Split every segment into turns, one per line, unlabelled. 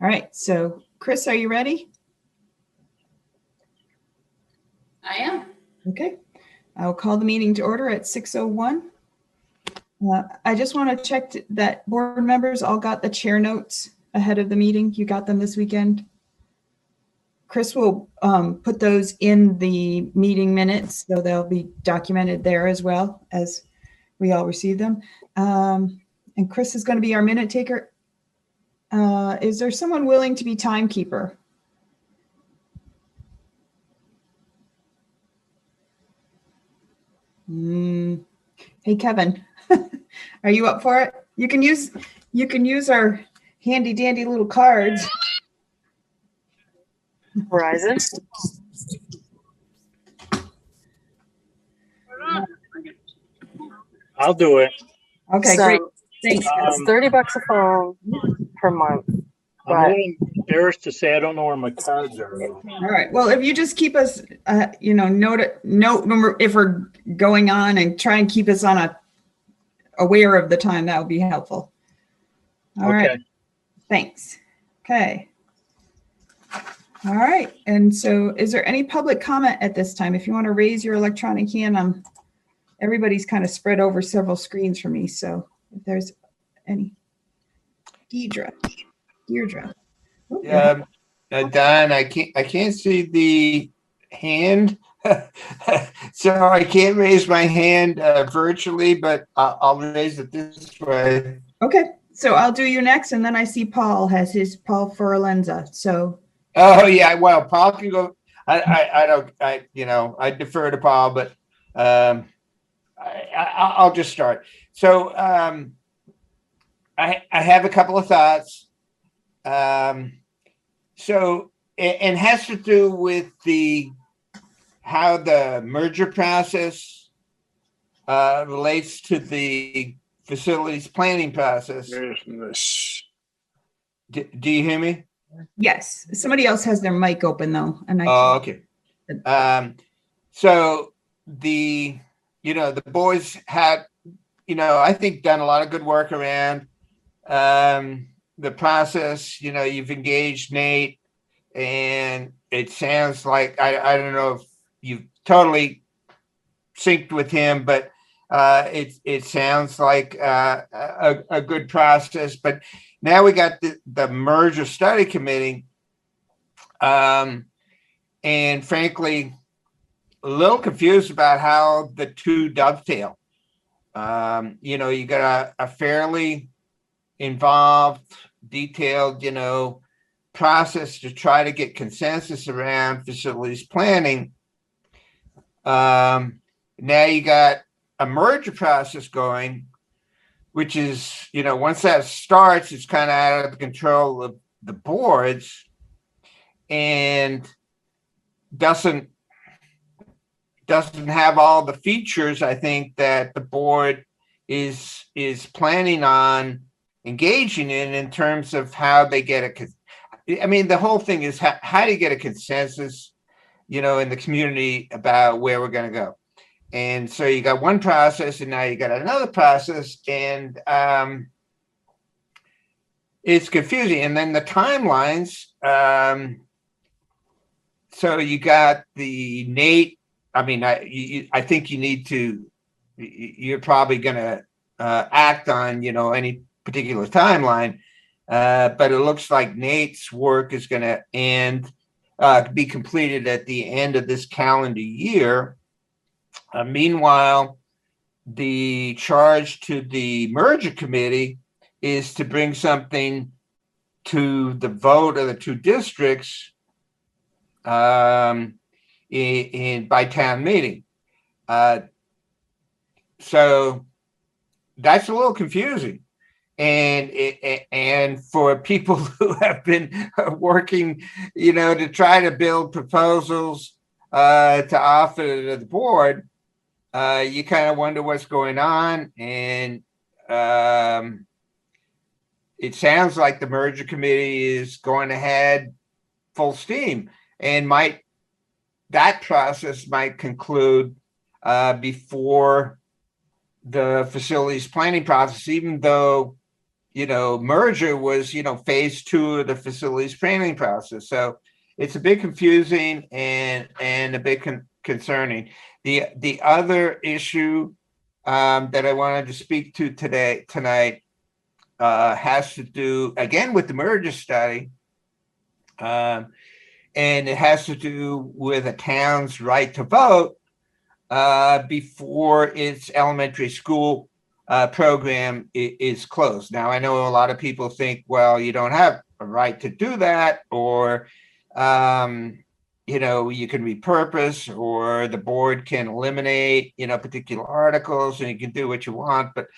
All right, so Chris, are you ready?
I am.
Okay, I'll call the meeting to order at 6:01. I just want to check that board members all got the chair notes ahead of the meeting. You got them this weekend? Chris will put those in the meeting minutes, so they'll be documented there as well as we all receive them. And Chris is going to be our minute taker. Is there someone willing to be timekeeper? Hey, Kevin, are you up for it? You can use our handy dandy little cards.
Verizon.
I'll do it.
Okay,
So,
great. Thanks.
It's $30 a phone per month.
I'm a little embarrassed to say I don't know where my cards are.
All right. Well, if you just keep us, note if we're going on and try and keep us on aware of the time, that would be helpful. All right. Thanks. Okay. All right. And so is there any public comment at this time? If you want to raise your electronic hand, everybody's kind of spread over several screens for me. So if there's any. Deirdre.
Don, I can't see the hand, so I can't raise my hand virtually, but I'll raise it this way.
Okay, so I'll do you next, and then I see Paul has his Paul Fiorenza. So.
Oh yeah, well, Paul can go. I defer to Paul, but I'll just start. So I have a couple of thoughts. So it has to do with how the merger process relates to the facilities planning process. Do you hear me?
Yes. Somebody else has their mic open though, and
okay. So the boys had, I think done a lot of good work around the process. You've engaged Nate, and it sounds like I don't know if you've totally synced with him, but it sounds like a good process. But now we got the merger study committee, and frankly, a little confused about how the two dovetail. You got a fairly involved, detailed, process to try to get consensus around facilities planning. Now you got a merger process going, which is, once that starts, it's kind of out of the control of the boards and doesn't have all the features, I think, that the board is planning on engaging in terms of how they get the whole thing is how do you get a consensus, in the community about where we're going to go. And so you got one process, and now you got another process, and it's confusing. And then the timelines. So you got the Nate. I think you need to. You're probably going to act on, any particular timeline, but it looks like Nate's work is going to be completed at the end of this calendar year. Meanwhile, the charge to the merger committee is to bring something to the vote of the two districts by town meeting. So that's a little confusing. And for people who have been working, to try to build proposals to offer to the board, you kind of wonder what's going on. And it sounds like the merger committee is going ahead full steam, and that process might conclude before the facilities planning process, even though merger was, phase 2 of the facilities planning process. So it's a bit confusing and a bit concerning. The other issue that I wanted to speak to tonight has to do again with the merger study, and it has to do with a town's right to vote before its elementary school program is closed. Now, I know a lot of people think, well, you don't have a right to do that, or you can repurpose, or the board can eliminate, particular articles, and you can do what you want. But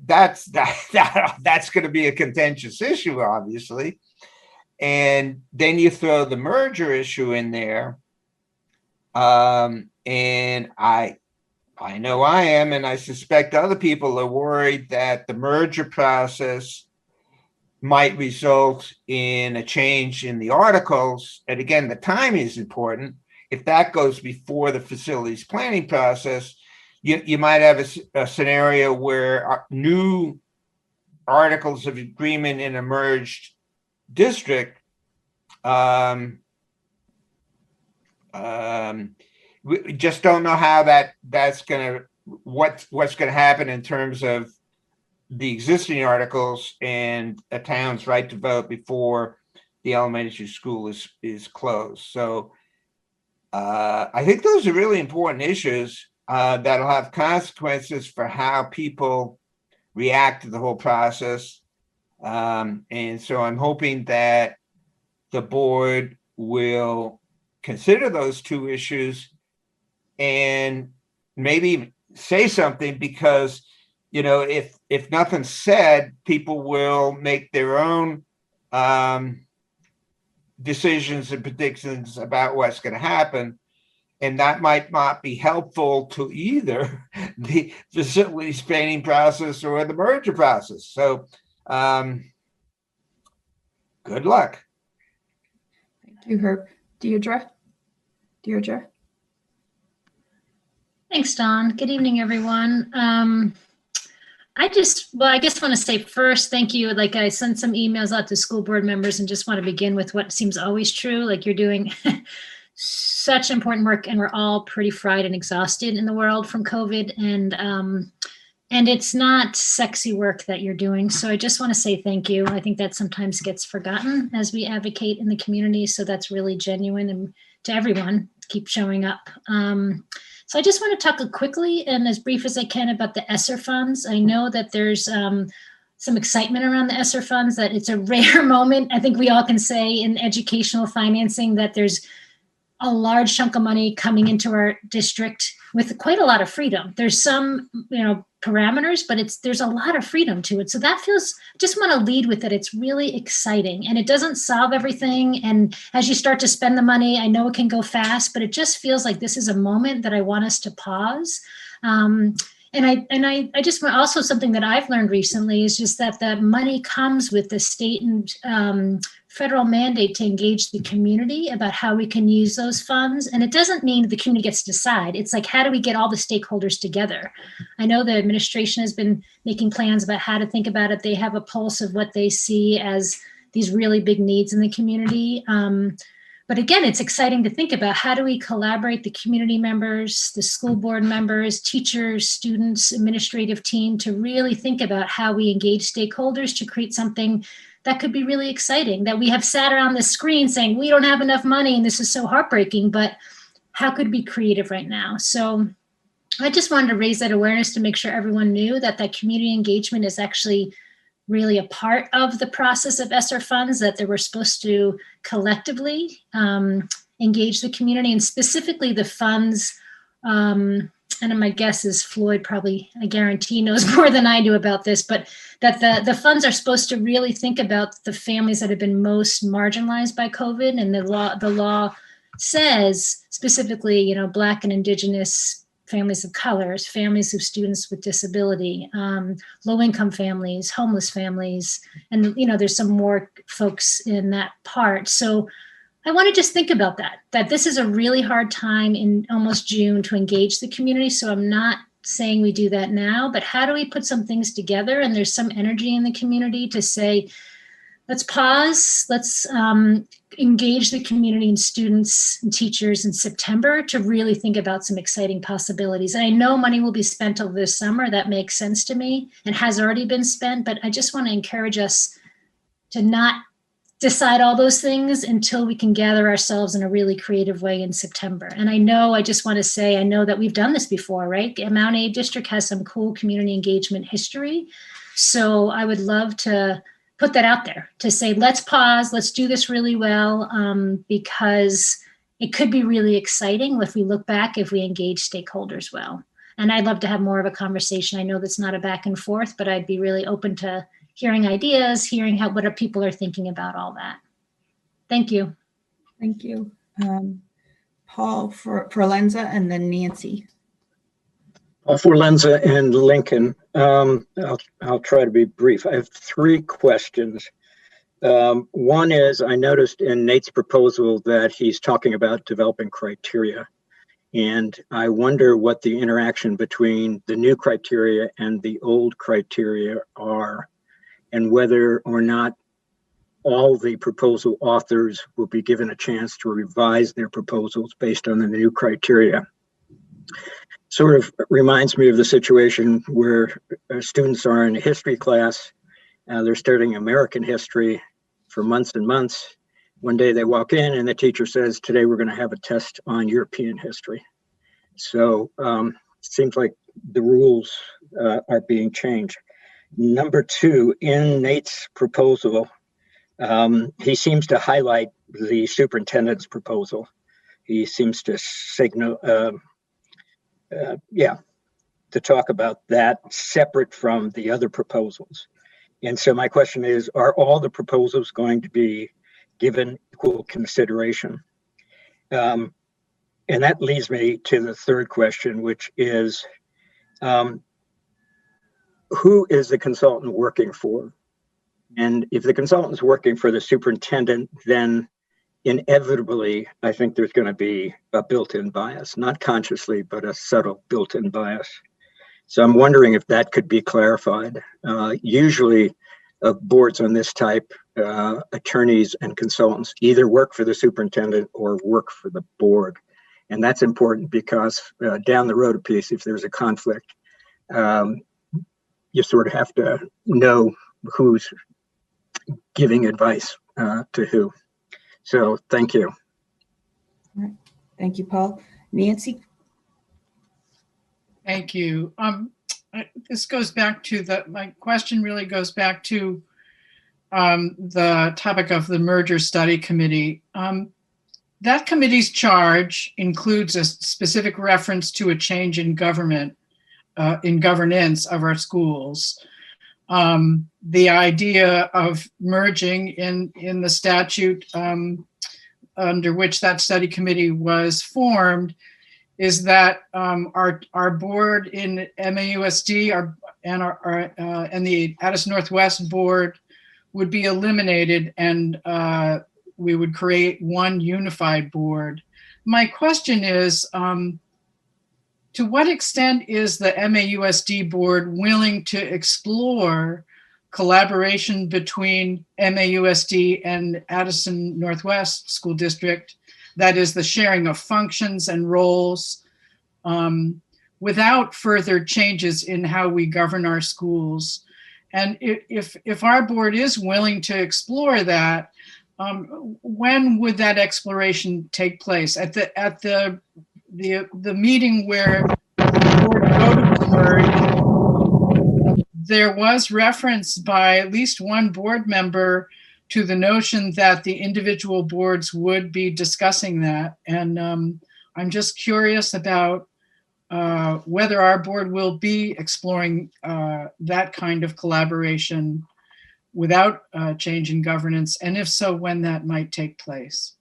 that's going to be a contentious issue, obviously. And then you throw the merger issue in there, and I know I am, and I suspect other people are worried that the merger process might result in a change in the articles. And again, the timing is important. If that goes before the facilities planning process, you might have a scenario where new articles of agreement in a merged district we just don't know how that's gonna what's gonna happen in terms of the existing articles and a town's right to vote before the elementary school is closed. So I think those are really important issues that'll have consequences for how people react to the whole process. And so I'm hoping that the board will consider those two issues and maybe say something, because if nothing's said, people will make their own decisions and predictions about what's going to happen, and that might not be helpful to either the facilities planning process or the merger process. So good luck.
Thank you, Herb. Deirdre?
Thanks, Don. Good evening, everyone. I guess want to say first, thank you. Like, I sent some emails out to school board members and just want to begin with what seems always true. Like, you're doing such important work, and we're all pretty fried and exhausted in the world from COVID. And it's not sexy work that you're doing. So I just want to say thank you. I think that sometimes gets forgotten as we advocate in the community. So that's really genuine, and to everyone, keep showing up. So I just want to talk quickly and as brief as I can about the ESSER funds. I know that there's some excitement around the ESSER funds, that it's a rare moment. I think we all can say in educational financing that there's a large chunk of money coming into our district with quite a lot of freedom. There's some, parameters, but there's a lot of freedom to it. So that just want to lead with it. It's really exciting, and it doesn't solve everything. And as you start to spend the money, I know it can go fast, but it just feels like this is a moment that I want us to pause. And I just want, also something that I've learned recently is just that the money comes with the state and federal mandate to engage the community about how we can use those funds. And it doesn't mean the community gets to decide. It's like, how do we get all the stakeholders together? I know the administration has been making plans about how to think about it. They have a pulse of what they see as these really big needs in the community. But again, it's exciting to think about, how do we collaborate, the community members, the school board members, teachers, students, administrative team, to really think about how we engage stakeholders to create something that could be really exciting, that we have sat around the screen saying, we don't have enough money and this is so heartbreaking, but how could we be creative right now? So I just wanted to raise that awareness to make sure everyone knew that community engagement is actually really a part of the process of ESSER funds, that they were supposed to collectively engage the community, and specifically the funds. And my guess is Floyd probably, I guarantee, knows more than I do about this, but that the funds are supposed to really think about the families that have been most marginalized by COVID. And the law says specifically, Black and Indigenous families of colors, families of students with disability, low-income families, homeless families, and there's some more folks in that part. So I want to just think about that this is a really hard time in almost June to engage the community. So I'm not saying we do that now, but how do we put some things together? And there's some energy in the community to say, let's pause, let's engage the community and students and teachers in September to really think about some exciting possibilities. And I know money will be spent over this summer. That makes sense to me and has already been spent, but I just want to encourage us to not decide all those things until we can gather ourselves in a really creative way in September. And I just want to say, I know that we've done this before, right? Mount A District has some cool community engagement history. So I would love to put that out there to say, let's pause, let's do this really well, because it could be really exciting if we look back, if we engage stakeholders well. And I'd love to have more of a conversation. I know that's not a back and forth, but I'd be really open to hearing ideas, hearing what people are thinking about all that. Thank you.
Thank you. Paul for Lenza and then Nancy.
For Lenza and Lincoln, I'll try to be brief. I have 3 questions. One is, I noticed in Nate's proposal that he's talking about developing criteria. And I wonder what the interaction between the new criteria and the old criteria are, and whether or not all the proposal authors will be given a chance to revise their proposals based on the new criteria. Sort of reminds me of the situation where students are in a history class. They're studying American history for months and months. One day they walk in and the teacher says, today we're going to have a test on European history. So it seems like the rules are being changed. Number 2, in Nate's proposal, he seems to highlight the superintendent's proposal. He seems to signal, to talk about that separate from the other proposals. And so my question is, are all the proposals going to be given equal consideration? And that leads me to the 3rd question, which is, who is the consultant working for? And if the consultant's working for the superintendent, then inevitably, I think there's going to be a built-in bias, not consciously, but a subtle built-in bias. So I'm wondering if that could be clarified. Usually, boards on this type, attorneys and consultants either work for the superintendent or work for the board. And that's important because down the road a piece, if there's a conflict, you sort of have to know who's giving advice to who. So thank you.
All right. Thank you, Paul. Nancy?
Thank you. This goes back to my question really goes back to the topic of the merger study committee. That committee's charge includes a specific reference to a change in governance of our schools. The idea of merging in the statute under which that study committee was formed is that our board in MAUSD and the Addison Northwest board would be eliminated, and we would create one unified board. My question is, to what extent is the MAUSD board willing to explore collaboration between MAUSD and Addison Northwest School District, that is the sharing of functions and roles, without further changes in how we govern our schools? And if our board is willing to explore that, when would that exploration take place? At the meeting where the board voted to merge, there was reference by at least one board member to the notion that the individual boards would be discussing that. And I'm just curious about whether our board will be exploring that kind of collaboration without change in governance, and if so, when that might take place.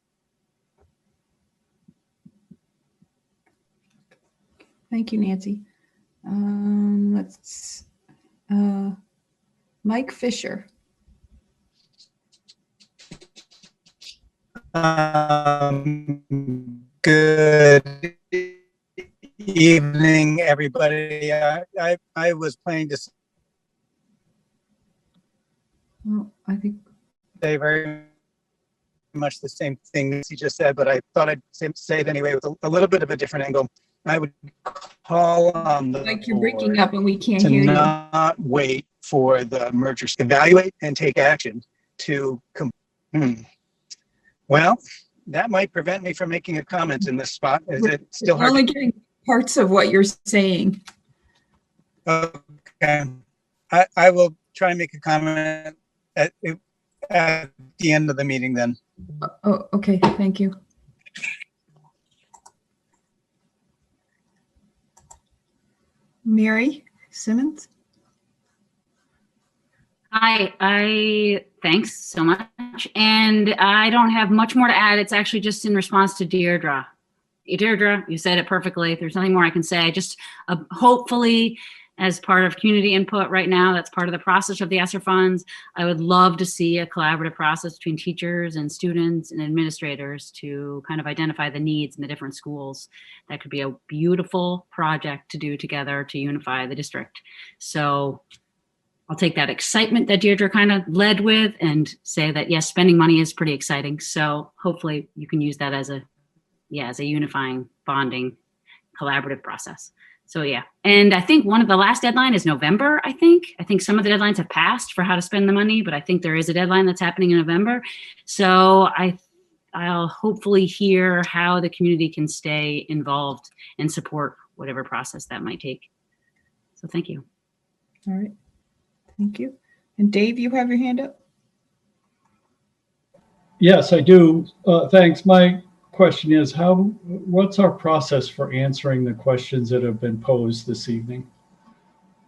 Thank you, Nancy. Mike Fisher.
Good Evening, everybody. I was planning to
Well, I think,
say very much the same thing as you just said, but I thought I'd say it anyway with a little bit of a different angle. I would call on the
like you're breaking
board
up and we can't
to
hear you.
not wait for the mergers to evaluate and take action to well, that might prevent me from making a comment in this spot. Is it still
We're
hard?
only getting parts of what you're saying.
Okay. I will try and make a comment at the end of the meeting then.
Oh, okay, thank you. Mary Simmons?
I thanks so much. And I don't have much more to add. It's actually just in response to Deirdre. Deirdre, you said it perfectly. There's nothing more I can say. Just hopefully, as part of community input right now, that's part of the process of the ESSER funds. I would love to see a collaborative process between teachers and students and administrators to kind of identify the needs in the different schools. That could be a beautiful project to do together to unify the district. So I'll take that excitement that Deirdre kind of led with and say that, yes, spending money is pretty exciting. So hopefully you can use that as a unifying, bonding, collaborative process. So yeah, and I think one of the last deadline is November, I think some of the deadlines have passed for how to spend the money, but I think there is a deadline that's happening in November. So I'll hopefully hear how the community can stay involved and support whatever process that might take. So thank you.
All right, thank you. And Dave, you have your hand up?
Yes, I do. Thanks. My question is what's our process for answering the questions that have been posed this evening?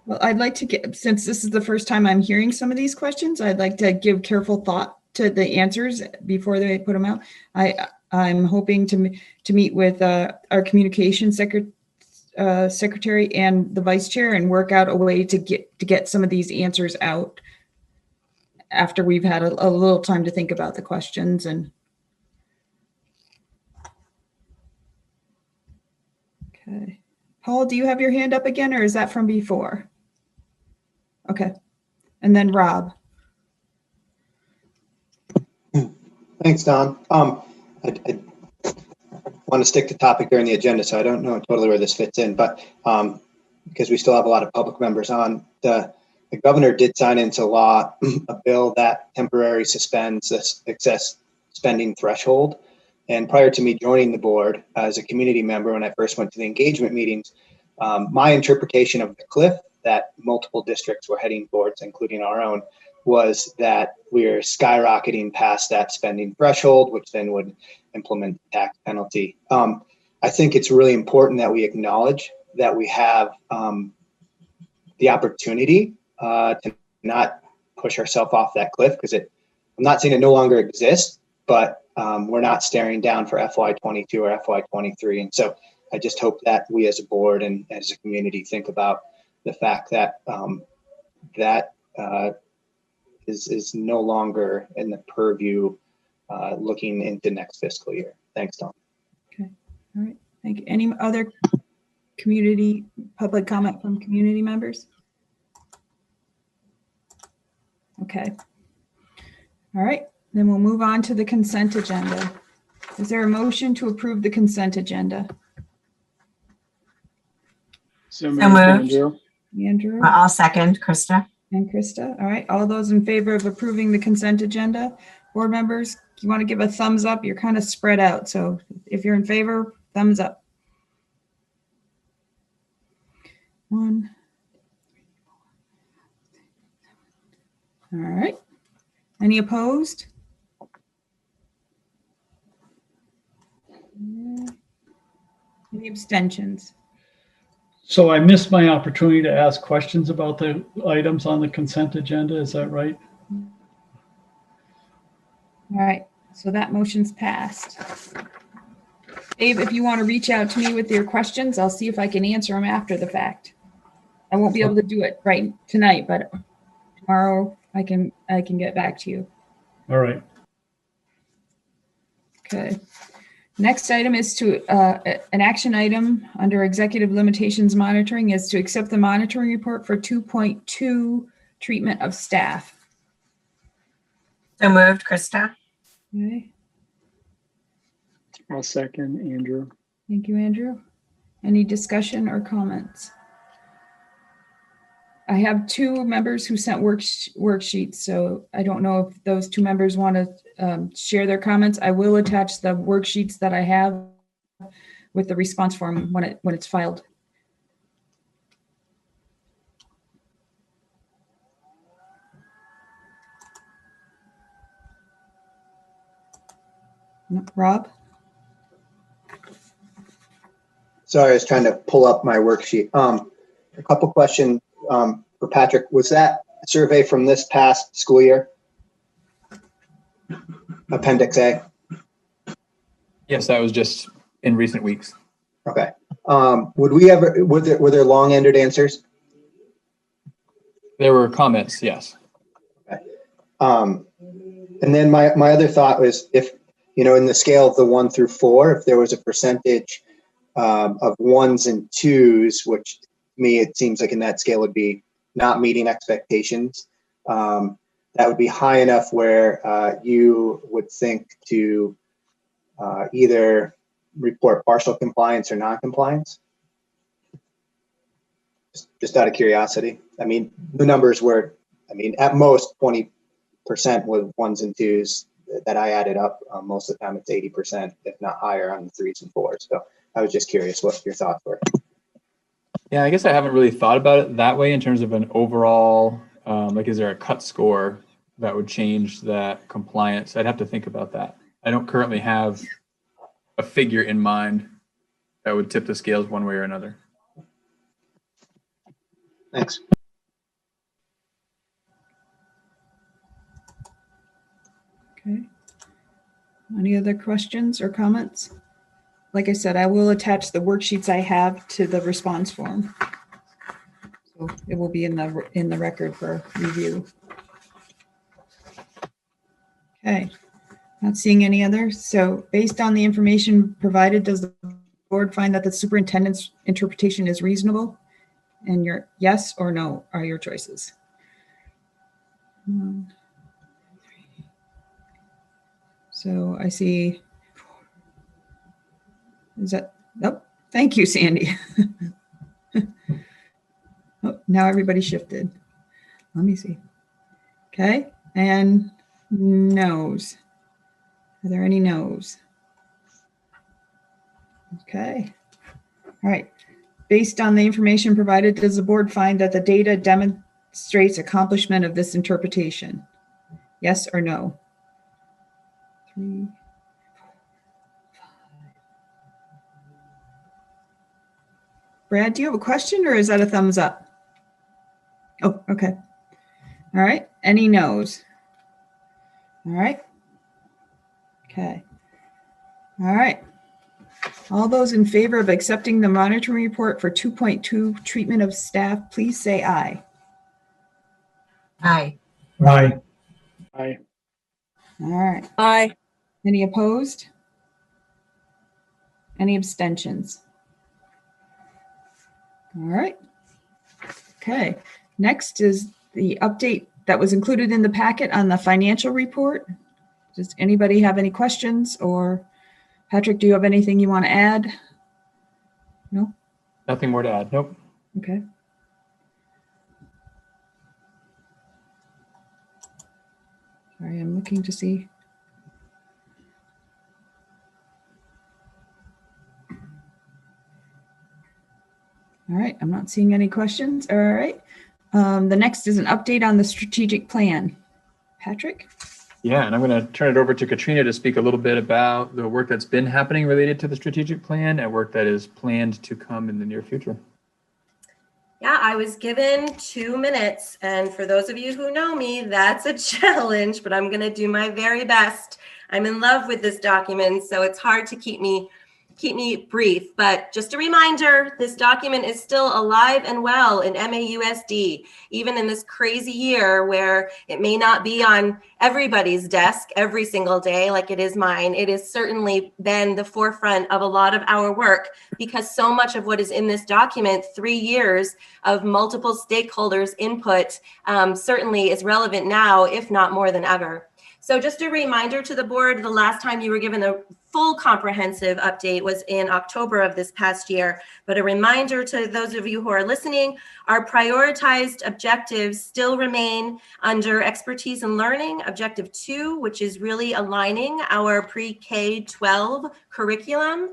Well, I'd like to get, since this is the first time I'm hearing some of these questions, I'd like to give careful thought to the answers before they put them out. I'm hoping to meet with our communication secretary and the vice chair and work out a way to get some of these answers out after we've had a little time to think about the questions. And okay, Paul, do you have your hand up again, or is that from before? Okay, and then Rob.
Thanks, Don. I want to stick to topic during the agenda, so I don't know totally where this fits in, but because we still have a lot of public members on, the governor did sign into law a bill that temporarily suspends this excess spending threshold. And prior to me joining the board as a community member, when I first went to the engagement meetings, my interpretation of the cliff that multiple districts were heading towards, including our own, was that we're skyrocketing past that spending threshold, which then would implement the tax penalty. I think it's really important that we acknowledge that we have the opportunity to not push ourselves off that cliff, because I'm not saying it no longer exists, but we're not staring down for FY22 or FY23. And so I just hope that we as a board and as a community think about the fact that that is no longer in the purview looking into next fiscal year. Thanks, Tom.
Okay, all right, thank you. Any other community public comment from community members? Okay, all right, then we'll move on to the consent agenda. Is there a motion to approve the consent agenda?
So
moved.
Andrew.
Andrew
I'll second, Krista.
and Krista. All right, all those in favor of approving the consent agenda? Board members, you want to give a thumbs up? You're kind of spread out, so if you're in favor, thumbs up. 1. All right. Any opposed? Any abstentions?
So I missed my opportunity to ask questions about the items on the consent agenda. Is that right?
All right, so that motion's passed. Dave, if you want to reach out to me with your questions, I'll see if I can answer them after the fact. I won't be able to do it right tonight, but tomorrow I can get back to you.
All right.
Okay. Next item is to, an action item under executive limitations monitoring is to accept the monitoring report for 2.2 treatment of staff.
So moved, Krista.
Okay,
I'll second, Andrew.
thank you, Andrew. Any discussion or comments? I have two members who sent worksheets, so I don't know if those two members want to share their comments. I will attach the worksheets that I have with the response form when it's filed. Rob?
Sorry, I was trying to pull up my worksheet. A couple questions for Patrick. Was that a survey from this past school year? Appendix A?
Yes, that was just in recent weeks.
Okay. Were there long-ended answers?
There were comments, yes.
Okay. And then my other thought was, if, in the scale of the 1 through 4, if there was a percentage of 1s and 2s, which to me, it seems like in that scale would be not meeting expectations, that would be high enough where you would think to either report partial compliance or non-compliance? Just out of curiosity. I mean, the numbers were, at most 20% with 1s and 2s that I added up. Most of the time it's 80%, if not higher, on the 3s and 4s. So I was just curious what your thoughts were.
Yeah, I guess I haven't really thought about it that way in terms of an overall, is there a cut score that would change that compliance? I'd have to think about that. I don't currently have a figure in mind that would tip the scales one way or another.
Thanks.
Okay. Any other questions or comments? Like I said, I will attach the worksheets I have to the response form. So it will be in the record for review. Okay, not seeing any others. So based on the information provided, does the board find that the superintendent's interpretation is reasonable? And your yes or no are your choices. So I see. Is that, nope. Thank you, Sandy. Oh, now everybody shifted. Let me see. Okay, and no's. Are there any no's? Okay. All right. Based on the information provided, does the board find that the data demonstrates accomplishment of this interpretation? Yes or no? 3, 4, 5. Brad, do you have a question or is that a thumbs up? Oh, okay. All right. Any no's? All right. Okay. All right. All those in favor of accepting the monitoring report for 2.2 treatment of staff, please say aye.
Aye.
Aye. Aye.
All right.
Aye.
Any opposed? Any abstentions? All right. Okay. Next is the update that was included in the packet on the financial report. Does anybody have any questions, or Patrick, do you have anything you want to add? No?
Nothing more to add. Nope.
Okay. Sorry, I'm looking to see. All right, I'm not seeing any questions. All right. The next is an update on the strategic plan. Patrick?
Yeah, and I'm going to turn it over to Katrina to speak a little bit about the work that's been happening related to the strategic plan and work that is planned to come in the near future.
Yeah, I was given 2 minutes, and for those of you who know me, that's a challenge, but I'm going to do my very best. I'm in love with this document, so it's hard to keep me keep me brief, but just a reminder, this document is still alive and well in MAUSD, even in this crazy year where it may not be on everybody's desk every single day like it is mine. It has certainly been the forefront of a lot of our work because so much of what is in this document, 3 years of multiple stakeholders' input, certainly is relevant now, if not more than ever. So just a reminder to the board, the last time you were given a full comprehensive update was in October of this past year. But a reminder to those of you who are listening, our prioritized objectives still remain under expertise and learning, objective 2, which is really aligning our pre-K-12 curriculum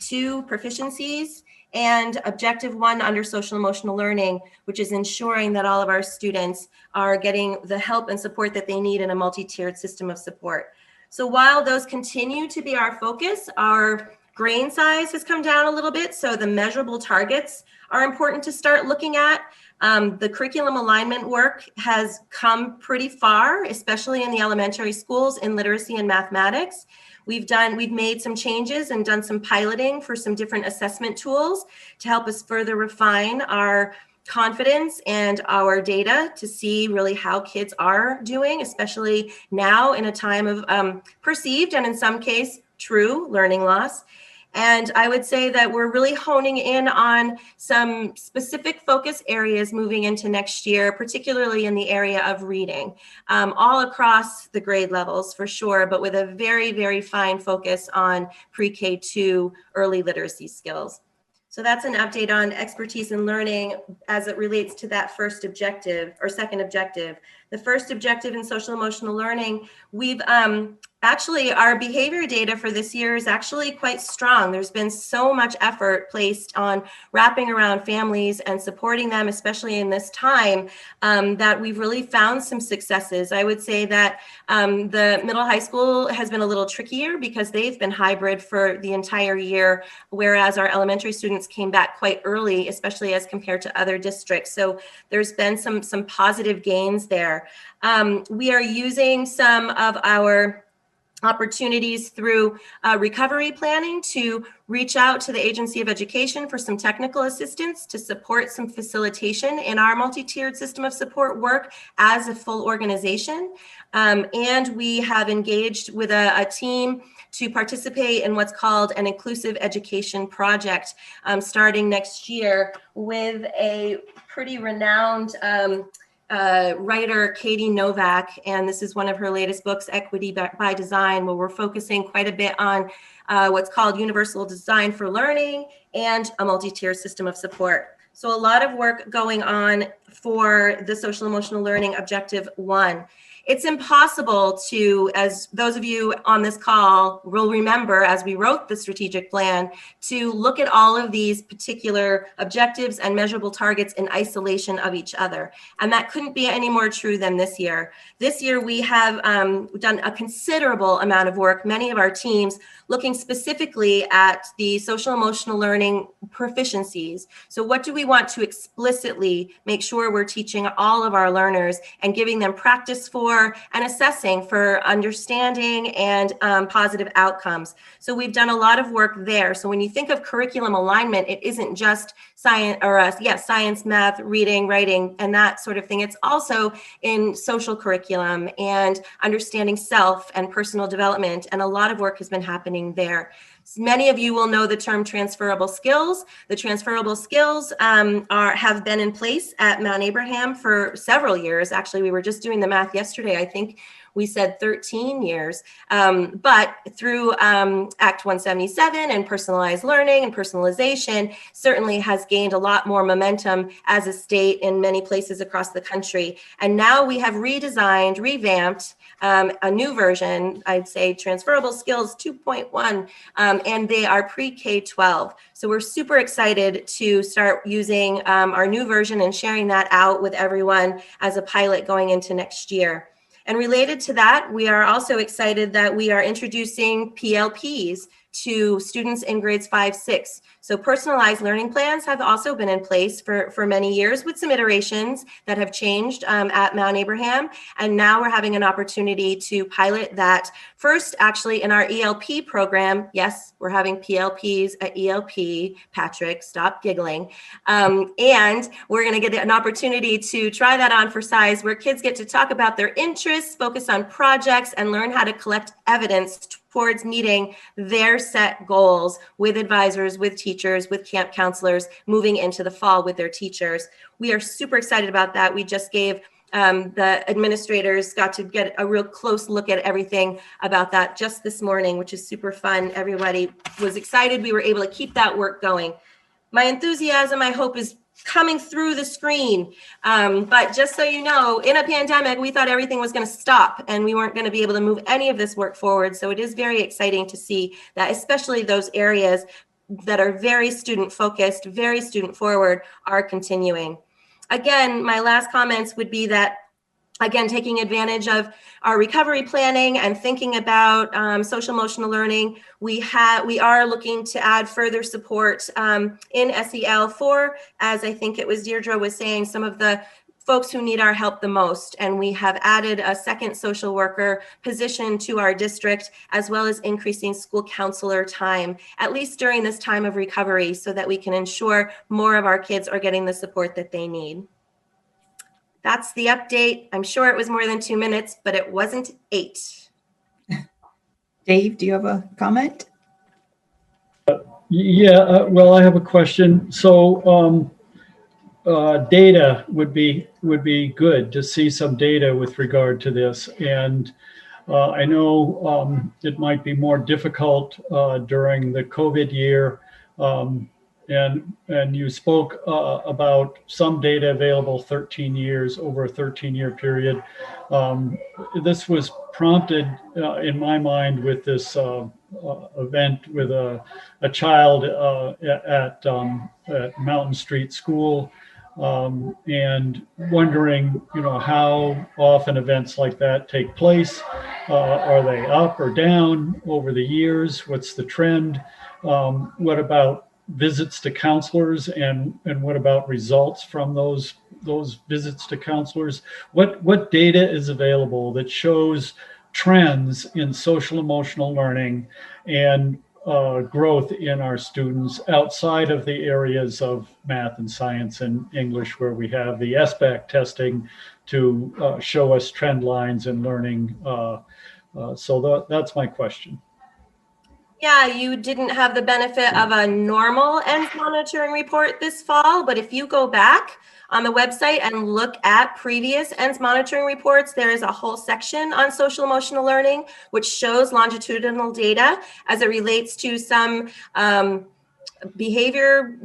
to proficiencies, and objective 1 under social emotional learning, which is ensuring that all of our students are getting the help and support that they need in a multi-tiered system of support. So while those continue to be our focus, our grain size has come down a little bit. So the measurable targets are important to start looking at. The curriculum alignment work has come pretty far, especially in the elementary schools in literacy and mathematics. We've made some changes and done some piloting for some different assessment tools to help us further refine our confidence and our data to see really how kids are doing, especially now in a time of perceived and in some case true learning loss. And I would say that we're really honing in on some specific focus areas moving into next year, particularly in the area of reading, all across the grade levels for sure, but with a very, very fine focus on pre-K2 early literacy skills. So that's an update on expertise and learning as it relates to that first objective or second objective. The first objective in social emotional learning, we've actually, our behavior data for this year is actually quite strong. There's been so much effort placed on wrapping around families and supporting them, especially in this time, that we've really found some successes. I would say that the middle high school has been a little trickier because they've been hybrid for the entire year, whereas our elementary students came back quite early, especially as compared to other districts. So there's been some positive gains there. We are using some of our opportunities through recovery planning to reach out to the Agency of Education for some technical assistance to support some facilitation in our multi-tiered system of support work as a full organization. And we have engaged with a team to participate in what's called an inclusive education project starting next year with a pretty renowned writer, Katie Novak, and this is one of her latest books, Equity by Design, where we're focusing quite a bit on what's called universal design for learning and a multi-tier system of support. So a lot of work going on for the social emotional learning objective 1. It's impossible to, as those of you on this call will remember as we wrote the strategic plan, to look at all of these particular objectives and measurable targets in isolation of each other. And that couldn't be any more true than this year. This year we have done a considerable amount of work, many of our teams looking specifically at the social emotional learning proficiencies. So what do we want to explicitly make sure we're teaching all of our learners and giving them practice for and assessing for understanding and positive outcomes. So we've done a lot of work there. So when you think of curriculum alignment, it isn't just science or science, math, reading, writing, and that sort of thing. It's also in social curriculum and understanding self and personal development. And a lot of work has been happening there. Many of you will know the term transferable skills. The transferable skills have been in place at Mount Abraham for several years. Actually, we were just doing the math yesterday. I think we said 13 years. But through Act 177 and personalized learning and personalization certainly has gained a lot more momentum as a state in many places across the country. And now we have redesigned, revamped a new version, I'd say transferable skills 2.1, and they are pre-K-12. So we're super excited to start using our new version and sharing that out with everyone as a pilot going into next year. And related to that, we are also excited that we are introducing PLPs, to students in grades 5, 6. So personalized learning plans have also been in place for many years with some iterations that have changed at Mount Abraham. And now we're having an opportunity to pilot that first actually in our ELP program. Yes, we're having PLPs at ELP. Patrick, stop giggling. And we're going to get an opportunity to try that on for size, where kids get to talk about their interests, focus on projects, and learn how to collect evidence towards meeting their set goals with advisors, with teachers, with camp counselors, moving into the fall with their teachers. We are super excited about that. We just gave the administrators got to get a real close look at everything about that just this morning, which is super fun. Everybody was excited. We were able to keep that work going. My enthusiasm, I hope, is coming through the screen. But just so you know, in a pandemic, we thought everything was going to stop and we weren't going to be able to move any of this work forward. So it is very exciting to see that, especially those areas that are very student focused, very student forward, are continuing. Again, my last comments would be that, again, taking advantage of our recovery planning and thinking about social emotional learning, we are looking to add further support in SEL for, as I think it was Deirdre was saying, some of the folks who need our help the most. And we have added a second social worker position to our district, as well as increasing school counselor time, at least during this time of recovery, so that we can ensure more of our kids are getting the support that they need. That's the update. I'm sure it was more than 2 minutes, but it wasn't 8.
Dave, do you have a comment?
Yeah, well, I have a question. So data would be good to see some data with regard to this. And I know it might be more difficult during the COVID year. And you spoke about some data available 13 years, over a 13-year period. This was prompted in my mind with this event with a child at Mountain Street School, and wondering, how often events like that take place. Are they up or down over the years? What's the trend? What about visits to counselors, and what about results from those visits to counselors? What data is available that shows trends in social emotional learning and growth in our students outside of the areas of math and science and English, where we have the SBAC testing to show us trend lines in learning? So that's my question.
Yeah, you didn't have the benefit of a normal ENS monitoring report this fall, but if you go back on the website and look at previous ENS monitoring reports, there is a whole section on social emotional learning, which shows longitudinal data as it relates to some behavior,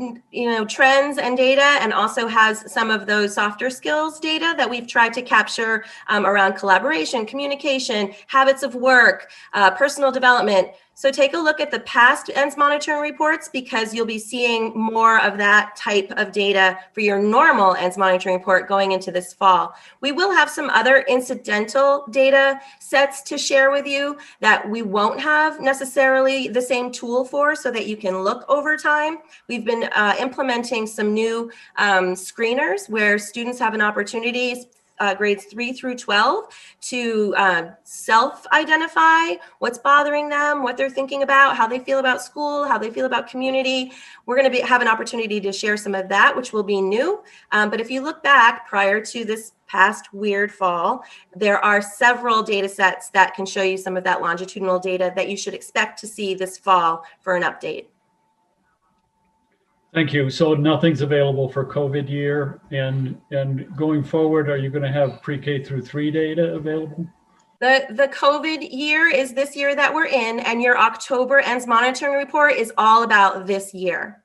trends and data, and also has some of those softer skills data that we've tried to capture around collaboration, communication, habits of work, personal development. So take a look at the past ENS monitoring reports, because you'll be seeing more of that type of data for your normal ENS monitoring report going into this fall. We will have some other incidental data sets to share with you that we won't have necessarily the same tool for, so that you can look over time. We've been implementing some new screeners where students have an opportunity, grades 3 through 12, to self-identify what's bothering them, what they're thinking about, how they feel about school, how they feel about community. We're going to have an opportunity to share some of that, which will be new. But if you look back prior to this past weird fall, there are several data sets that can show you some of that longitudinal data that you should expect to see this fall for an update.
Thank you. So nothing's available for COVID year, and going forward, are you going to have pre-K through 3 data available?
The COVID year is this year that we're in, and your October ENS monitoring report is all about this year.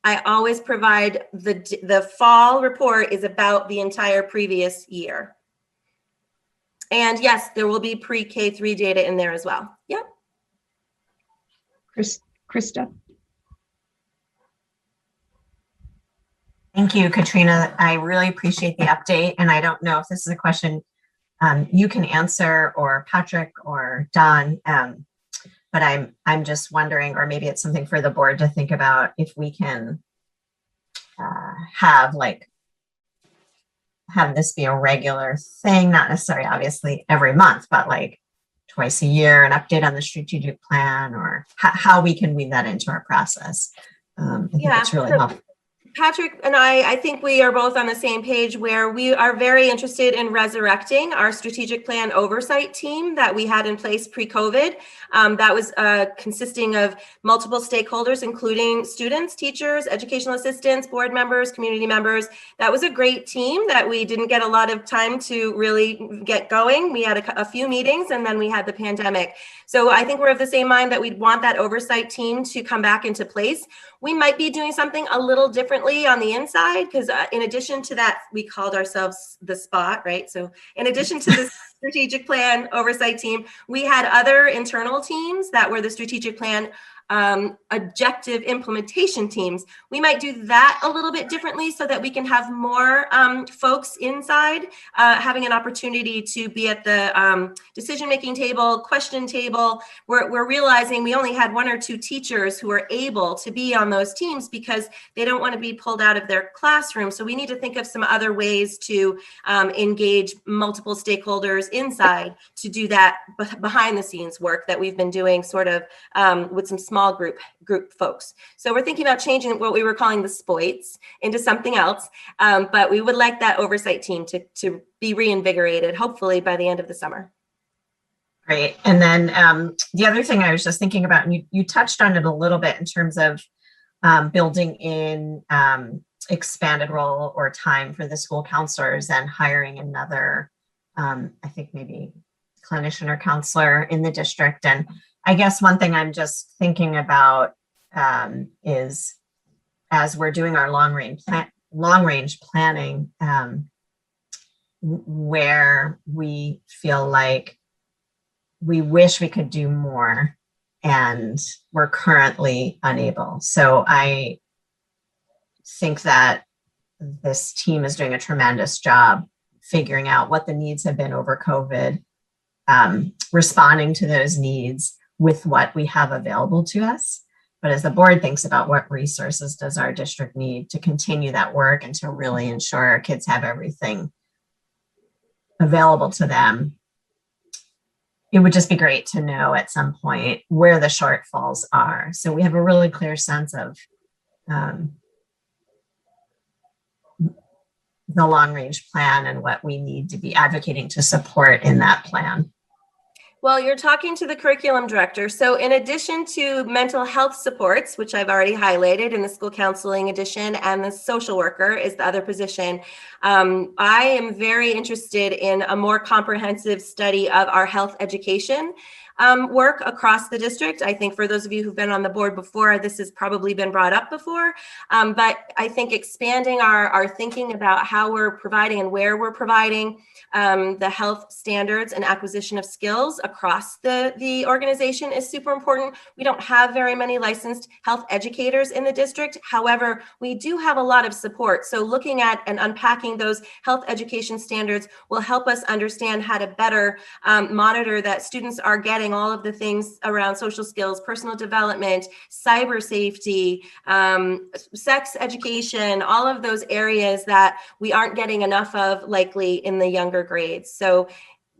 I always provide the fall report is about the entire previous year. And yes, there will be pre-K 3 data in there as well. Yep.
Krista.
Thank you, Katrina. I really appreciate the update. And I don't know if this is a question you can answer, or Patrick or Don. But I'm just wondering, or maybe it's something for the board to think about, if we can have this be a regular thing, not necessarily obviously every month, but like twice a year, an update on the strategic plan, or how we can weave that into our process. I think it's really helpful.
Patrick and I think we are both on the same page where we are very interested in resurrecting our strategic plan oversight team that we had in place pre-COVID. That was consisting of multiple stakeholders, including students, teachers, educational assistants, board members, community members. That was a great team that we didn't get a lot of time to really get going. We had a few meetings and then we had the pandemic. So I think we're of the same mind that we'd want that oversight team to come back into place. We might be doing something a little differently on the inside because in addition to that, we called ourselves the SPOT, right? So in addition to the strategic plan oversight team, we had other internal teams that were the strategic plan objective implementation teams. We might do that a little bit differently so that we can have more folks inside having an opportunity to be at the decision-making table, question table. We're realizing we only had 1 or 2 teachers who are able to be on those teams because they don't want to be pulled out of their classroom. So we need to think of some other ways to engage multiple stakeholders inside to do that behind the scenes work that we've been doing sort of with some small group folks. So we're thinking about changing what we were calling the SPOITs into something else. But we would like that oversight team to be reinvigorated, hopefully by the end of the summer.
Great. And then the other thing I was just thinking about, and you touched on it a little bit in terms of building in expanded role or time for the school counselors and hiring another, I think maybe clinician or counselor in the district. And I guess one thing I'm just thinking about is as we're doing our long range planning, where we feel like we wish we could do more and we're currently unable. So I think that this team is doing a tremendous job figuring out what the needs have been over COVID, responding to those needs with what we have available to us. But as the board thinks about what resources does our district need to continue that work and to really ensure our kids have everything available to them, it would just be great to know at some point where the shortfalls are. So we have a really clear sense of the long range plan and what we need to be advocating to support in that plan.
Well, you're talking to the curriculum director. So in addition to mental health supports, which I've already highlighted in the school counseling edition, and the social worker is the other position, I am very interested in a more comprehensive study of our health education work across the district. I think for those of you who've been on the board before, this has probably been brought up before, but I think expanding our thinking about how we're providing and where we're providing the health standards and acquisition of skills across the organization is super important. We don't have very many licensed health educators in the district. However, we do have a lot of support. So looking at and unpacking those health education standards will help us understand how to better monitor that students are getting all of the things around social skills, personal development, cyber safety, sex education, all of those areas that we aren't getting enough of likely in the younger grades. So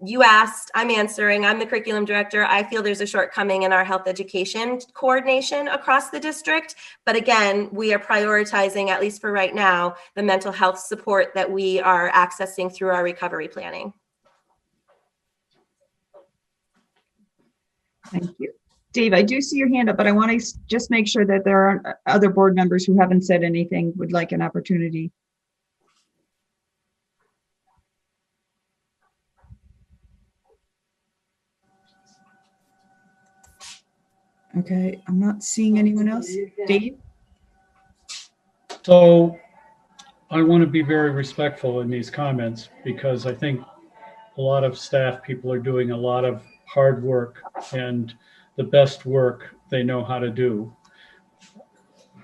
you asked, I'm answering, I'm the curriculum director. I feel there's a shortcoming in our health education coordination across the district. But again, we are prioritizing, at least for right now, the mental health support that we are accessing through our recovery planning.
Thank you. Dave, I do see your hand up, but I want to just make sure that there aren't other board members who haven't said anything, would like an opportunity. Okay, I'm not seeing anyone else. Dave?
So I want to be very respectful in these comments because I think a lot of staff people are doing a lot of hard work and the best work they know how to do.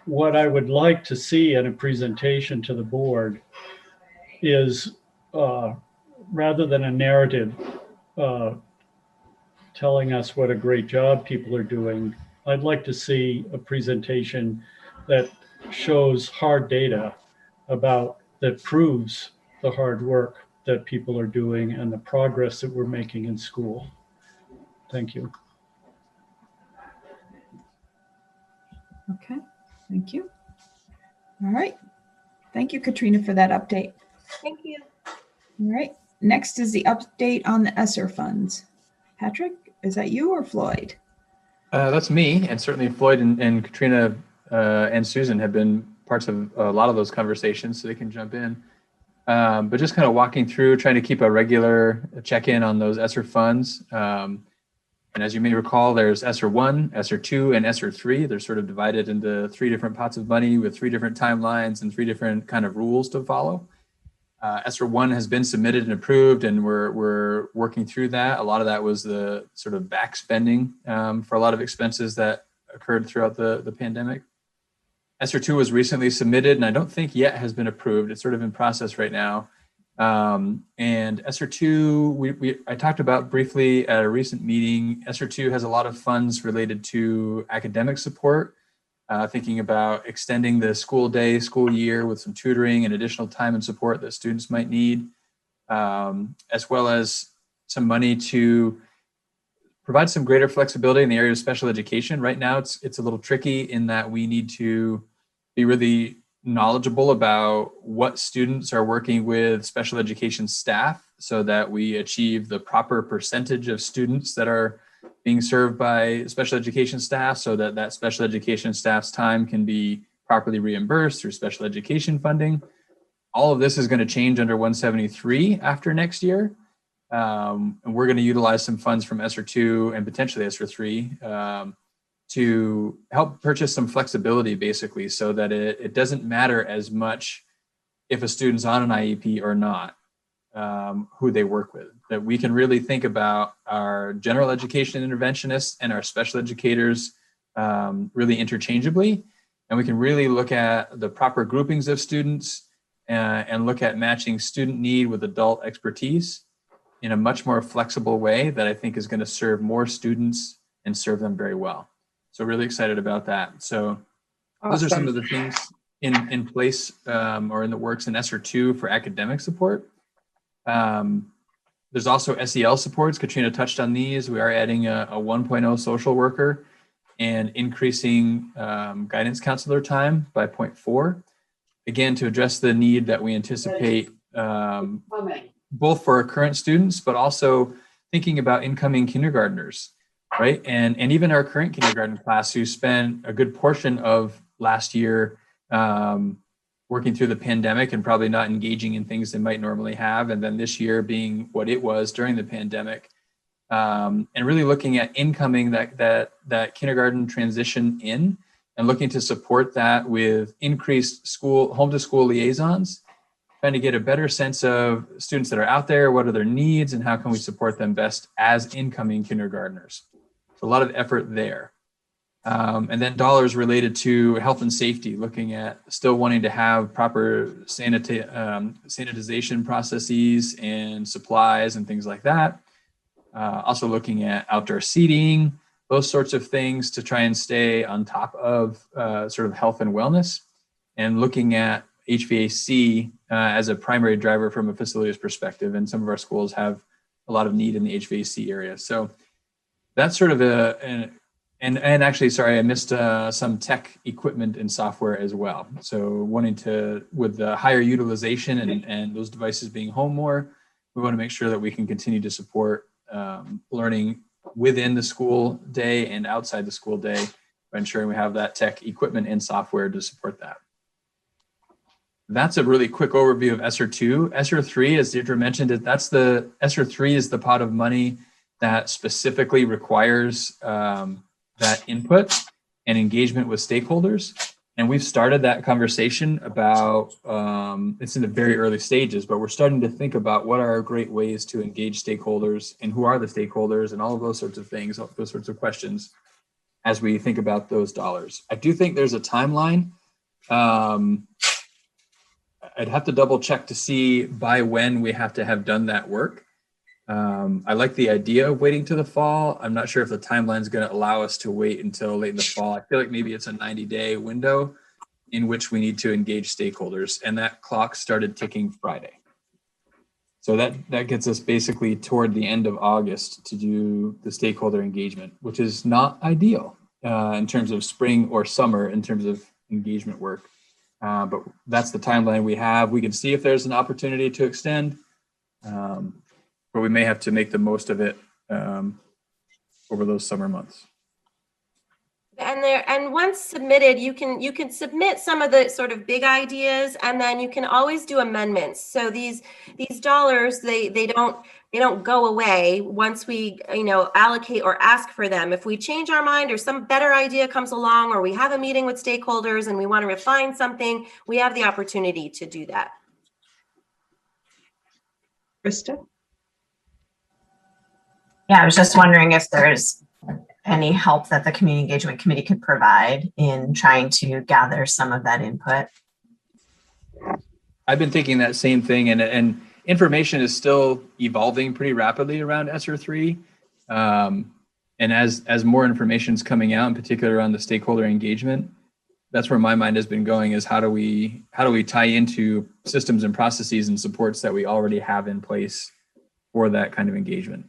What I would like to see in a presentation to the board is rather than a narrative, telling us what a great job people are doing. I'd like to see a presentation that shows hard data that proves the hard work that people are doing and the progress that we're making in school. Thank you.
Okay, thank you. All right. Thank you, Katrina, for that update.
Thank you.
All right. Next is the update on the ESSER funds. Patrick, is that you or Floyd?
That's me, and certainly Floyd and Katrina and Susan have been parts of a lot of those conversations, so they can jump in. But just kind of walking through, trying to keep a regular check-in on those ESSER funds. And as you may recall, there's ESSER 1, ESSER 2, and ESSER 3. They're sort of divided into 3 different pots of money with 3 different timelines and 3 different kind of rules to follow. ESSER 1 has been submitted and approved, and we're working through that. A lot of that was the sort of back spending for a lot of expenses that occurred throughout the pandemic. ESSER 2 was recently submitted, and I don't think yet has been approved. It's sort of in process right now. And ESSER 2, I talked about briefly at a recent meeting. ESSER 2 has a lot of funds related to academic support, thinking about extending the school day, school year with some tutoring and additional time and support that students might need, as well as some money to provide some greater flexibility in the area of special education. Right now, it's a little tricky in that we need to be really knowledgeable about what students are working with special education staff so that we achieve the proper percentage of students that are being served by special education staff, so that that special education staff's time can be properly reimbursed through special education funding. All of this is going to change under 173 after next year. And we're going to utilize some funds from ESSER 2 and potentially ESSER 3 to help purchase some flexibility, basically, so that it doesn't matter as much if a student's on an IEP or not, who they work with. That we can really think about our general education interventionists and our special educators really interchangeably. And we can really look at the proper groupings of students and look at matching student need with adult expertise in a much more flexible way that I think is going to serve more students and serve them very well. So really excited about that. So those are some of the things in place or in the works in ESSER 2 for academic support. There's also SEL supports. Katrina touched on these. We are adding a 1.0 social worker and increasing guidance counselor time by 0.4. Again, to address the need that we anticipate both for our current students, but also thinking about incoming kindergartners, right? And even our current kindergarten class who spent a good portion of last year working through the pandemic and probably not engaging in things they might normally have. And then this year being what it was during the pandemic, and really looking at incoming that kindergarten transition in and looking to support that with increased home to school liaisons, trying to get a better sense of students that are out there, what are their needs, and how can we support them best as incoming kindergartners. So a lot of effort there. And then dollars related to health and safety, looking at still wanting to have proper sanitization processes and supplies and things like that. Also looking at outdoor seating, those sorts of things to try and stay on top of sort of health and wellness, and looking at HVAC as a primary driver from a facilities perspective. And some of our schools have a lot of need in the HVAC area. So that's sort of and actually, sorry, I missed some tech equipment and software as well. So wanting to, with the higher utilization and those devices being home more, we want to make sure that we can continue to support learning within the school day and outside the school day by ensuring we have that tech equipment and software to support that. That's a really quick overview of ESSER 2. ESSER 3, as Deirdre mentioned, ESSER 3 is the pot of money that specifically requires that input and engagement with stakeholders. And we've started that conversation about, it's in the very early stages, but we're starting to think about what are great ways to engage stakeholders and who are the stakeholders and all of those sorts of things, those sorts of questions as we think about those dollars. I do think there's a timeline. I'd have to double check to see by when we have to have done that work. I like the idea of waiting to the fall. I'm not sure if the timeline is going to allow us to wait until late in the fall. I feel like maybe it's a 90-day window in which we need to engage stakeholders, and that clock started ticking Friday. So that gets us basically toward the end of August to do the stakeholder engagement, which is not ideal in terms of spring or summer in terms of engagement work. But that's the timeline we have. We can see if there's an opportunity to extend, but we may have to make the most of it over those summer months.
And once submitted, you can submit some of the sort of big ideas, and then you can always do amendments. So these dollars, they don't go away once we allocate or ask for them. If we change our mind or some better idea comes along, or we have a meeting with stakeholders and we want to refine something, we have the opportunity to do that.
Krista?
Yeah, I was just wondering if there's any help that the Community Engagement Committee could provide in trying to gather some of that input.
I've been thinking that same thing, and information is still evolving pretty rapidly around ESSER 3. And as more information is coming out, in particular around the stakeholder engagement, that's where my mind has been going, is how do we tie into systems and processes and supports that we already have in place for that kind of engagement.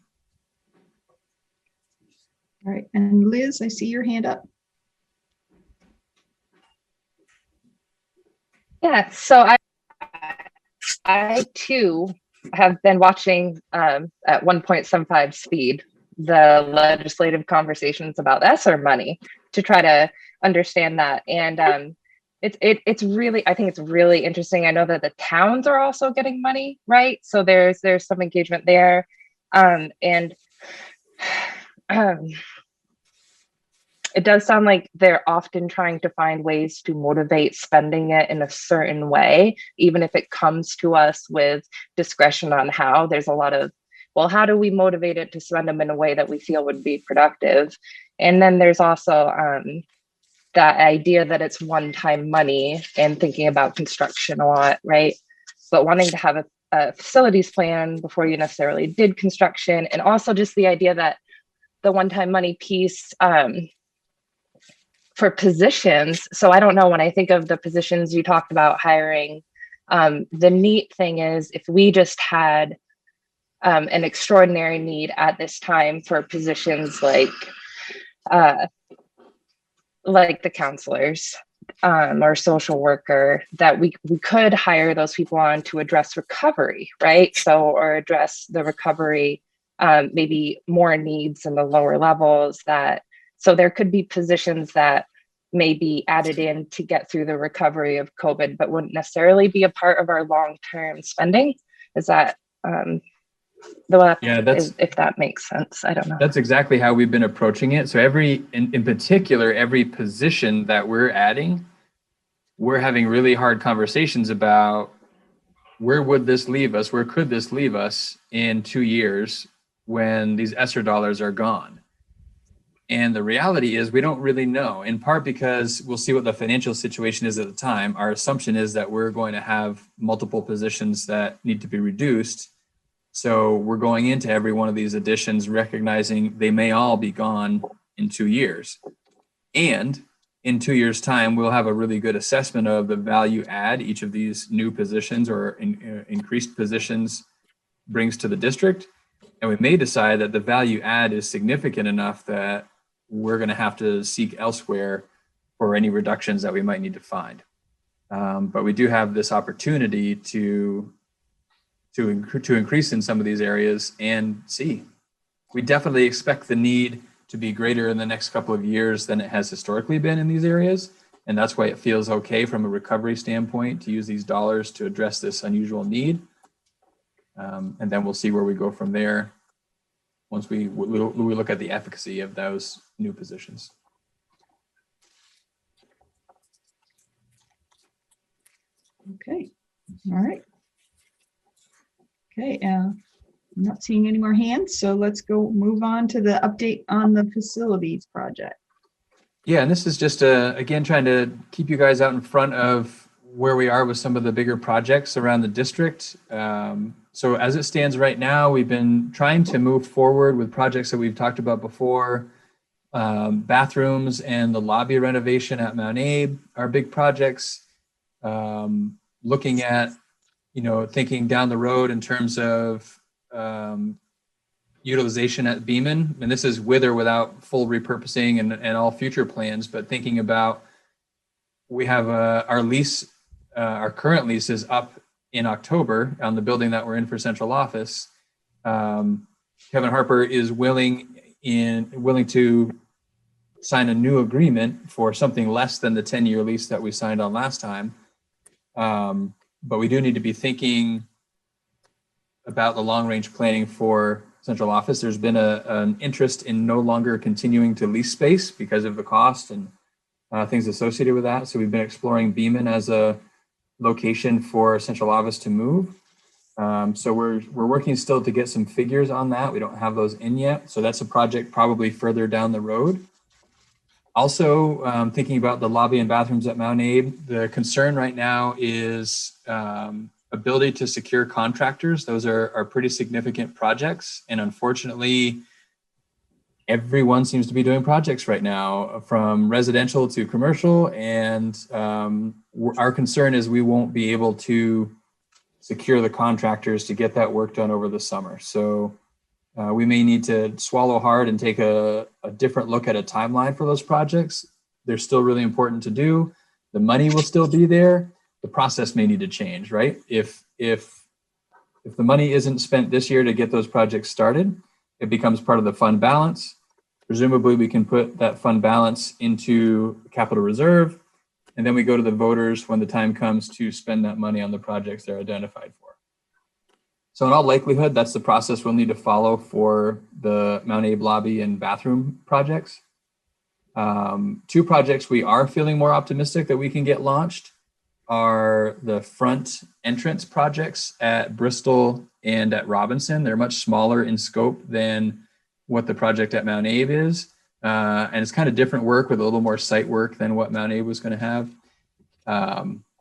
All right, and Liz, I see your hand up.
Yeah, so I too have been watching at 1.75 speed the legislative conversations about ESSER money to try to understand that. And it's really, I think it's really interesting. I know that the towns are also getting money, right? So there's some engagement there. It does sound like they're often trying to find ways to motivate spending it in a certain way, even if it comes to us with discretion on how. There's a lot of, well, how do we motivate it to spend them in a way that we feel would be productive? And then there's also that idea that it's one-time money and thinking about construction a lot, right? But wanting to have a facilities plan before you necessarily did construction, and also just the idea that the one-time money piece, for positions. So I don't know, when I think of the positions you talked about hiring, the neat thing is if we just had an extraordinary need at this time for positions like the counselors or social worker, that we could hire those people on to address recovery, right? So, or address the recovery, maybe more needs in the lower levels so there could be positions that may be added in to get through the recovery of COVID, but wouldn't necessarily be a part of our long-term spending. Is that if that makes sense? I don't know.
That's exactly how we've been approaching it. So in particular, every position that we're adding, we're having really hard conversations about where would this leave us? Where could this leave us in 2 years when these ESSER dollars are gone? And the reality is we don't really know, in part because we'll see what the financial situation is at the time. Our assumption is that we're going to have multiple positions that need to be reduced. So we're going into every one of these additions recognizing they may all be gone in 2 years. And in 2 years' time, we'll have a really good assessment of the value add each of these new positions or increased positions brings to the district. And we may decide that the value add is significant enough that we're going to have to seek elsewhere for any reductions that we might need to find. But we do have this opportunity to increase in some of these areas and see. We definitely expect the need to be greater in the next couple of years than it has historically been in these areas. And that's why it feels okay from a recovery standpoint to use these dollars to address this unusual need. And then we'll see where we go from there once we look at the efficacy of those new positions.
Okay, all right. Okay, I'm not seeing any more hands, so let's move on to the update on the facilities project.
Yeah, and this is just again trying to keep you guys out in front of where we are with some of the bigger projects around the district. So as it stands right now, we've been trying to move forward with projects that we've talked about before. Bathrooms and the lobby renovation at Mount Abe are big projects. Looking at, thinking down the road in terms of utilization at Beaman, and this is with or without full repurposing and all future plans, but thinking about, we have our lease, our current lease is up in October on the building that we're in for central office. Kevin Harper is willing to sign a new agreement for something less than the 10-year lease that we signed on last time. But we do need to be thinking about the long-range planning for central office. There's been an interest in no longer continuing to lease space because of the cost and things associated with that. So we've been exploring Beaman as a location for central office to move. So we're working still to get some figures on that. We don't have those in yet. So that's a project probably further down the road. Also, thinking about the lobby and bathrooms at Mount Abe, the concern right now is ability to secure contractors. Those are pretty significant projects. And unfortunately, everyone seems to be doing projects right now, from residential to commercial. And our concern is we won't be able to secure the contractors to get that work done over the summer. So we may need to swallow hard and take a different look at a timeline for those projects. They're still really important to do. The money will still be there. The process may need to change, right? If the money isn't spent this year to get those projects started, it becomes part of the fund balance. Presumably we can put that fund balance into capital reserve, and then we go to the voters when the time comes to spend that money on the projects they're identified for. So in all likelihood, that's the process we'll need to follow for the Mount Abe lobby and bathroom projects. Two projects we are feeling more optimistic that we can get launched are the front entrance projects at Bristol and at Robinson. They're much smaller in scope than what the project at Mount Abe is. And it's kind of different work with a little more site work than what Mount Abe was going to have.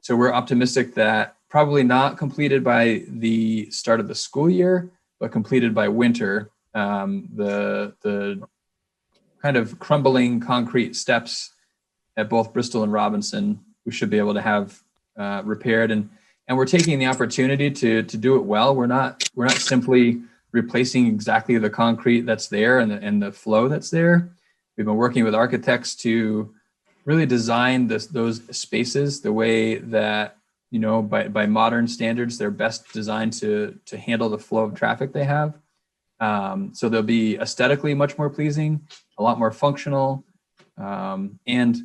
So we're optimistic that probably not completed by the start of the school year, but completed by winter. The kind of crumbling concrete steps at both Bristol and Robinson, we should be able to have repaired. And we're taking the opportunity to do it well. We're not simply replacing exactly the concrete that's there and the flow that's there. We've been working with architects to really design those spaces the way that, by modern standards, they're best designed to handle the flow of traffic they have. So they'll be aesthetically much more pleasing, a lot more functional, and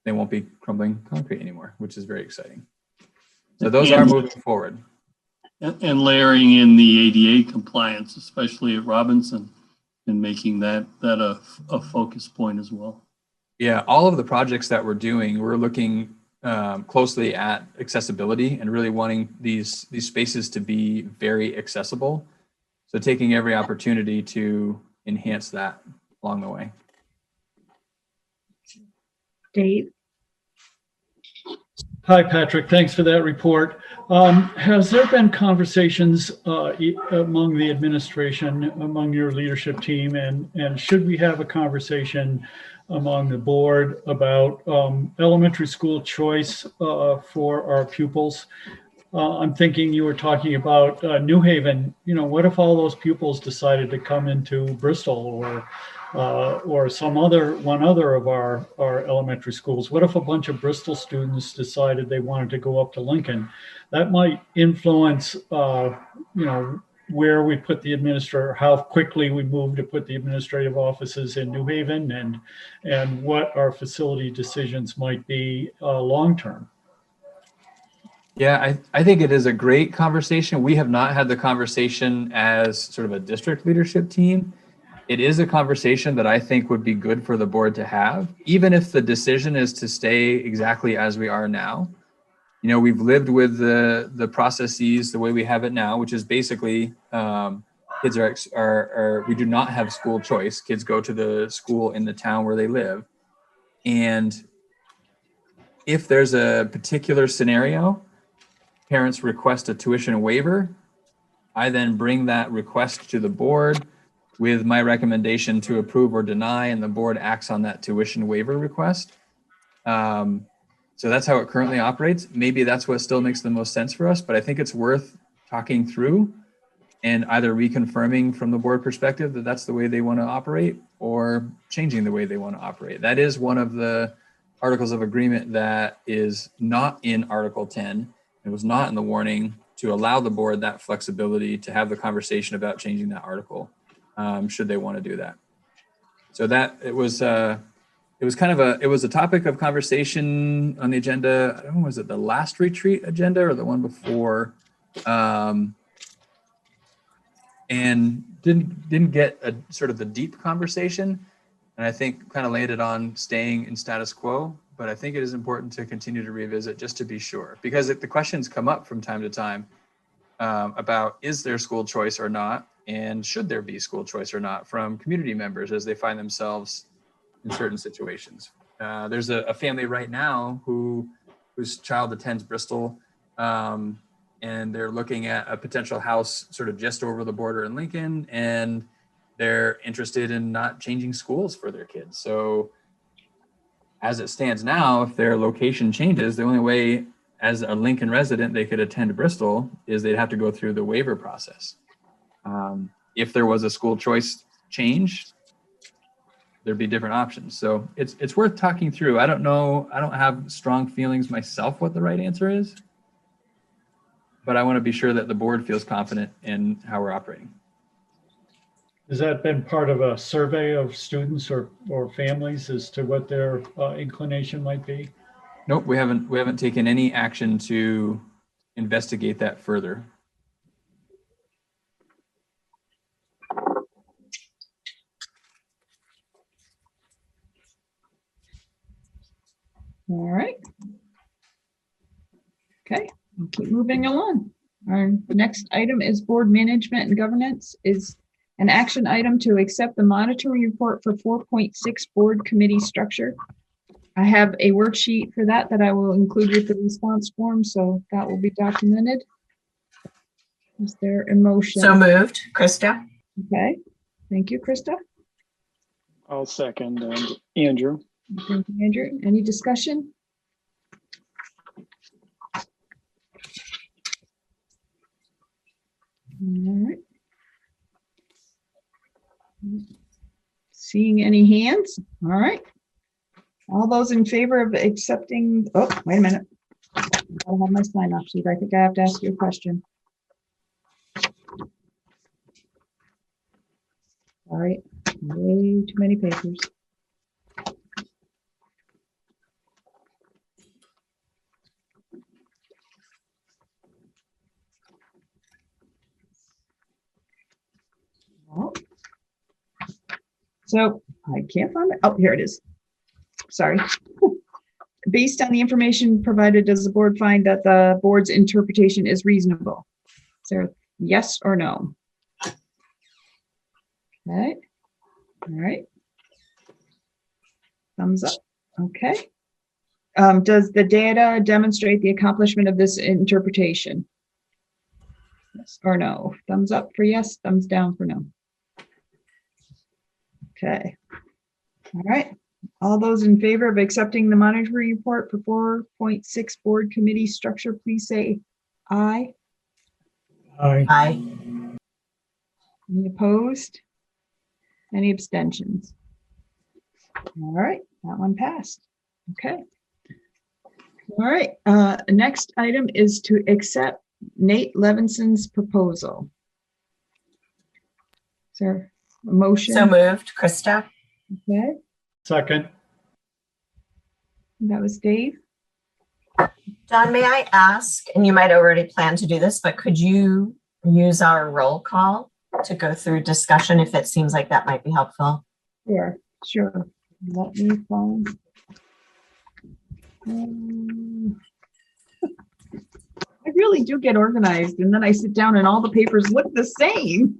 they won't be crumbling concrete anymore, which is very exciting. So those are moving forward.
And layering in the ADA compliance, especially at Robinson, and making that a focus point as well.
Yeah, all of the projects that we're doing, we're looking closely at accessibility and really wanting these spaces to be very accessible. So taking every opportunity to enhance that along the way.
Dave?
Hi, Patrick. Thanks for that report. Has there been conversations among the administration, among your leadership team, and should we have a conversation among the board about elementary school choice for our pupils? I'm thinking you were talking about New Haven. What if all those pupils decided to come into Bristol or one other of our elementary schools? What if a bunch of Bristol students decided they wanted to go up to Lincoln? That might influence, where we put the administrator, how quickly we move to put the administrative offices in New Haven, and what our facility decisions might be long-term.
Yeah, I think it is a great conversation. We have not had the conversation as sort of a district leadership team. It is a conversation that I think would be good for the board to have, even if the decision is to stay exactly as we are now. We've lived with the processes the way we have it now, which is basically kids we do not have school choice. Kids go to the school in the town where they live. And if there's a particular scenario, parents request a tuition waiver, I then bring that request to the board with my recommendation to approve or deny, and the board acts on that tuition waiver request. So that's how it currently operates. Maybe that's what still makes the most sense for us, but I think it's worth talking through and either reconfirming from the board perspective that that's the way they want to operate, or changing the way they want to operate. That is one of the articles of agreement that is not in Article 10. It was not in the warning, to allow the board that flexibility to have the conversation about changing that article, should they want to do that. So that it was a topic of conversation on the agenda. I don't know, was it the last retreat agenda or the one before? And didn't get a sort of the deep conversation. And I think kind of landed on staying in status quo, but I think it is important to continue to revisit just to be sure, because the questions come up from time to time about, is there school choice or not? And should there be school choice or not, from community members as they find themselves in certain situations. There's a family right now whose child attends Bristol, and they're looking at a potential house sort of just over the border in Lincoln, and they're interested in not changing schools for their kids. So as it stands now, if their location changes, the only way as a Lincoln resident they could attend Bristol is they'd have to go through the waiver process. If there was a school choice change, there'd be different options. So it's worth talking through. I don't know, I don't have strong feelings myself what the right answer is, but I want to be sure that the board feels confident in how we're operating.
Has that been part of a survey of students or families as to what their inclination might be?
Nope, we haven't taken any action to investigate that further.
All right. Okay, we'll keep moving along. Our next item is board management and governance, is an action item to accept the monitoring report for 4.6 board committee structure. I have a worksheet for that I will include with the response form, so that will be documented. Is there a motion?
So moved, Krista.
Okay, thank you, Krista.
I'll second, Andrew.
Thank you, Andrew. Any discussion? All right. Seeing any hands? All right. All those in favor of accepting, oh, wait a minute. I don't have my sign off sheet. I think I have to ask you a question. All right, way too many papers. Oh. So I can't find it. Oh, here it is. Sorry. Based on the information provided, does the board find that the board's interpretation is reasonable? Is there a yes or no? Okay. All right. Thumbs up. Okay. Does the data demonstrate the accomplishment of this interpretation? Yes or no? Thumbs up for yes, thumbs down for no. Okay. All right. All those in favor of accepting the monitoring report for 4.6 board committee structure, please say aye.
Aye.
Aye.
Any opposed? Any abstentions? All right, that one passed. Okay. All right, next item is to accept Nate Levinson's proposal. Is there a motion?
So moved, Krista.
Okay,
Second.
that was Dave.
John, may I ask, and you might already plan to do this, but could you use our roll call to go through discussion if it seems like that might be helpful?
Sure. Let me find. I really do get organized, and then I sit down and all the papers look the same.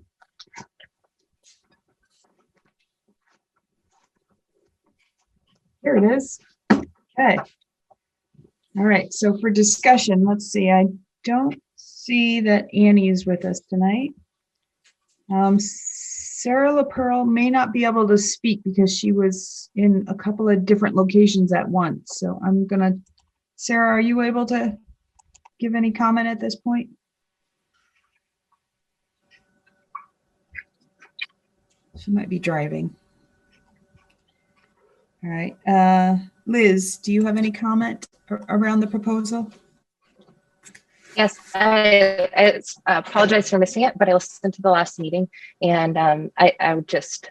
Here it is. Okay. All right, so for discussion, let's see, I don't see that Annie is with us tonight. Sarah LaPearl may not be able to speak because she was in a couple of different locations at once. So I'm gonna, Sarah, are you able to give any comment at this point? She might be driving. All right, Liz, do you have any comment around the proposal?
Yes, I apologize for missing it, but I listened to the last meeting, and I would just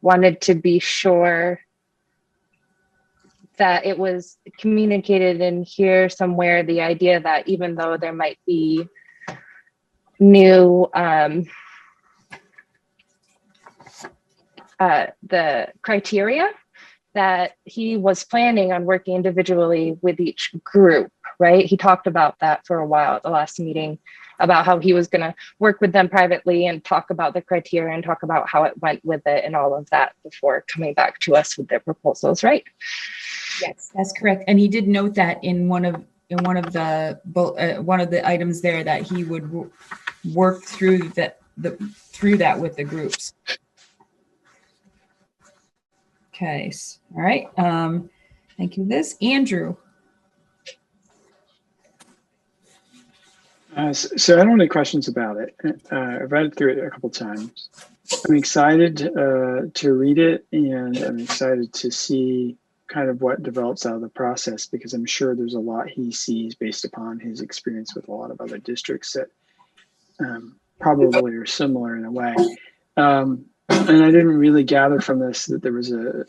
wanted to be sure that it was communicated in here somewhere, the idea that even though there might be new the criteria, that he was planning on working individually with each group, right? He talked about that for a while at the last meeting, about how he was going to work with them privately and talk about the criteria and talk about how it went with it and all of that before coming back to us with their proposals, right?
Yes, that's correct. And he did note that in one of the items there, that he would work through that with the groups. Okay, all right. Thank you, Liz. Andrew.
So I don't have any questions about it. I've read through it a couple times. I'm excited to read it, and I'm excited to see kind of what develops out of the process, because I'm sure there's a lot he sees based upon his experience with a lot of other districts that probably are similar in a way. And I didn't really gather from this that there was a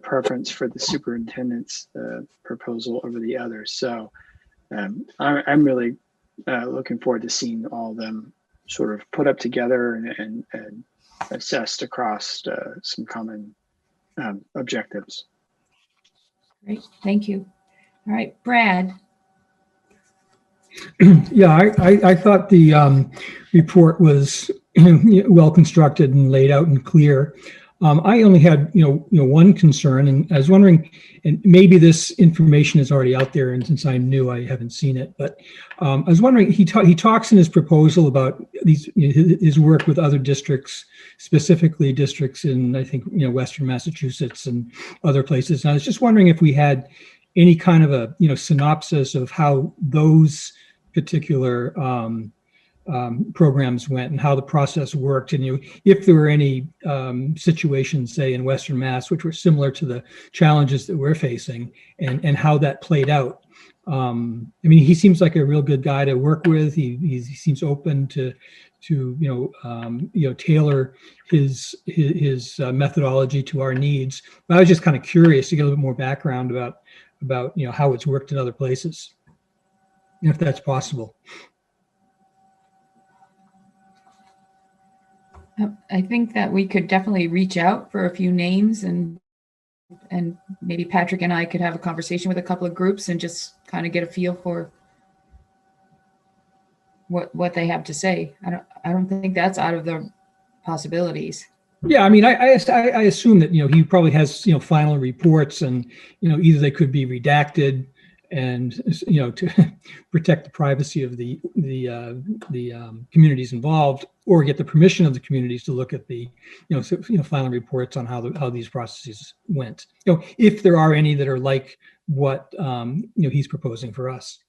preference for the superintendent's proposal over the others. So I'm really looking forward to seeing all of them sort of put up together and assessed across some common objectives.
Great, thank you. All right, Brad.
Yeah, I thought the report was well constructed and laid out and clear. I only had one concern, and I was wondering, and maybe this information is already out there, and since I'm new, I haven't seen it. But I was wondering, he talks in his proposal about his work with other districts, specifically districts in, I think, Western Massachusetts and other places. And I was just wondering if we had any kind of a synopsis of how those particular programs went and how the process worked, and if there were any situations, say in Western Mass, which were similar to the challenges that we're facing, and how that played out. I mean, he seems like a real good guy to work with. He seems open to tailor his methodology to our needs. But I was just kind of curious to get a little bit more background about how it's worked in other places, if that's possible.
I think that we could definitely reach out for a few names, and maybe Patrick and I could have a conversation with a couple of groups and just kind of get a feel for what they have to say. I don't think that's out of the possibilities.
Yeah, I mean, I assume that he probably has final reports, and either they could be redacted and to protect the privacy of the communities involved, or get the permission of the communities to look at the final reports on how these processes went. If there are any that are like what he's proposing for us,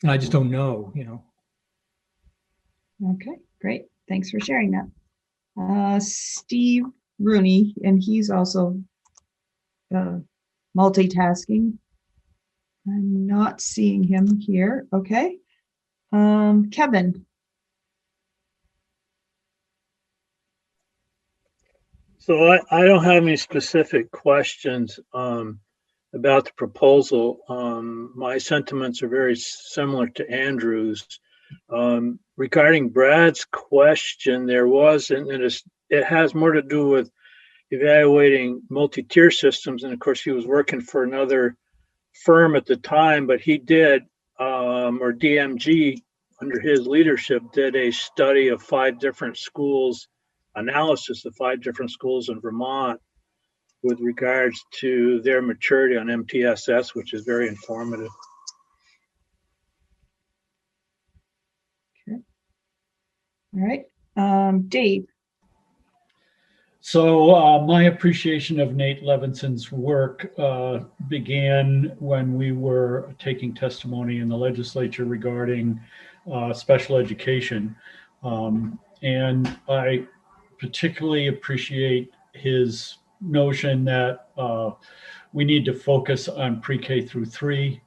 and I just don't know.
Okay, great. Thanks for sharing that. Steve Rooney, and he's also multitasking. I'm not seeing him here. Okay. Kevin.
So I don't have any specific questions about the proposal. My sentiments are very similar to Andrew's. Regarding Brad's question, there was, and it has more to do with evaluating multi-tier systems. And of course, he was working for another firm at the time, but he did, or DMG under his leadership, did a study of 5 different schools, analysis of 5 different schools in Vermont, with regards to their maturity on MTSS, which is very informative.
Okay. All right. Dave.
So my appreciation of Nate Levinson's work began when we were taking testimony in the legislature regarding special education. And I particularly appreciate his notion that we need to focus on pre-K through 3,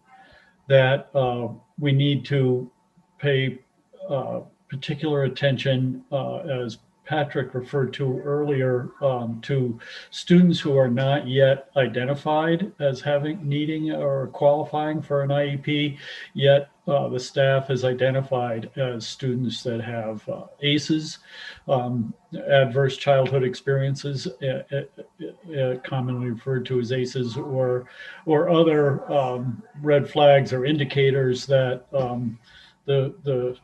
that we need to pay particular attention, as Patrick referred to earlier, to students who are not yet identified as needing or qualifying for an IEP, yet the staff has identified as students that have ACEs, adverse childhood experiences, commonly referred to as ACEs, or other red flags or indicators that the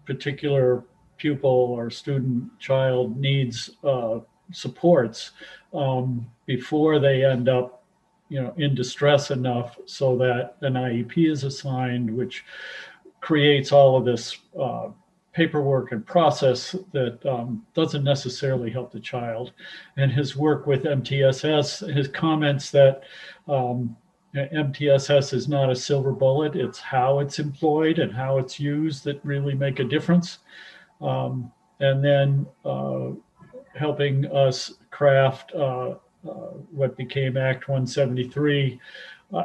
particular pupil or student child needs supports before they end up, in distress enough so that an IEP is assigned, which creates all of this paperwork and process that doesn't necessarily help the child. And his work with MTSS, his comments that MTSS is not a silver bullet, it's how it's employed and how it's used that really make a difference. And then helping us craft what became Act 173.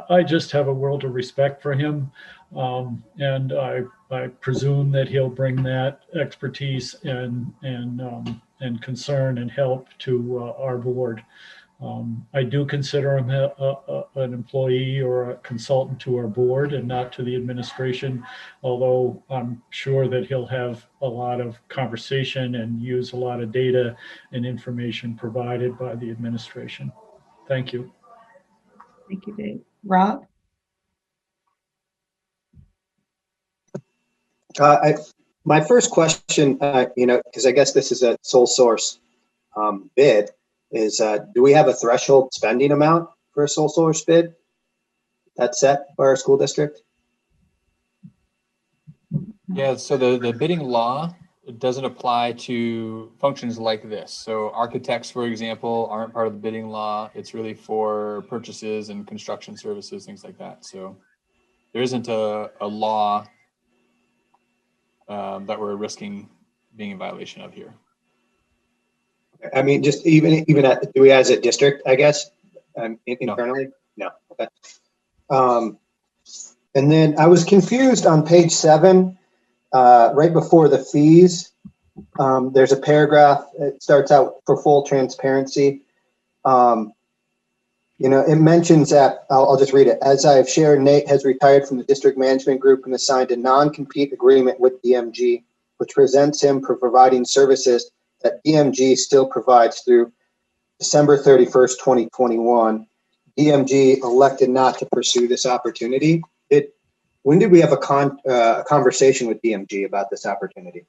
I just have a world of respect for him. And I presume that he'll bring that expertise and concern and help to our board. I do consider him an employee or a consultant to our board and not to the administration, although I'm sure that he'll have a lot of conversation and use a lot of data and information provided by the administration. Thank you.
Thank you, Dave. Rob?
My first question, because I guess this is a sole source bid, is do we have a threshold spending amount for a sole source bid that's set by our school district?
Yeah, so the bidding law doesn't apply to functions like this. So architects, for example, aren't part of the bidding law. It's really for purchases and construction services, things like that. So there isn't a law that we're risking being in violation of here.
I mean, just even at, do we as a district, I guess, internally? No. Okay. And then I was confused on page 7, right before the fees. There's a paragraph. It starts out for full transparency. It mentions that, I'll just read it. As I have shared, Nate has retired from the district management group and assigned a non-compete agreement with DMG, which presents him for providing services that DMG still provides through December 31st, 2021. DMG elected not to pursue this opportunity. When did we have a conversation with DMG about this opportunity?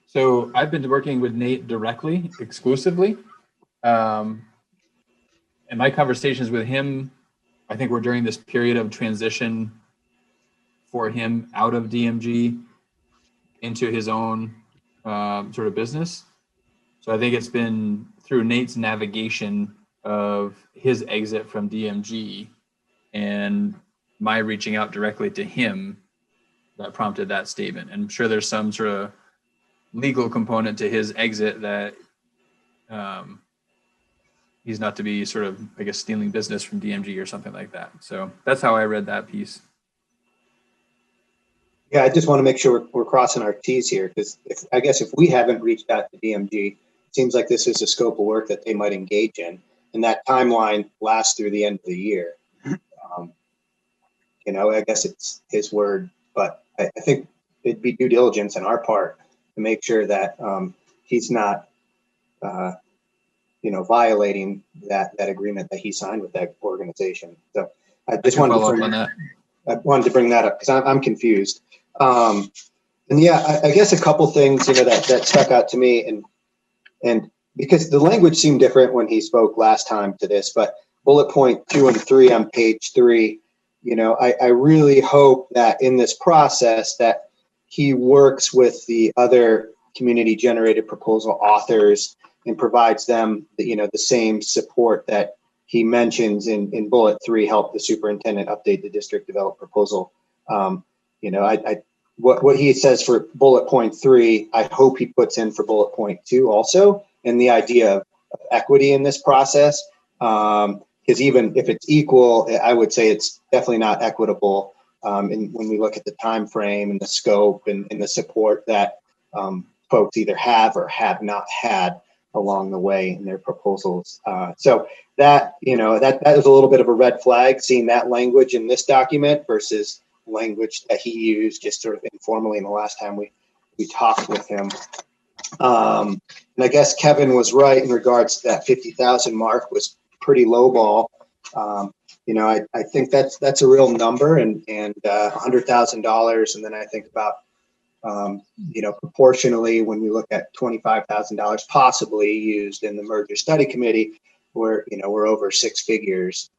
So I've been working with Nate directly, exclusively. And my conversations with him, I think, were during this period of transition for him out of DMG into his own sort of business. So I think it's been through Nate's navigation of his exit from DMG and my reaching out directly to him that prompted that statement. And I'm sure there's some sort of legal component to his exit that he's not to be sort of, I guess, stealing business from DMG or something like that. So that's how I read that piece.
Yeah, I just want to make sure we're crossing our T's here, because I guess if we haven't reached out to DMG, it seems like this is a scope of work that they might engage in, and that timeline lasts through the end of the year. I guess it's his word, but I think it'd be due diligence on our part to make sure that he's not, violating that agreement that he signed with that organization. So I just wanted to bring that up because I'm confused. And yeah, I guess a couple things, that stuck out to me, and because the language seemed different when he spoke last time to this, but bullet point 2 and 3 on page 3, I really hope that in this process that he works with the other community generated proposal authors and provides them the same support that he mentions in bullet 3, help the superintendent update the district developed proposal. What he says for bullet point 3, I hope he puts in for bullet point 2 also, and the idea of equity in this process. Because even if it's equal, I would say it's definitely not equitable. And when we look at the time frame and the scope and the support that folks either have or have not had along the way in their proposals. So that is a little bit of a red flag, seeing that language in this document versus language that he used just sort of informally in the last time we talked with him. And I guess Kevin was right in regards to that 50,000 mark was pretty low ball. I think that's a real number, and $100,000. And then I think about, proportionally when we look at $25,000 possibly used in the merger study committee, we're over 6 figures.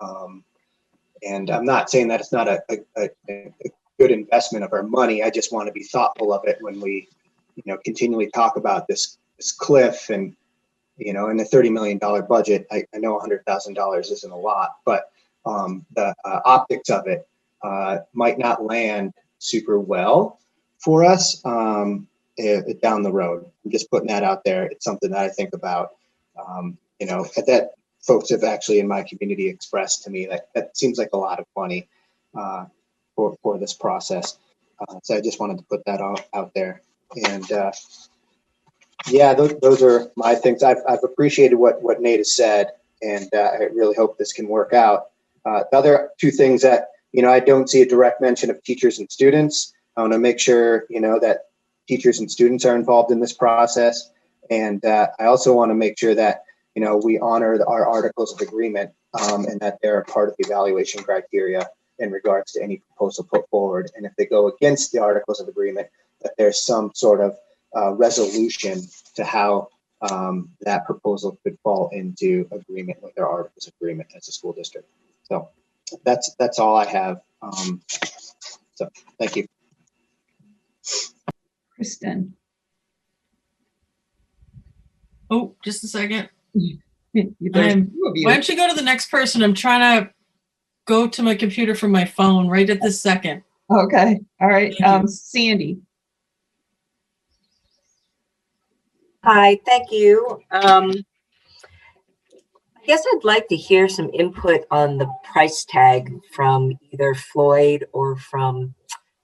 And I'm not saying that it's not a good investment of our money. I just want to be thoughtful of it when we, continually talk about this cliff and, in a $30 million budget. I know $100,000 isn't a lot, but the optics of it might not land super well for us down the road. I'm just putting that out there. It's something that I think about, that folks have actually in my community expressed to me that seems like a lot of money for this process. So I just wanted to put that out there. And those are my things. I've appreciated what Nate has said, and I really hope this can work out. The other 2 things that, I don't see a direct mention of teachers and students. I want to make sure, that teachers and students are involved in this process. And I also want to make sure that, we honor our articles of agreement and that they're a part of the evaluation criteria in regards to any proposal put forward. And if they go against the articles of agreement, that there's some sort of resolution to how that proposal could fall into agreement with our articles of agreement as a school district. So that's all I have. So thank you.
Kristen.
Oh, just a second.
Why
don't you go to the next person? I'm trying to go to my computer from my phone right at this second.
Okay. All right. Sandy.
Hi, thank you. I guess I'd like to hear some input on the price tag from either Floyd or from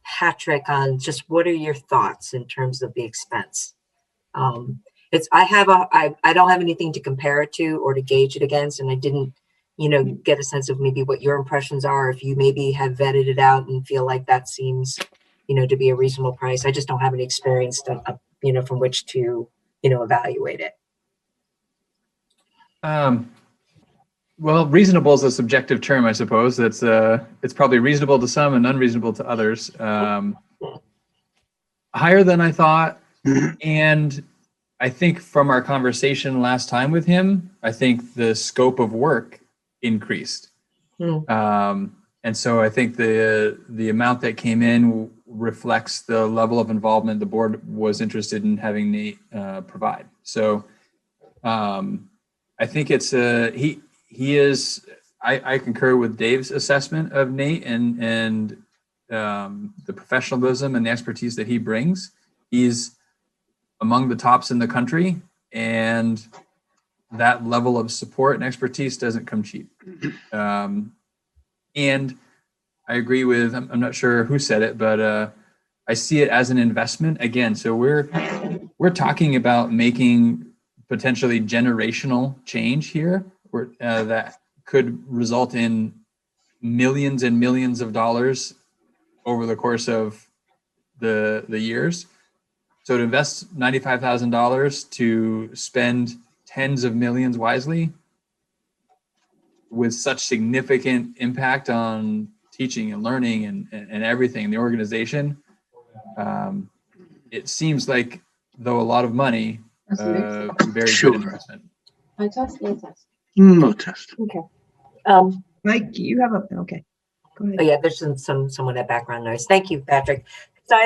Patrick on just what are your thoughts in terms of the expense. I don't have anything to compare it to or to gauge it against, and I didn't, get a sense of maybe what your impressions are, if you maybe have vetted it out and feel like that seems, to be a reasonable price. I just don't have any experience to, from which to, evaluate it.
Well, reasonable is a subjective term, I suppose. It's probably reasonable to some and unreasonable to others. Higher than I thought, and I think from our conversation last time with him, I think the scope of work increased. And so I think the amount that came in reflects the level of involvement the board was interested in having Nate provide. So I think it's he is. I concur with Dave's assessment of Nate and the professionalism and the expertise that he brings. He's among the tops in the country, and that level of support and expertise doesn't come cheap. And I agree with, I'm not sure who said it, but I see it as an investment again. So we're talking about making potentially generational change here, that could result in millions and millions of dollars over the course of the years. So to invest $95,000 to spend tens of millions wisely with such significant impact on teaching and learning and everything in the organization, it seems like, though a lot of money, very
Sure.
good investment.
I test, no test.
No test.
Okay.
Mike, you have okay. Go ahead.
Oh yeah, there's some of that background noise. Thank you, Patrick. So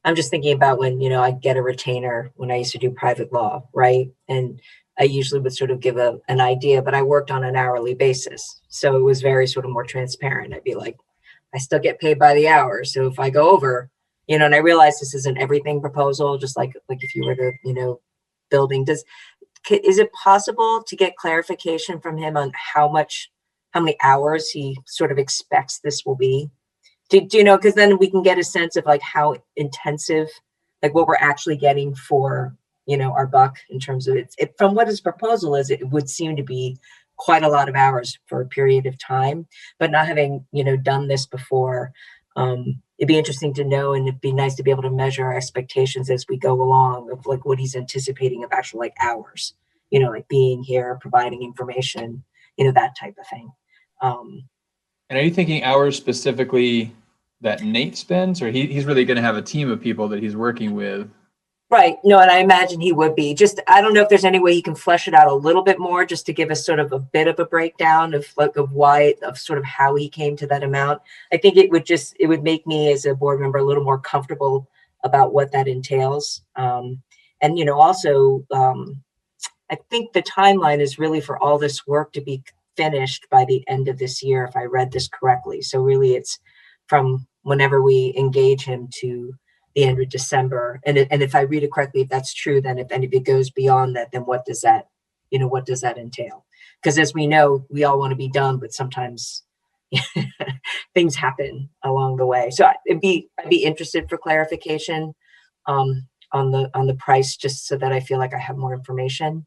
I'm just thinking about when, I get a retainer when I used to do private law, right? And I usually would sort of give an idea, but I worked on an hourly basis. So it was very sort of more transparent. I'd be like, I still get paid by the hour. So if I go over, and I realize this isn't everything proposal, just like if you were to, building, is it possible to get clarification from him on how many hours he sort of expects this will be? Do you know, because then we can get a sense of like how intensive, like what we're actually getting for, our buck in terms of it from what his proposal is, it would seem to be quite a lot of hours for a period of time, but not having, done this before, it'd be interesting to know, and it'd be nice to be able to measure our expectations as we go along of like what he's anticipating of actual like hours, like being here, providing information, that type of thing.
And are you thinking hours specifically that Nate spends, or he's really going to have a team of people that he's working with?
Right. No, and I imagine he would be. Just, I don't know if there's any way he can flesh it out a little bit more, just to give us sort of a bit of a breakdown of sort of how he came to that amount. I think it would make me as a board member a little more comfortable about what that entails. And, also, I think the timeline is really for all this work to be finished by the end of this year, if I read this correctly. So really it's from whenever we engage him to the end of December. And if I read it correctly, if that's true, then if it goes beyond that, then what does that entail? Because as we know, we all want to be done, but sometimes things happen along the way. So I'd be interested for clarification on the price, just so that I feel like I have more information.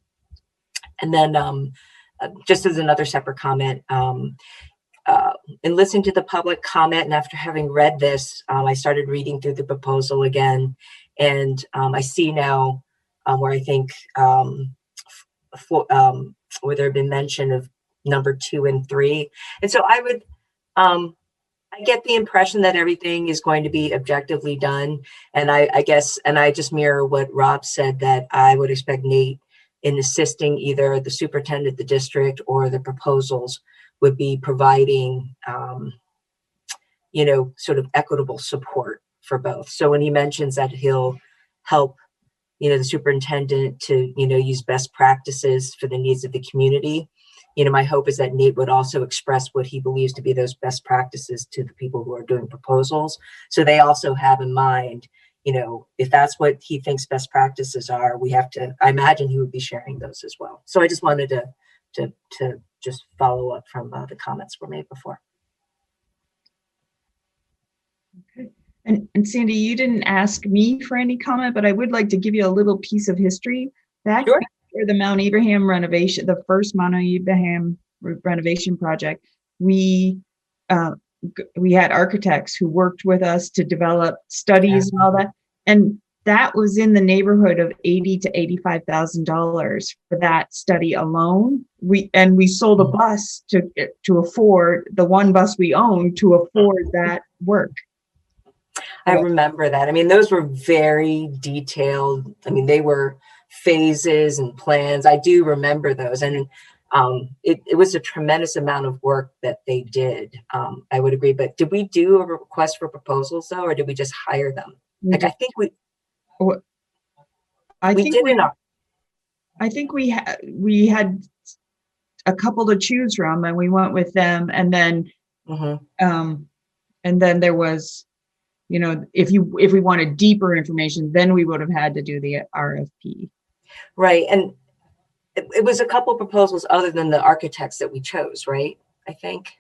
And then just as another separate comment, in listening to the public comment, and after having read this, I started reading through the proposal again, and I see now where I think where there have been mention of number 2 and 3, and so I would I get the impression that everything is going to be objectively done, and I guess, and I just mirror what Rob said, that I would expect Nate, in assisting either the superintendent, the district, or the proposals, would be providing, sort of equitable support for both. So when he mentions that he'll help, the superintendent to, use best practices for the needs of the community, my hope is that Nate would also express what he believes to be those best practices to the people who are doing proposals. So they also have in mind, if that's what he thinks best practices are, I imagine he would be sharing those as well. So I just wanted to just follow up from the comments were made before.
Okay. And Sandy, you didn't ask me for any comment, but I would like to give you a little piece of history. Back for the Mount Abraham renovation, the first Mount Abraham renovation project, we had architects who worked with us to develop studies and all that. And that was in the neighborhood of $80,000 to $85,000 for that study alone. We sold a bus to afford, the one bus we owned, to afford that work.
I remember that. I mean, those were very detailed. I mean, they were phases and plans. I do remember those. And it was a tremendous amount of work that they did. I would agree. But did we do a request for proposals though, or did we just hire them? I think we
had a couple to choose from, and we went with them. And then, and then there was, if we wanted deeper information, then we would have had to do the RFP.
Right, and it was a couple proposals other than the architects that we chose, right? I think,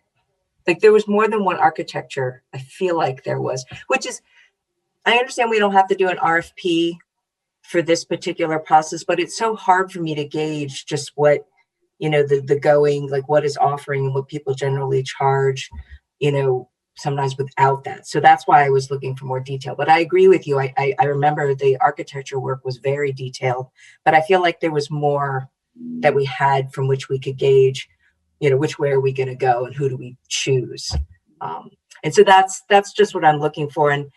like there was more than one architecture. I feel like there was, which is. I understand we don't have to do an RFP for this particular process, but it's so hard for me to gauge just what, the going, like what is offering and what people generally charge, sometimes without that. So that's why I was looking for more detail. But I agree with you. I remember the architecture work was very detailed, but I feel like there was more that we had from which we could gauge, which way are we going to go and who do we choose? And so that's just what I'm looking for. And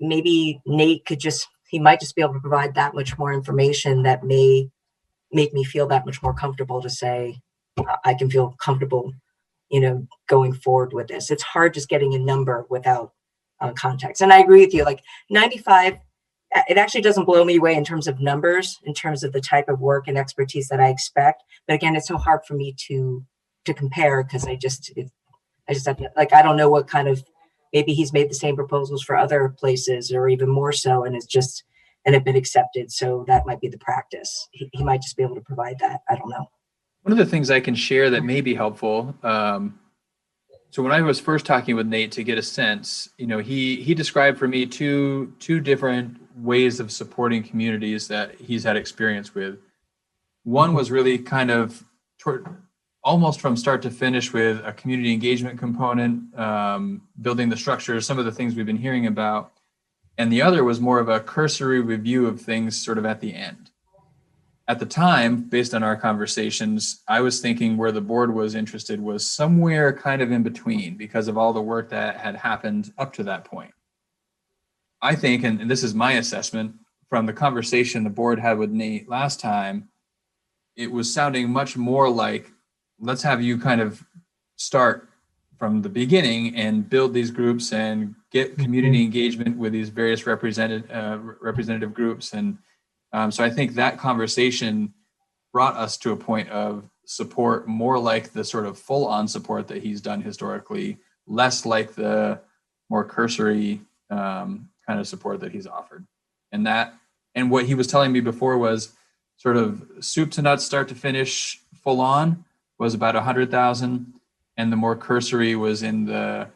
maybe Nate he might just be able to provide that much more information that may make me feel that much more comfortable to say, I can feel comfortable, going forward with this. It's hard just getting a number without context. And I agree with you, like 95, it actually doesn't blow me away in terms of numbers, in terms of the type of work and expertise that I expect. But again, it's so hard for me to compare because I just have to, like, I don't know what kind of, maybe he's made the same proposals for other places or even more so, and have been accepted. So that might be the practice. He might just be able to provide that. I don't know.
One of the things I can share that may be helpful. So when I was first talking with Nate to get a sense, he described for me two different ways of supporting communities that he's had experience with. One was really kind of almost from start to finish with a community engagement component, building the structure, some of the things we've been hearing about. And the other was more of a cursory review of things sort of at the end. At the time, based on our conversations, I was thinking where the board was interested was somewhere kind of in between because of all the work that had happened up to that point. I think, and this is my assessment from the conversation the board had with Nate last time, it was sounding much more like, let's have you kind of start from the beginning and build these groups and get community engagement with these various representative groups. And so I think that conversation brought us to a point of support more like the sort of full-on support that he's done historically, less like the more cursory kind of support that he's offered. And what he was telling me before was sort of soup to nuts, start to finish, full on was about 100,000, and the more cursory was in the,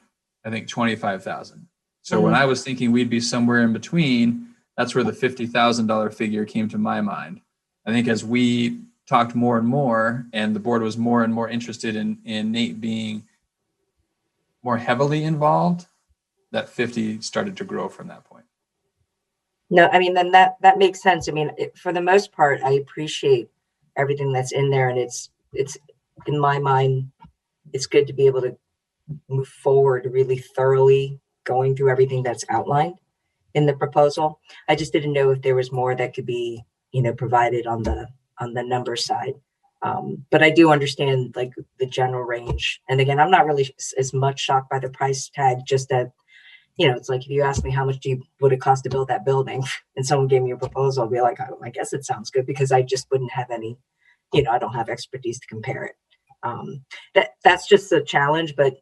I think, 25,000. So when I was thinking we'd be somewhere in between, that's where the $50,000 figure came to my mind. I think as we talked more and more, and the board was more and more interested in Nate being more heavily involved, that 50 started to grow from that point.
No, I mean, then that makes sense. I mean, for the most part, I appreciate everything that's in there, and it's in my mind, it's good to be able to move forward really thoroughly going through everything that's outlined in the proposal. I just didn't know if there was more that could be, provided on the number side. But I do understand like the general range. And again, I'm not really as much shocked by the price tag, just that, it's like if you ask me how much would it cost to build that building, and someone gave me a proposal, I'll be like, oh, I guess it sounds good, because I just wouldn't have any, I don't have expertise to compare it. That's just a challenge, but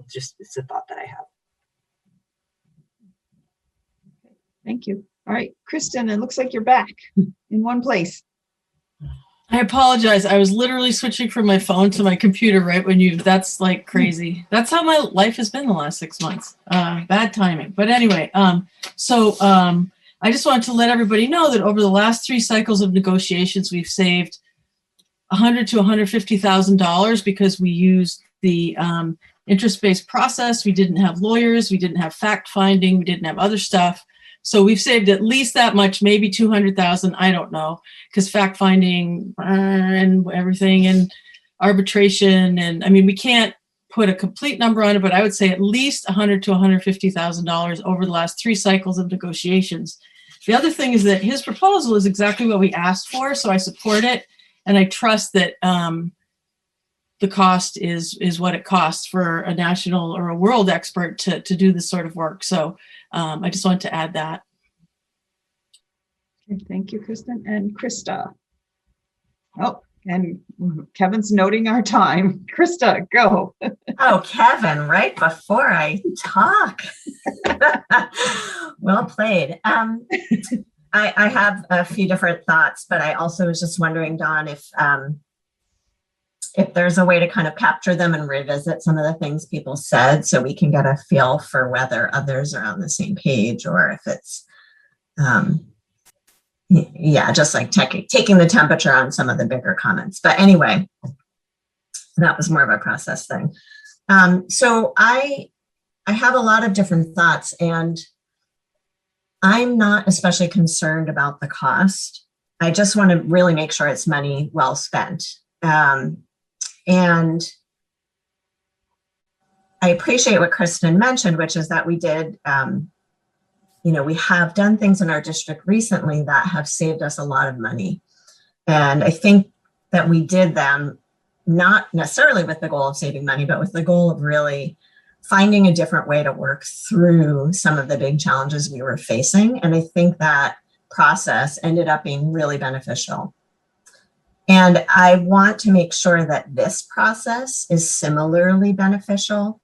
just it's a thought that I have.
Thank you. All right, Kristen, it looks like you're back in one place.
I apologize. I was literally switching from my phone to my computer right when that's like crazy. That's how my life has been the last 6 months. Bad timing. But anyway, I just wanted to let everybody know that over the last 3 cycles of negotiations, we've saved $100,000 to $150,000 because we used the interest-based process. We didn't have lawyers. We didn't have fact finding. We didn't have other stuff. So we've saved at least that much, maybe 200,000. I don't know, because fact finding and everything and arbitration. And I mean, we can't put a complete number on it, but I would say at least $100,000 to $150,000 over the last 3 cycles of negotiations. The other thing is that his proposal is exactly what we asked for. So I support it. And I trust that the cost is what it costs for a national or a world expert to do this sort of work. So I just wanted to add that.
Okay, thank you, Kristen. And Krista. Oh, and Kevin's noting our time. Krista, go.
Oh, Kevin, right before I talk. Well played. I have a few different thoughts, but I also was just wondering, Dawn, if there's a way to kind of capture them and revisit some of the things people said so we can get a feel for whether others are on the same page, or if it's, just like taking the temperature on some of the bigger comments. But anyway, that was more of a process thing. So I have a lot of different thoughts, and I'm not especially concerned about the cost. I just want to really make sure it's money well spent. And I appreciate what Kristen mentioned, which is that we did we have done things in our district recently that have saved us a lot of money. And I think that we did them not necessarily with the goal of saving money, but with the goal of really finding a different way to work through some of the big challenges we were facing. And I think that process ended up being really beneficial. And I want to make sure that this process is similarly beneficial.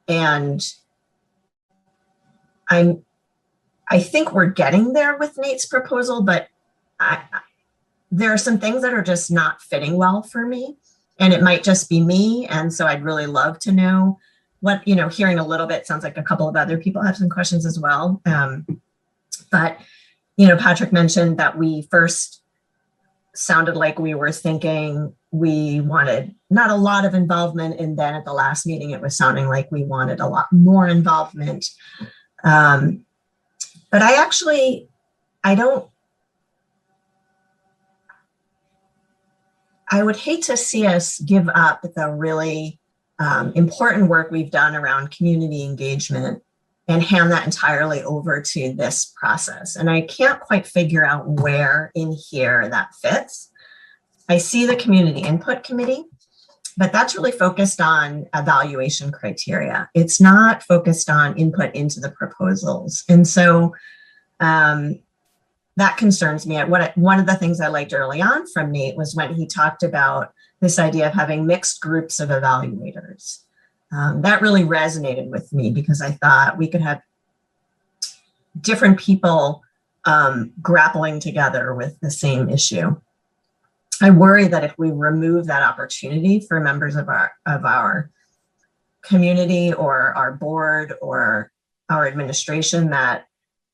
And I think we're getting there with Nate's proposal, but there are some things that are just not fitting well for me. And it might just be me. And so I'd really love to know what, hearing a little bit, sounds like a couple of other people have some questions as well. But, Patrick mentioned that we first sounded like we were thinking we wanted not a lot of involvement. And then at the last meeting, it was sounding like we wanted a lot more involvement. But I would hate to see us give up the really important work we've done around community engagement and hand that entirely over to this process. And I can't quite figure out where in here that fits. I see the community input committee, but that's really focused on evaluation criteria. It's not focused on input into the proposals. And so that concerns me. One of the things I liked early on from Nate was when he talked about this idea of having mixed groups of evaluators. That really resonated with me because I thought we could have different people grappling together with the same issue. I worry that if we remove that opportunity for members of our community or our board or our administration, that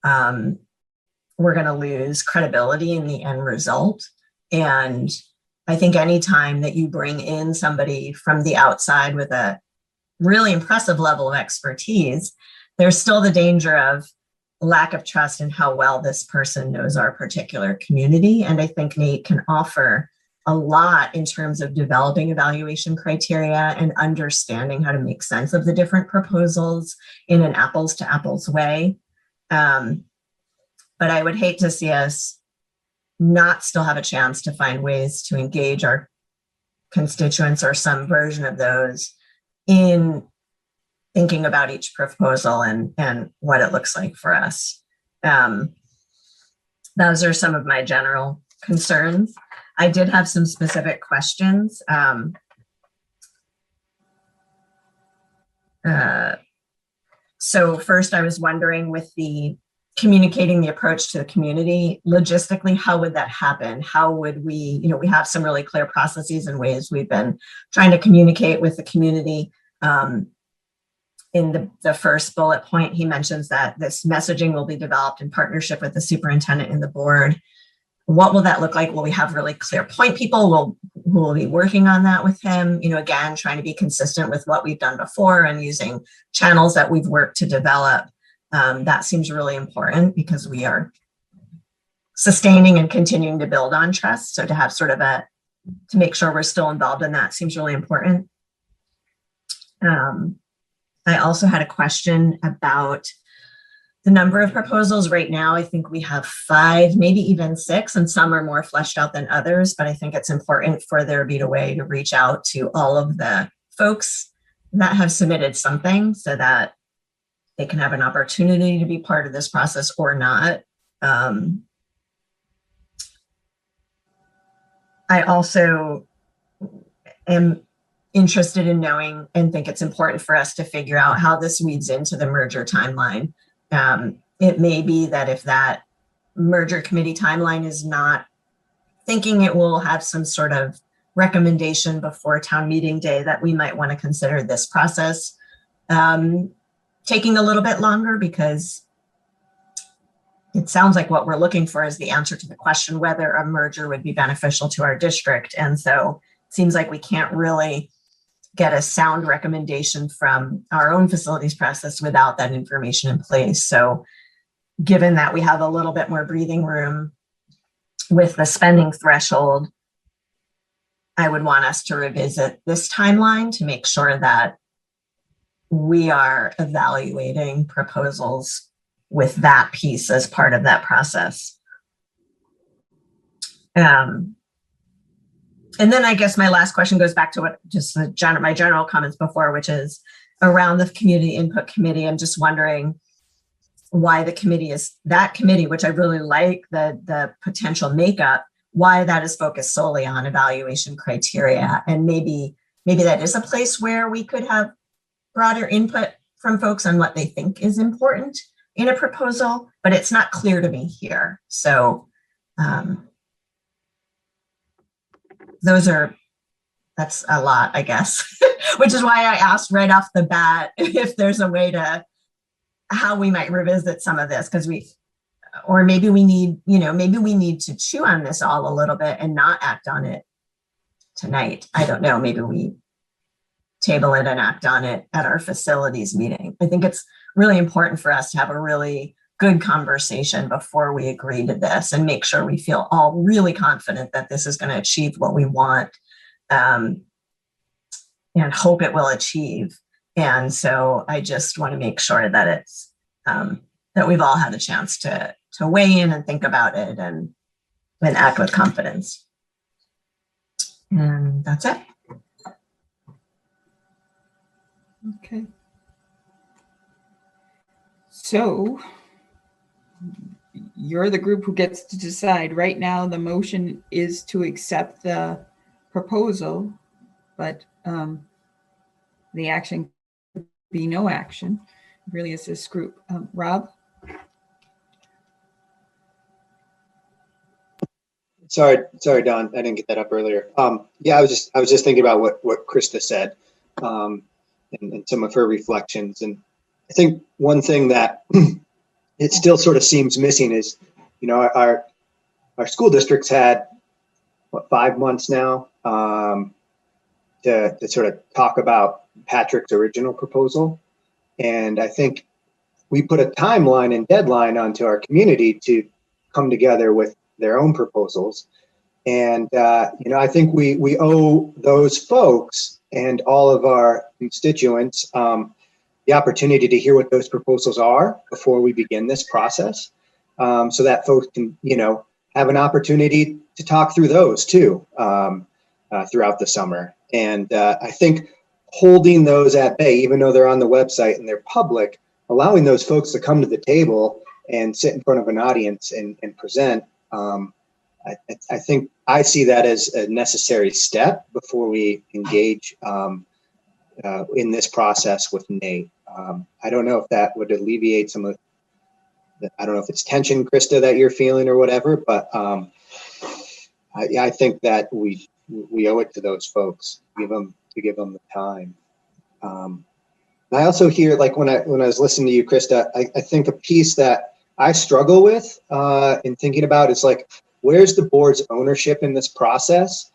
we're going to lose credibility in the end result. And I think anytime that you bring in somebody from the outside with a really impressive level of expertise, there's still the danger of lack of trust in how well this person knows our particular community. And I think Nate can offer a lot in terms of developing evaluation criteria and understanding how to make sense of the different proposals in an apples to apples way. But I would hate to see us not still have a chance to find ways to engage our constituents or some version of those in thinking about each proposal and what it looks like for us. Those are some of my general concerns. I did have some specific questions. So first I was wondering, with the communicating the approach to the community, logistically, how would that happen? How would we, we have some really clear processes and ways we've been trying to communicate with the community. In the first bullet point, he mentions that this messaging will be developed in partnership with the superintendent and the board. What will that look like? Will we have really clear point people? Who will be working on that with him? Again, trying to be consistent with what we've done before and using channels that we've worked to develop. That seems really important because we are sustaining and continuing to build on trust. So to have sort of to make sure we're still involved in that seems really important. I also had a question about the number of proposals. Right now, I think we have 5, maybe even 6, and some are more fleshed out than others, but I think it's important for there to be a way to reach out to all of the folks that have submitted something so that they can have an opportunity to be part of this process or not. I also am interested in knowing and think it's important for us to figure out how this weaves into the merger timeline. It may be that if that merger committee timeline is not thinking it will have some sort of recommendation before town meeting day, that we might want to consider this process taking a little bit longer, because it sounds like what we're looking for is the answer to the question whether a merger would be beneficial to our district. And so it seems like we can't really get a sound recommendation from our own facilities process without that information in place. So given that we have a little bit more breathing room with the spending threshold, I would want us to revisit this timeline to make sure that we are evaluating proposals with that piece as part of that process. And then I guess my last question goes back to what just my general comments before, which is around the community input committee. I'm just wondering why the committee is that committee, which I really like the potential makeup, why that is focused solely on evaluation criteria. And maybe that is a place where we could have broader input from folks on what they think is important in a proposal, but it's not clear to me here. So that's a lot, I guess, which is why I asked right off the bat if there's a way to, how we might revisit some of this, because maybe we need to chew on this all a little bit and not act on it tonight. I don't know, maybe we table it and act on it at our facilities meeting. I think it's really important for us to have a really good conversation before we agree to this and make sure we feel all really confident that this is going to achieve what we want and hope it will achieve. And so I just want to make sure that it's that we've all had a chance to weigh in and think about it and act with confidence. And that's it.
Okay. So you're the group who gets to decide. Right now, the motion is to accept the proposal, but the action could be no action. It really is this group. Rob?
Sorry, Don, I didn't get that up earlier. Yeah, I was just thinking about what Krista said and some of her reflections. And I think one thing that it still sort of seems missing is, our school districts had, 5 months now to sort of talk about Patrick's original proposal. And I think we put a timeline and deadline onto our community to come together with their own proposals. And, I think we owe those folks and all of our constituents the opportunity to hear what those proposals are before we begin this process, so that folks can, have an opportunity to talk through those too throughout the summer. And I think holding those at bay, even though they're on the website and they're public, allowing those folks to come to the table and sit in front of an audience and present, I think I see that as a necessary step before we engage in this process with Nate. I don't know if that would alleviate some of I don't know if it's tension, Krista, that you're feeling or whatever, but I think that we owe it to those folks to give them the time. I also hear, like when I was listening to you, Krista, I think a piece that I struggle with in thinking about is like, where's the board's ownership in this process?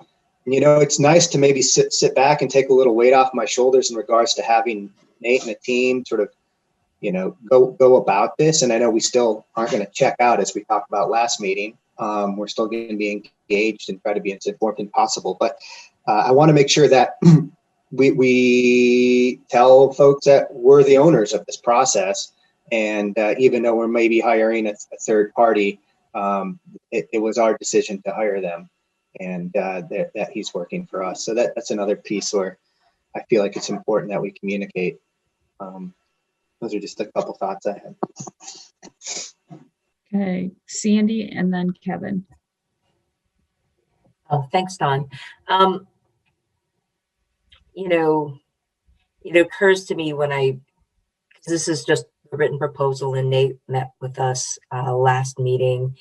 And, it's nice to maybe sit back and take a little weight off my shoulders in regards to having Nate and the team sort of, go about this. And I know we still aren't going to check out, as we talked about last meeting. We're still going to be engaged and try to be as informed as possible. But I want to make sure that we tell folks that we're the owners of this process. And even though we're maybe hiring a third party, it was our decision to hire them, and that he's working for us. So that's another piece where I feel like it's important that we communicate. Those are just a couple thoughts I had.
Okay, Sandy and then Kevin.
Oh, thanks, Don. It occurs to me because this is just a written proposal, and Nate met with us last meeting.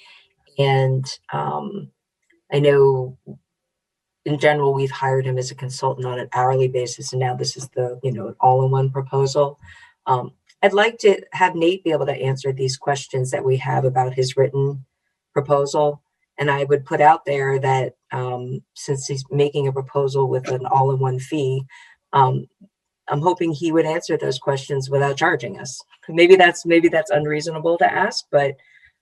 And I know in general, we've hired him as a consultant on an hourly basis, and now this is the, an all-in-one proposal. I'd like to have Nate be able to answer these questions that we have about his written proposal. And I would put out there that since he's making a proposal with an all-in-one fee, I'm hoping he would answer those questions without charging us. Maybe that's unreasonable to ask, but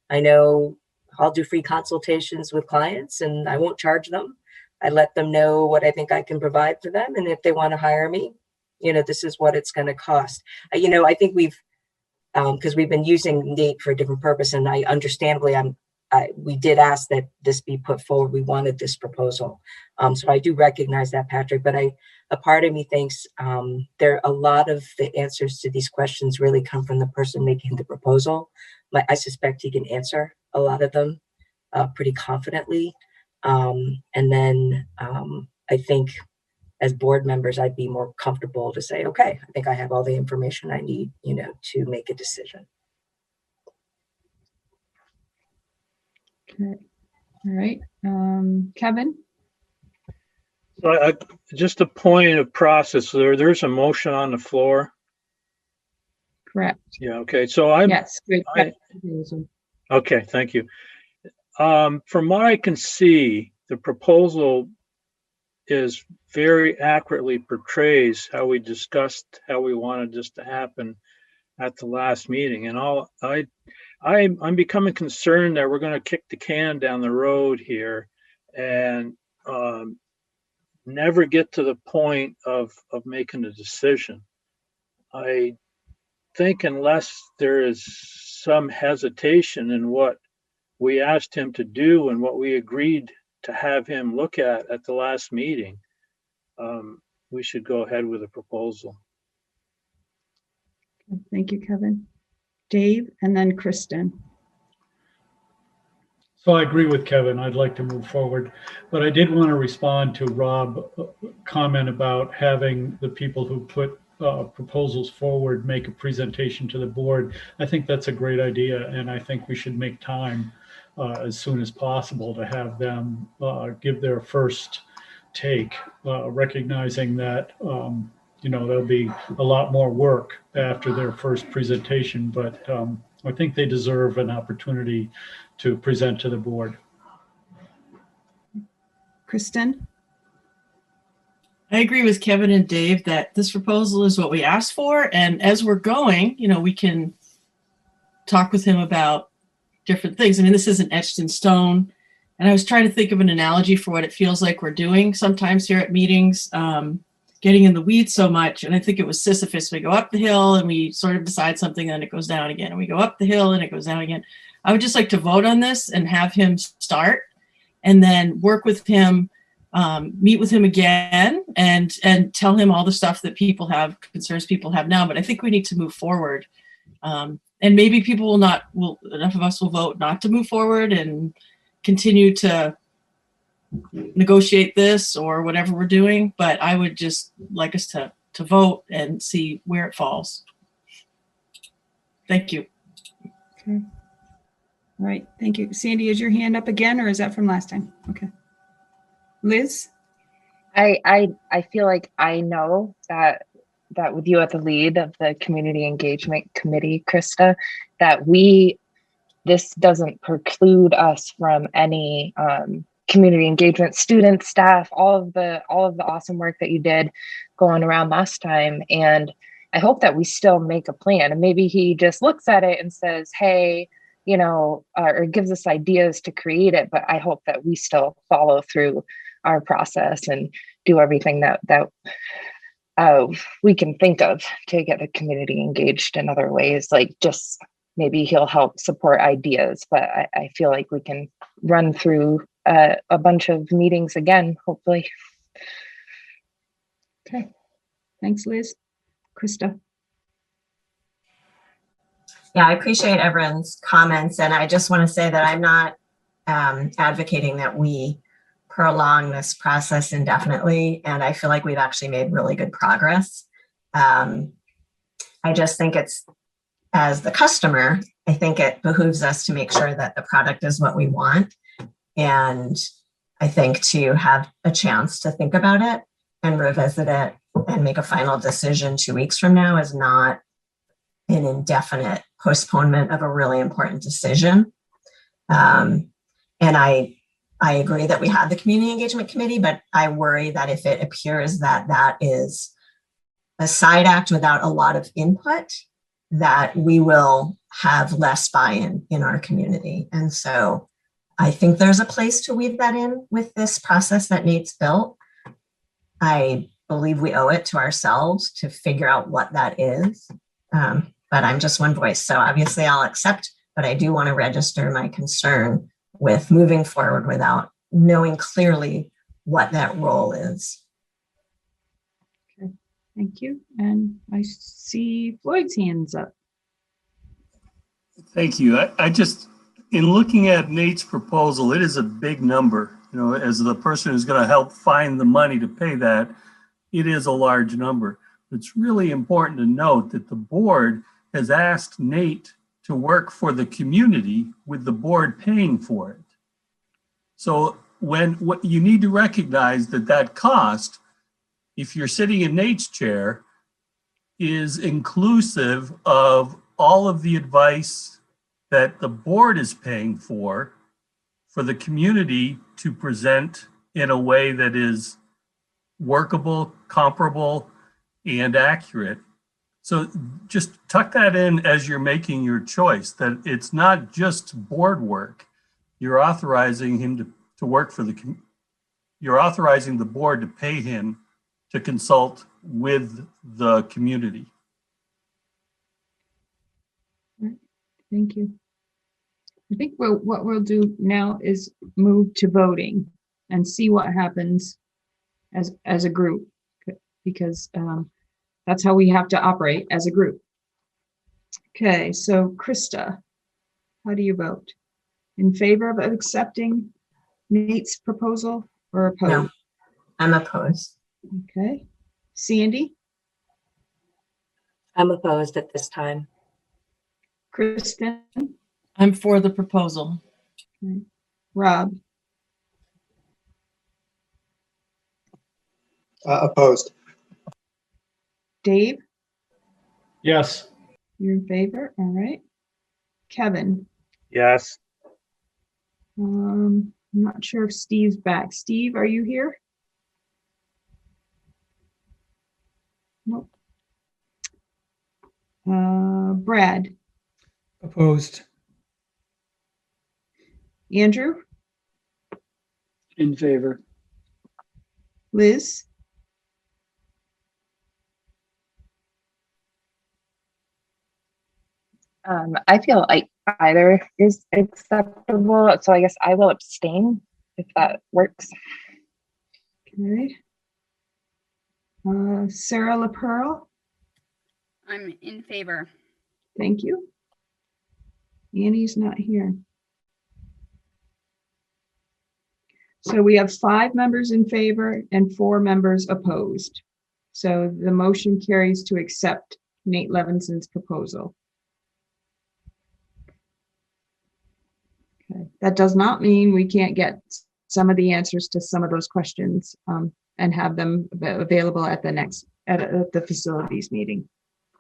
I know I'll do free consultations with clients and I won't charge them. I let them know what I think I can provide for them. And if they want to hire me, this is what it's going to cost. I think because we've been using Nate for a different purpose, and I understandably, we did ask that this be put forward. We wanted this proposal. So I do recognize that, Patrick, but a part of me thinks there a lot of the answers to these questions really come from the person making the proposal. I suspect he can answer a lot of them pretty confidently. And then I think as board members, I'd be more comfortable to say, okay, I think I have all the information I need, to make a decision.
Okay. All right. Kevin?
So just a point of process, there's a motion on the floor.
Correct.
Yeah, okay. So I'm.
Yes. Great.
Okay, thank you. From what I can see, the proposal is very accurately portrays how we discussed how we wanted this to happen at the last meeting. And I'm becoming concerned that we're going to kick the can down the road here and never get to the point of making a decision. I think unless there is some hesitation in what we asked him to do and what we agreed to have him look at the last meeting, we should go ahead with a proposal.
Thank you, Kevin. Dave, and then Kristen.
So I agree with Kevin. I'd like to move forward, but I did want to respond to Rob's comment about having the people who put proposals forward make a presentation to the board. I think that's a great idea, and I think we should make time as soon as possible to have them give their first take, recognizing that there'll be a lot more work after their first presentation, but I think they deserve an opportunity to present to the board.
Kristen?
I agree with Kevin and Dave that this proposal is what we asked for. And as we're going, we can talk with him about different things. I mean, this isn't etched in stone. And I was trying to think of an analogy for what it feels like we're doing sometimes here at meetings, getting in the weeds so much. And I think it was Sisyphus. We go up the hill and we sort of decide something, then it goes down again. And we go up the hill and it goes down again. I would just like to vote on this and have him start and then work with him, meet with him again and tell him all the stuff that concerns people have now. But I think we need to move forward. And maybe people enough of us will vote not to move forward and continue to negotiate this or whatever we're doing. But I would just like us to vote and see where it falls. Thank you.
Okay. All right, thank you. Sandy, is your hand up again, or is that from last time? Okay. Liz?
I feel like I know that with you at the lead of the Community Engagement Committee, Krista, that this doesn't preclude us from any community engagement, students, staff, all of the awesome work that you did going around last time. And I hope that we still make a plan. And maybe he just looks at it and says, hey, or gives us ideas to create it. But I hope that we still follow through our process and do everything that we can think of to get the community engaged in other ways. Like just maybe he'll help support ideas, but I feel like we can run through a bunch of meetings again, hopefully.
Okay. Thanks, Liz. Krista?
Yeah, I appreciate everyone's comments, and I just want to say that I'm not advocating that we prolong this process indefinitely, and I feel like we've actually made really good progress. I just think as the customer, I think it behooves us to make sure that the product is what we want, and I think to have a chance to think about it and revisit it and make a final decision 2 weeks from now is not an indefinite postponement of a really important decision. And I agree that we have the Community Engagement Committee, but I worry that if it appears that that is a side act without a lot of input, that we will have less buy-in in our community. And so I think there's a place to weave that in with this process that Nate's built. I believe we owe it to ourselves to figure out what that is. but I'm just one voice. So obviously I'll accept, but I do want to register my concern with moving forward without knowing clearly what that role is.
Okay, thank you. And I see Floyd's hands up.
Thank you. I just, in looking at Nate's proposal, it is a big number. You know, as the person who's going to help find the money to pay that, it is a large number. It's really important to note that the board has asked Nate to work for the community with the board paying for it. So what you need to recognize that cost, if you're sitting in Nate's chair, is inclusive of all of the advice that the board is paying for the community to present in a way that is workable, comparable, and accurate. So just tuck that in as you're making your choice, that it's not just board work. You're authorizing him to work for you're authorizing the board to pay him to consult with the community.
Thank you. I think what we'll do now is move to voting and see what happens as a group, because that's how we have to operate as a group. Okay, so Krista, how do you vote? In favor of accepting Nate's proposal or opposed?
No, I'm opposed.
Okay. Sandy?
I'm opposed at this time.
Kristen?
I'm for the proposal.
Okay. Rob?
Opposed.
Dave?
Yes.
You're in favor? All right. Kevin?
Yes.
I'm not sure if Steve's back. Steve, are you here? Nope. Brad?
Opposed.
Andrew?
In favor.
Liz?
I feel like either is acceptable, so I guess I will abstain if that works.
Okay. Sarah LaPearl?
I'm in favor.
Thank you. Annie's not here. So we have 5 members in favor and 4 members opposed. So the motion carries to accept Nate Levinson's proposal. Okay. That does not mean we can't get some of the answers to some of those questions and have them available at the facilities meeting.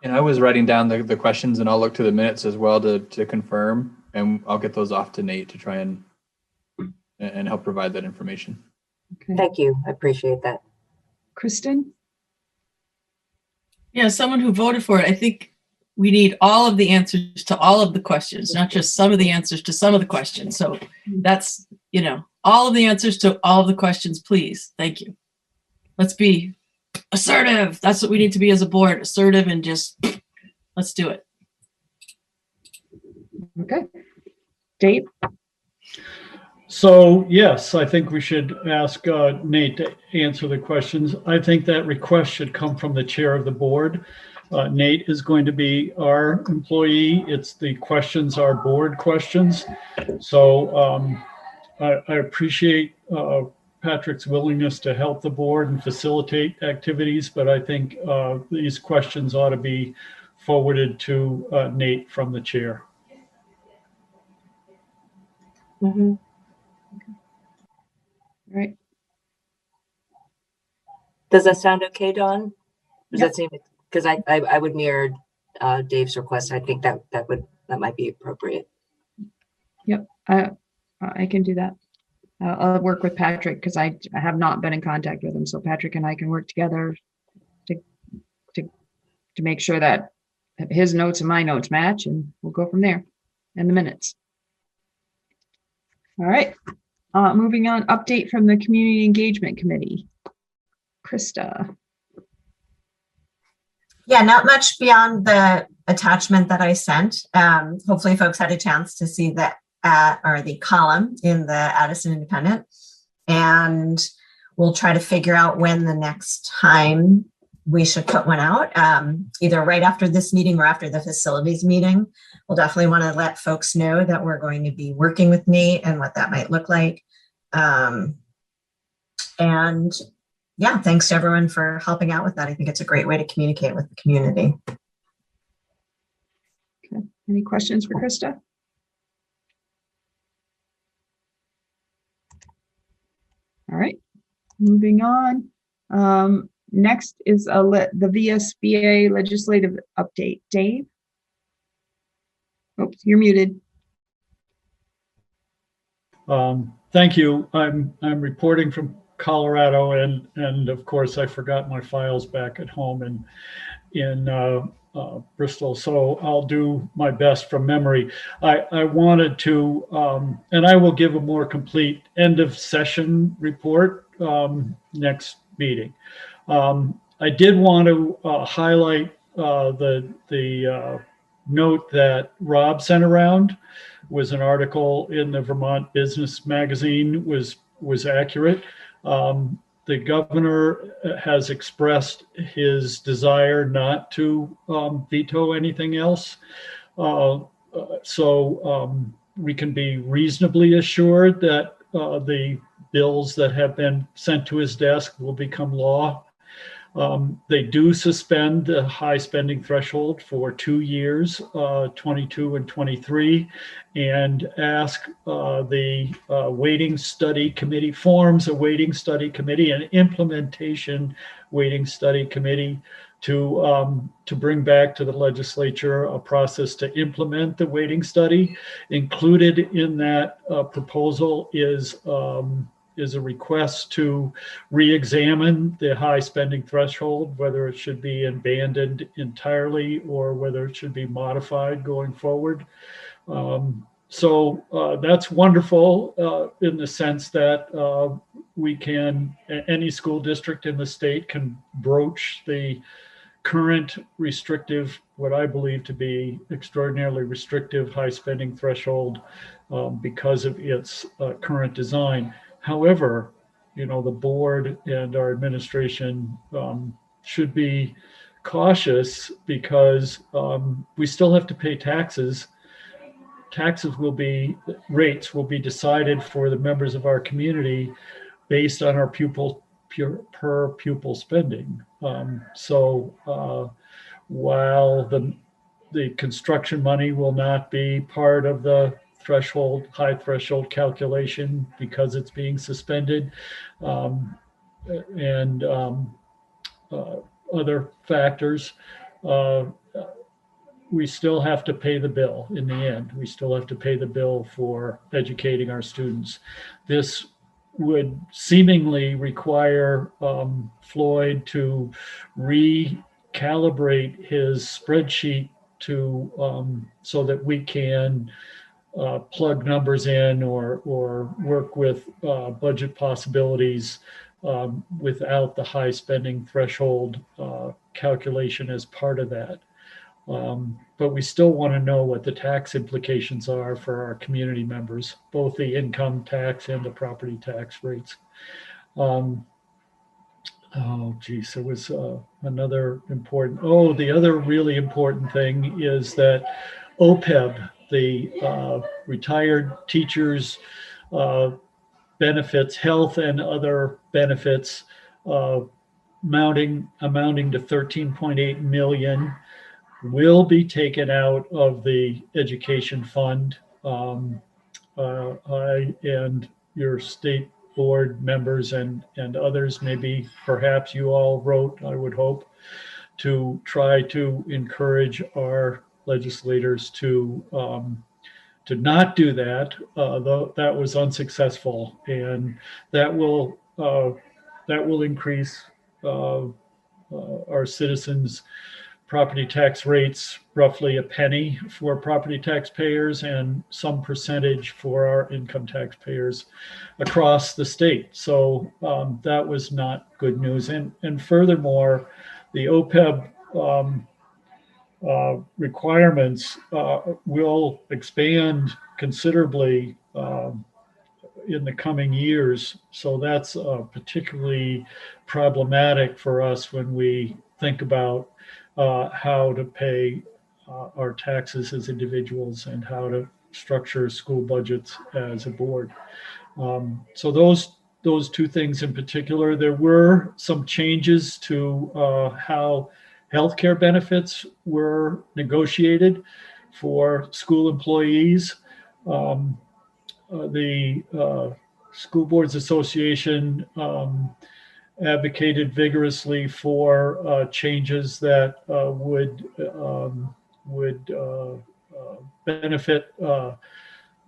And I was writing down the questions, and I'll look to the minutes as well to confirm, and I'll get those off to Nate to try and help provide that information.
Okay.
Thank you. I appreciate that.
Kristen?
Yeah, someone who voted for it, I think we need all of the answers to all of the questions, not just some of the answers to some of the questions. So that's, all of the answers to all of the questions, please. Thank you. Let's be assertive. That's what we need to be as a board, assertive, and just let's do it.
Okay. Dave?
So yes, I think we should ask Nate to answer the questions. I think that request should come from the chair of the board. Nate is going to be our employee. It's the questions are board questions. So I appreciate Patrick's willingness to help the board and facilitate activities, but I think these questions ought to be forwarded to Nate from the chair.
Mm-hmm.
All right.
Does that sound okay, Dawn? Does
Yep.
that seem, because I would mirror Dave's request. I think that might be appropriate.
Yep. I can do that. I'll work with Patrick because I have not been in contact with him. So Patrick and I can work together to make sure that his notes and my notes match, and we'll go from there in the minutes. All right. Moving on, update from the Community Engagement Committee. Krista.
Yeah, not much beyond the attachment that I sent. Hopefully folks had a chance to see the or the column in the Addison Independent. And we'll try to figure out when the next time we should put one out, either right after this meeting or after the facilities meeting. We'll definitely want to let folks know that we're going to be working with Nate and what that might look like. And yeah, thanks to everyone for helping out with that. I think it's a great way to communicate with the community.
Okay. Any questions for Krista? All right, moving on. Next is the VSBA legislative update. Dave? Oops, you're muted.
Thank you. I'm reporting from Colorado, and of course I forgot my files back at home in Bristol, so I'll do my best from memory. I wanted to, and I will give a more complete end of session report next meeting. I did want to highlight the note that Rob sent around. Was an article in the Vermont Business Magazine, was accurate. The governor has expressed his desire not to veto anything else. So we can be reasonably assured that the bills that have been sent to his desk will become law. They do suspend the high spending threshold for 2 years, 22 and 23, and ask the waiting study committee, forms a waiting study committee and implementation waiting study committee to bring back to the legislature a process to implement the waiting study. Included in that proposal is a request to re-examine the high spending threshold, whether it should be abandoned entirely or whether it should be modified going forward. So that's wonderful in the sense that we can, any school district in the state can broach the current restrictive, what I believe to be extraordinarily restrictive high spending threshold because of its current design. However, you know, the board and our administration should be cautious because we still have to pay taxes. Rates will be decided for the members of our community based on our per pupil spending. So while the construction money will not be part of the high threshold calculation because it's being suspended, and other factors, we still have to pay the bill in the end. We still have to pay the bill for educating our students. This would seemingly require Floyd to recalibrate his spreadsheet to so that we can plug numbers in or work with budget possibilities without the high spending threshold calculation as part of that. But we still want to know what the tax implications are for our community members, both the income tax and the property tax rates. Oh, geez, there was another important, the other really important thing is that OPEB, the retired teachers benefits, health and other benefits amounting to 13.8 million will be taken out of the education fund. I and your state board members and others, maybe perhaps you all wrote, I would hope, to try to encourage our legislators to not do that, though that was unsuccessful, and that will increase our citizens' property tax rates roughly a penny for property taxpayers and some percentage for our income taxpayers across the state. So that was not good news. And furthermore, the OPEB requirements will expand considerably in the coming years. So that's particularly problematic for us when we think about how to pay our taxes as individuals and how to structure school budgets as a board. So those two things in particular. There were some changes to how healthcare benefits were negotiated for school employees. The School Boards Association advocated vigorously for changes that would benefit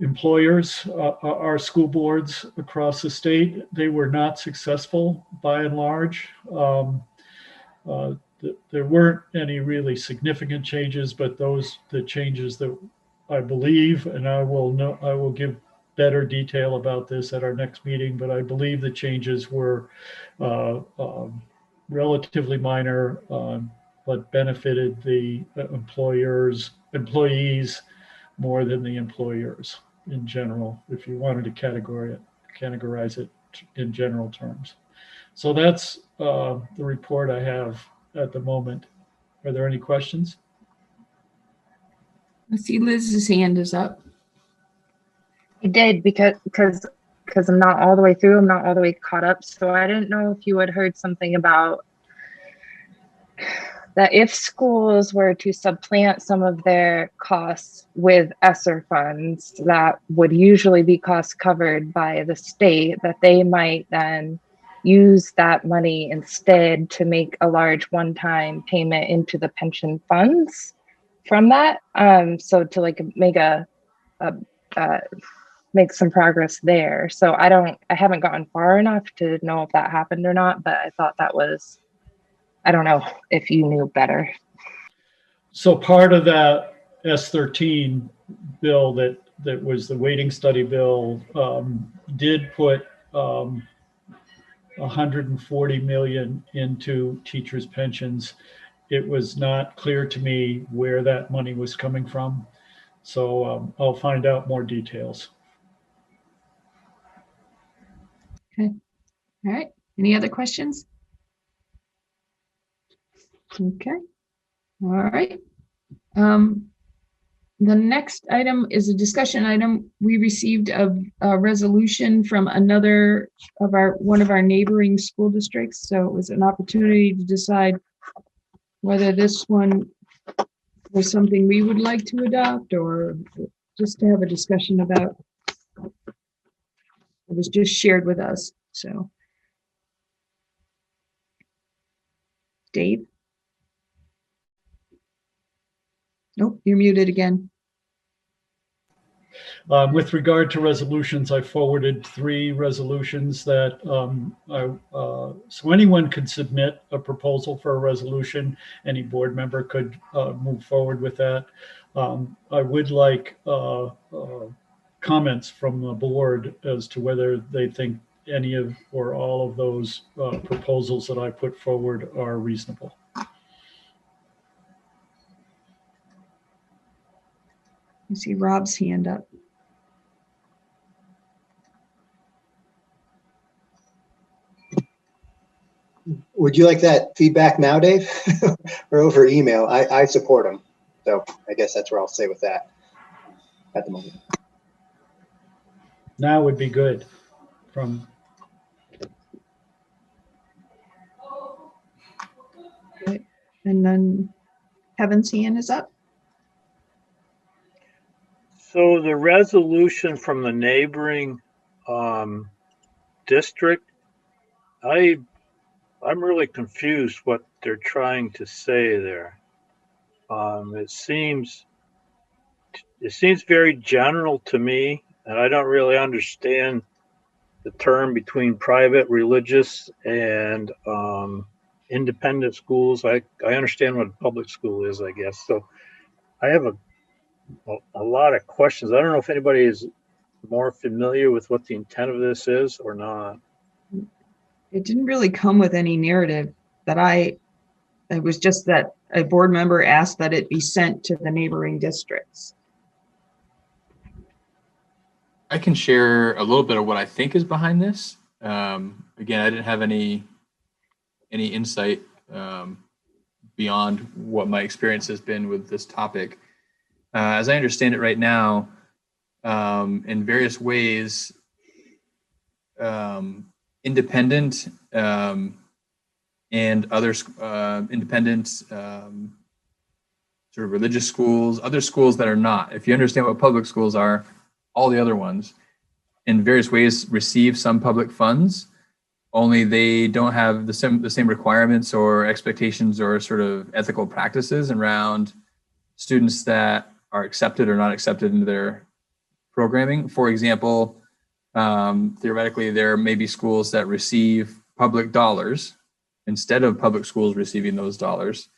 employers, our school boards across the state. They were not successful by and large. There weren't any really significant changes, but the changes that I believe, and I will give better detail about this at our next meeting, but I believe the changes were relatively minor, but benefited the employees more than the employers in general, if you wanted to categorize it in general terms. So that's the report I have at the moment. Are there any questions?
I see Liz's hand is up.
I did because I'm not all the way through. I'm not all the way caught up. So I didn't know if you had heard something about that if schools were to supplant some of their costs with ESSER funds that would usually be cost covered by the state, that they might then use that money instead to make a large one-time payment into the pension funds from that. So to like make some progress there. So I haven't gotten far enough to know if that happened or not, but I thought that was, I don't know if you knew better.
So part of that S13 bill that was the waiting study bill did put 140 million into teachers' pensions. It was not clear to me where that money was coming from. So I'll find out more details.
Okay. All right. Any other questions? Okay. All right. The next item is a discussion item. We received a resolution from one of our neighboring school districts. So it was an opportunity to decide whether this one was something we would like to adopt or just to have a discussion about. It was just shared with us. So, Dave? Nope, you're muted again.
With regard to resolutions, I forwarded 3 resolutions that so anyone could submit a proposal for a resolution. Any board member could move forward with that. I would like comments from the board as to whether they think any of or all of those proposals that I put forward are reasonable.
I see Rob's hand up.
Would you like that feedback now, Dave, or over email? I support them. So I guess that's where I'll stay with that at the moment.
Now would be good from.
Okay. And then Kevin's hand is up.
So the resolution from the neighboring district, I'm really confused what they're trying to say there. It seems very general to me, and I don't really understand the term between private, religious, and independent schools. I understand what a public school is, I guess. So I have a lot of questions. I don't know if anybody is more familiar with what the intent of this is or not.
It didn't really come with any narrative that it was just that a board member asked that it be sent to the neighboring districts.
I can share a little bit of what I think is behind this. Again, I didn't have any insight beyond what my experience has been with this topic. As I understand it right now, in various ways, independent and other independent sort of religious schools, other schools that are not, if you understand what public schools are, all the other ones in various ways receive some public funds, only they don't have the same requirements or expectations or sort of ethical practices around students that are accepted or not accepted into their programming. For example, theoretically, there may be schools that receive public dollars instead of public schools receiving those dollars,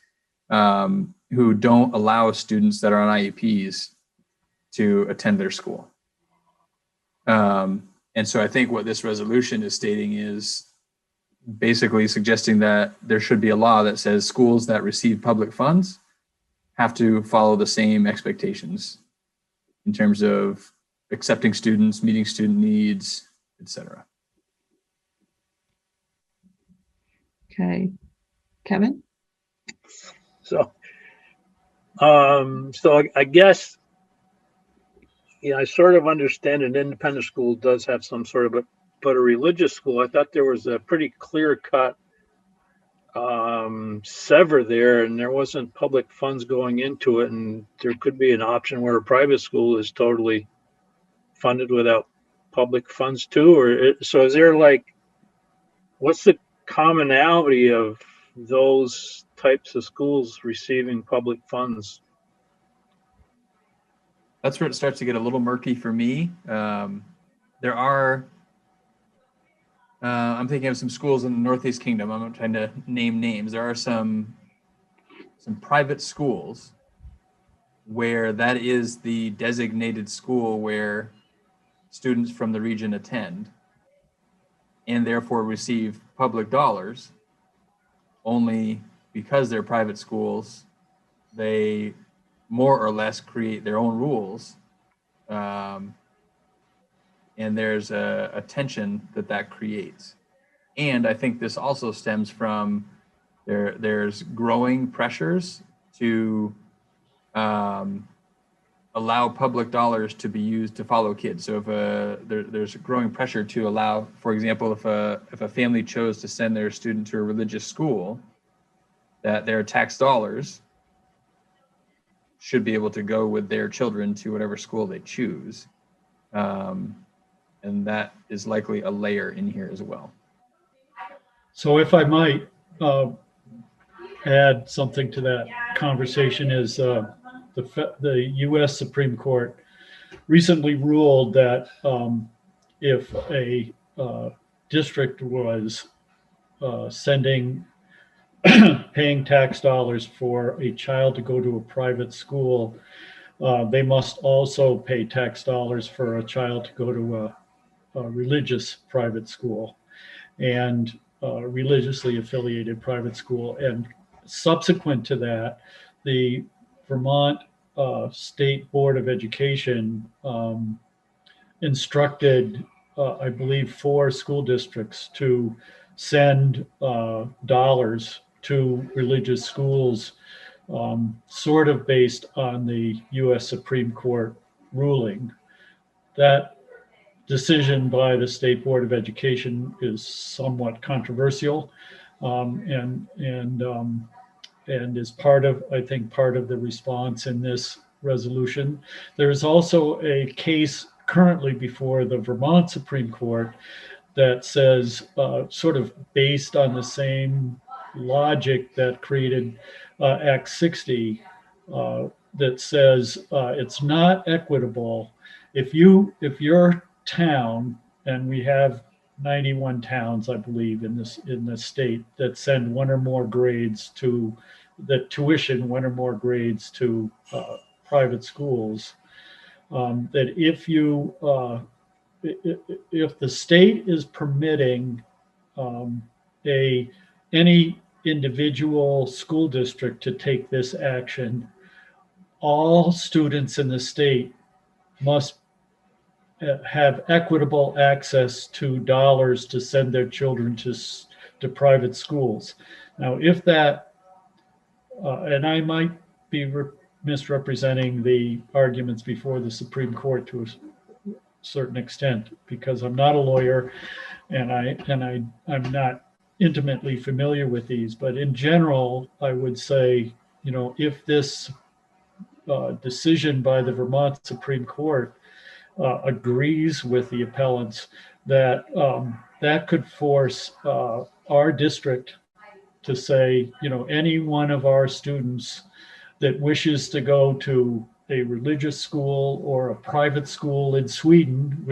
who don't allow students that are on IEPs to attend their school. And so I think what this resolution is stating is basically suggesting that there should be a law that says schools that receive public funds have to follow the same expectations in terms of accepting students, meeting student needs, etc.
Okay, Kevin?
So I guess, yeah, I sort of understand an independent school does have some sort of but a religious school, I thought there was a pretty clear-cut sever there, and there wasn't public funds going into it, and there could be an option where a private school is totally funded without public funds too, or so is there like, what's the commonality of those types of schools receiving public funds?
That's where it starts to get a little murky for me. There are, I'm thinking of some schools in the Northeast Kingdom. I'm not trying to name names. There are some private schools where that is the designated school where students from the region attend and therefore receive public dollars. Only because they're private schools, they more or less create their own rules. And there's a tension that creates. And I think this also stems from there's growing pressures to allow public dollars to be used to follow kids. So if there's a growing pressure to allow, for example, if a family chose to send their student to a religious school, that their tax dollars should be able to go with their children to whatever school they choose. And that is likely a layer in here as well.
So if I might add something to that conversation is the U.S. Supreme Court recently ruled that if a district was paying tax dollars for a child to go to a private school, they must also pay tax dollars for a child to go to a religious private school and religiously affiliated private school. And subsequent to that, the Vermont State Board of Education instructed, I believe, 4 school districts to send dollars to religious schools, sort of based on the U.S. Supreme Court ruling. That decision by the State Board of Education is somewhat controversial, and is part of the response in this resolution. There is also a case currently before the Vermont Supreme Court that says, sort of based on the same logic that created Act 60, that says it's not equitable if your town, and we have 91 towns, I believe, in this state that send one or more grades to that tuition one or more grades to private schools, that if the state is permitting any individual school district to take this action, all students in the state must have equitable access to dollars to send their children to private schools. Now, if that, and I might be misrepresenting the arguments before the Supreme Court to a certain extent, because I'm not a lawyer and I'm not intimately familiar with these, but in general, I would say, you know, if this decision by the Vermont Supreme Court agrees with the appellants, that that could force our district to say, you know, any one of our students that wishes to go to a religious school or a private school in Sweden,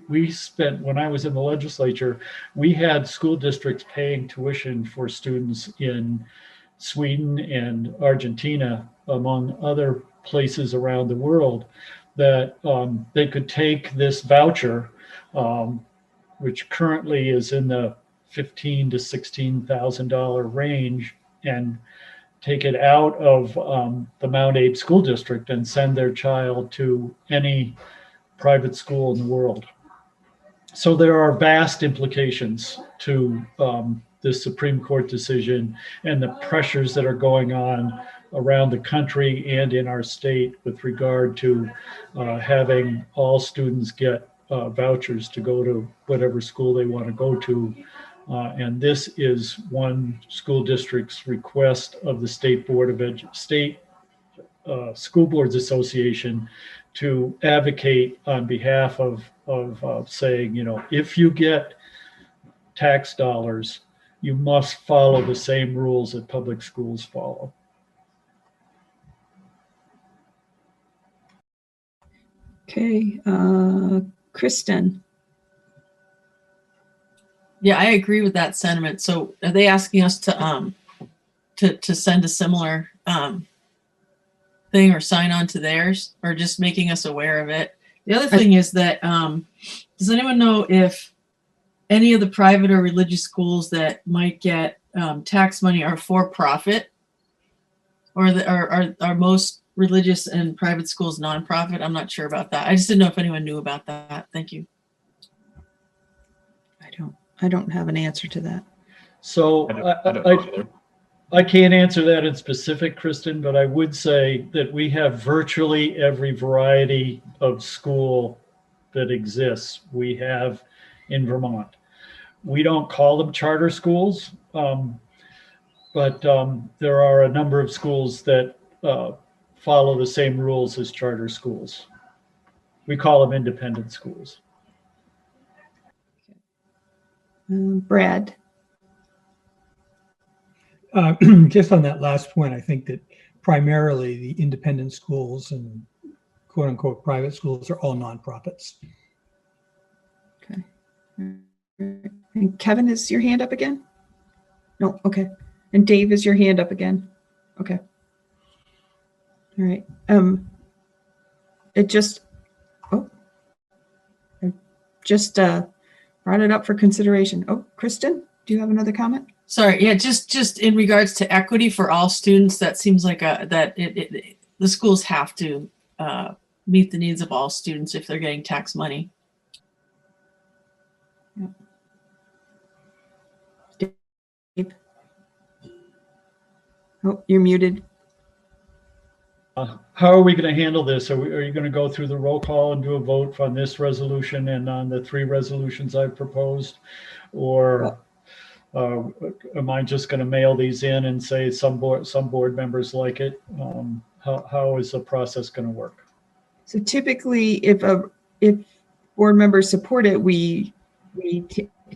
we spent, when I was in the legislature, we had school districts paying tuition for students in Sweden and Argentina, among other places around the world, that they could take this voucher, which currently is in the $15,000 to $16,000 range, and take it out of the Mount Abe School District and send their child to any private school in the world. So there are vast implications to this Supreme Court decision and the pressures that are going on around the country and in our state with regard to having all students get vouchers to go to whatever school they want to go to. And this is one school district's request of the State Board of School Boards Association to advocate on behalf of saying, you know, if you get tax dollars, you must follow the same rules that public schools follow.
Okay, Kristen.
Yeah, I agree with that sentiment. So are they asking us to send a similar thing or sign on to theirs, or just making us aware of it? The other thing is that does anyone know if any of the private or religious schools that might get tax money are for profit, or are most religious and private schools nonprofit? I'm not sure about that. I just didn't know if anyone knew about that. Thank you.
I don't have an answer to that.
So I can't answer that in specific, Kristen, but I would say that we have virtually every variety of school that exists. We have in Vermont. We don't call them charter schools, but there are a number of schools that follow the same rules as charter schools. We call them independent schools.
Brad.
Just on that last point, I think that primarily the independent schools and quote unquote private schools are all nonprofits.
Okay. And Kevin, is your hand up again? No, okay. And Dave, is your hand up again? Okay. All right. It just, I just brought it up for consideration. Oh, Kristen, do you have another comment?
Sorry, yeah, just in regards to equity for all students, that seems like the schools have to meet the needs of all students if they're getting tax money.
Yeah. Dave? Oh, you're muted.
How are we going to handle this? Are you going to go through the roll call and do a vote on this resolution and on the 3 resolutions I've proposed? Or am I just going to mail these in and say some board members like it? How is the process going to work?
So typically, if board members support it, we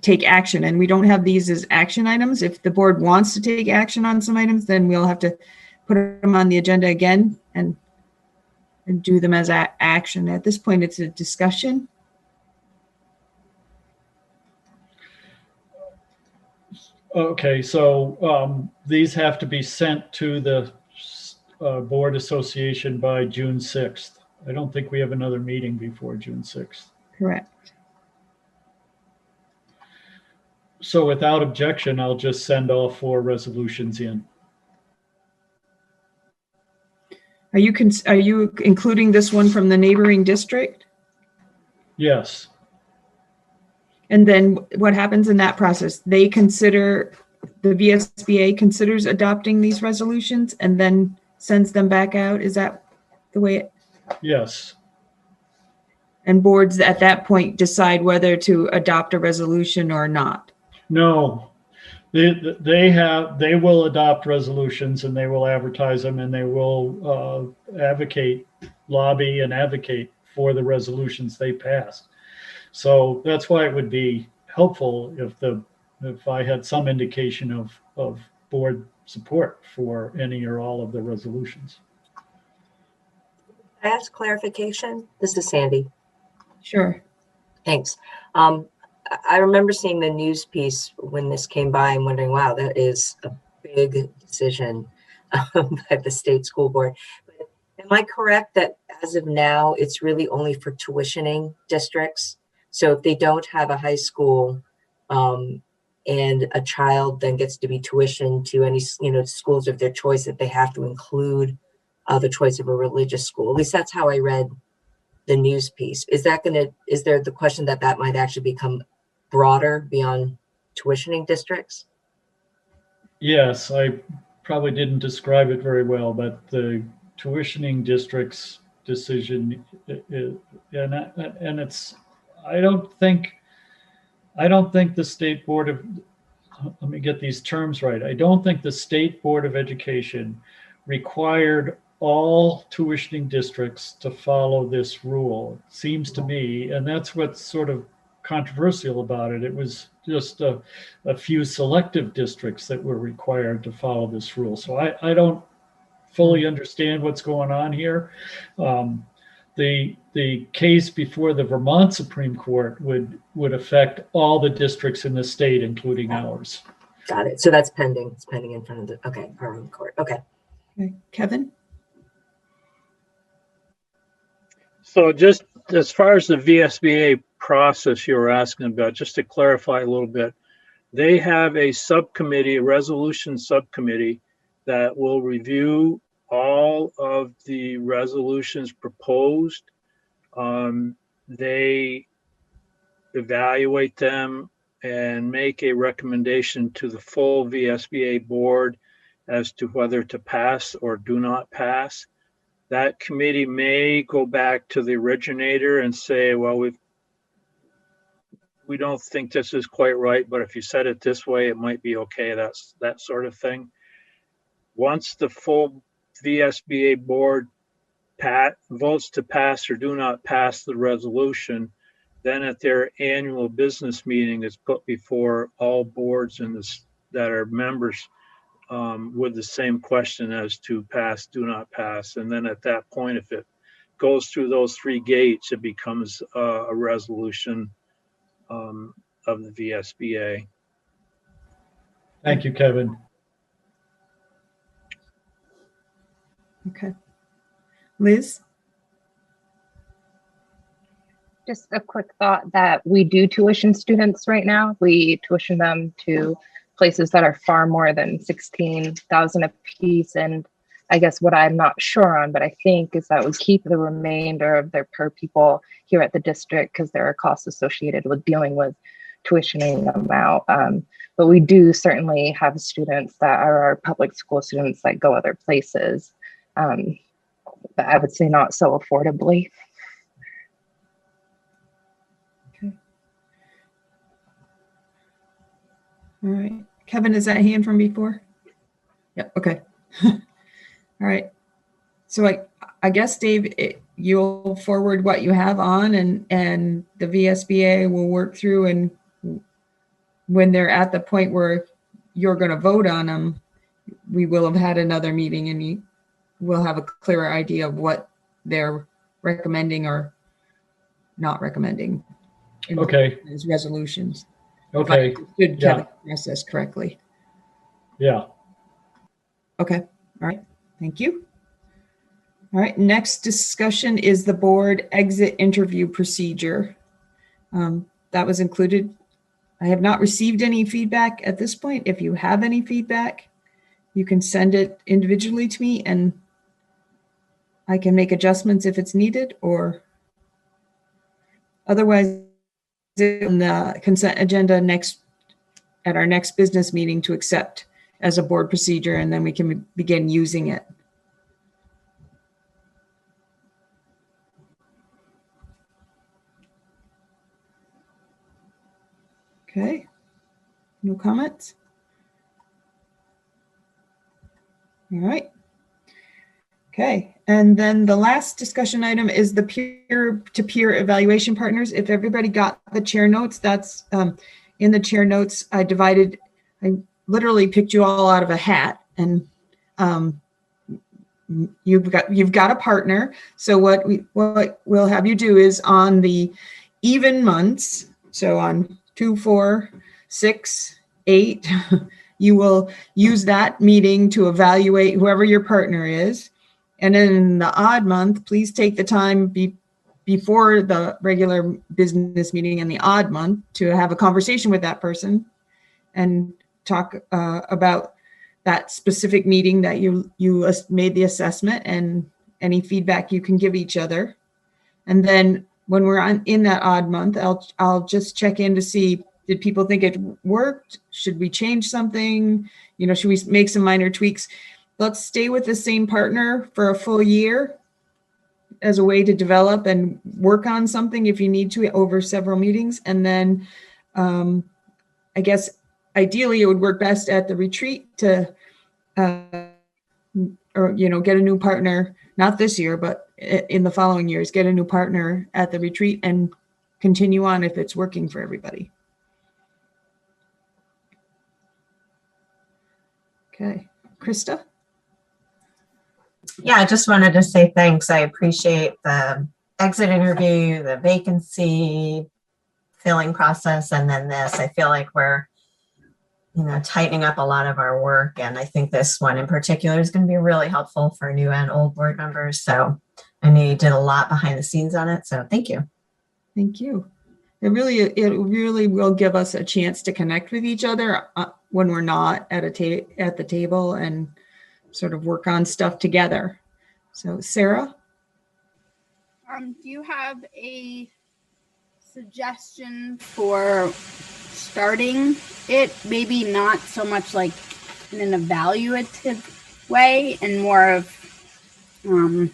take action, and we don't have these as action items. If the board wants to take action on some items, then we'll have to put them on the agenda again and do them as action. At this point, it's a discussion.
Okay, so these have to be sent to the board association by June 6th. I don't think we have another meeting before June 6th.
Correct.
So without objection, I'll just send all 4 resolutions in.
Are you including this one from the neighboring district?
Yes.
And then what happens in that process? The VSBA considers adopting these resolutions and then sends them back out? Is that the way it?
Yes.
And boards at that point decide whether to adopt a resolution or not?
No. They will adopt resolutions and they will advertise them and they will lobby and advocate for the resolutions they pass. So that's why it would be helpful if I had some indication of board support for any or all of the resolutions.
Can I ask clarification? This is Sandy.
Sure.
Thanks. I remember seeing the news piece when this came by and wondering, wow, that is a big decision by the state school board. But am I correct that as of now, it's really only for tuitioning districts? So if they don't have a high school and a child then gets to be tuitioned to any, schools of their choice, that they have to include the choice of a religious school. At least that's how I read the news piece. Is there the question that might actually become broader beyond tuitioning districts?
Yes, I probably didn't describe it very well, but the tuitioning district's decision, and it's, I don't think the State Board of, let me get these terms right. I don't think the State Board of Education required all tuitioning districts to follow this rule, it seems to me, and that's what's sort of controversial about it. It was just a few selective districts that were required to follow this rule. So I don't fully understand what's going on here. The case before the Vermont Supreme Court would affect all the districts in the state, including ours.
Got it. So that's pending. It's pending in front of the Vermont court. Okay.
Kevin?
So just as far as the VSBA process you were asking about, just to clarify a little bit, they have a subcommittee, a resolution subcommittee that will review all of the resolutions proposed. They evaluate them and make a recommendation to the full VSBA board as to whether to pass or do not pass. That committee may go back to the originator and say, well, we don't think this is quite right, but if you said it this way, it might be okay. That's that sort of thing. Once the full VSBA board votes to pass or do not pass the resolution, then at their annual business meeting, it's put before all boards that are members with the same question as to pass, do not pass. And then at that point, if it goes through those 3 gates, it becomes a resolution of the VSBA.
Thank you, Kevin.
Okay. Liz?
Just a quick thought that we do tuition students right now. We tuition them to places that are far more than 16,000 a piece. And I guess what I'm not sure on, but I think is that we keep the remainder of their per pupil here at the district because there are costs associated with dealing with tuitioning them out. But we do certainly have students that are our public school students that go other places. But I would say not so affordably.
All right. Kevin, is that hand from before? Yep. Okay. All right. So I guess, Dave, you'll forward what you have on and the VSBA will work through, and when they're at the point where you're going to vote on them, we will have had another meeting and we'll have a clearer idea of what they're recommending or not recommending in these resolutions.
Okay.
If I understood Kevin's process correctly.
Yeah.
Okay. All right. Thank you. All right. Next discussion is the board exit interview procedure. That was included I have not received any feedback at this point. If you have any feedback, you can send it individually to me and I can make adjustments if it's needed, or otherwise in the consent agenda at our next business meeting to accept as a board procedure, and then we can begin using it. Okay, no comments? All right. Okay, and then the last discussion item is the peer-to-peer evaluation partners. If everybody got the chair notes, that's in the chair notes. I literally picked you all out of a hat, and you've got a partner. So what we'll have you do is on the even months, so on 2, 4, 6, 8, you will use that meeting to evaluate whoever your partner is. And in the odd month, please take the time before the regular business meeting in the odd month to have a conversation with that person and talk about that specific meeting that you made the assessment and any feedback you can give each other. And then when we're in that odd month, I'll just check in to see, did people think it worked? Should we change something? You know, should we make some minor tweaks? Let's stay with the same partner for a full year as a way to develop and work on something if you need to over several meetings. And then I guess ideally it would work best at the retreat to, or, you know, get a new partner, not this year, but in the following years, get a new partner at the retreat and continue on if it's working for everybody. Okay, Krista?
Yeah, I just wanted to say thanks. I appreciate the exit interview, the vacancy filling process, and then this. I feel like we're, you know, tightening up a lot of our work. And I think this one in particular is going to be really helpful for new and old board members. So I know you did a lot behind the scenes on it. So thank you.
Thank you. It really will give us a chance to connect with each other when we're not at the table and sort of work on stuff together. So Sarah?
Do you have a suggestion for starting it? Maybe not so much like in an evaluative way and more of an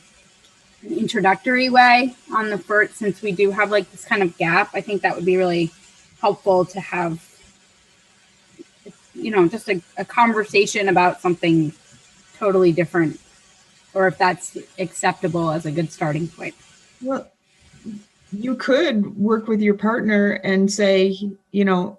introductory way on the first, since we do have like this kind of gap. I think that would be really helpful to have, you know, just a conversation about something totally different, or if that's acceptable as a good starting point.
Well, you could work with your partner and say, you know,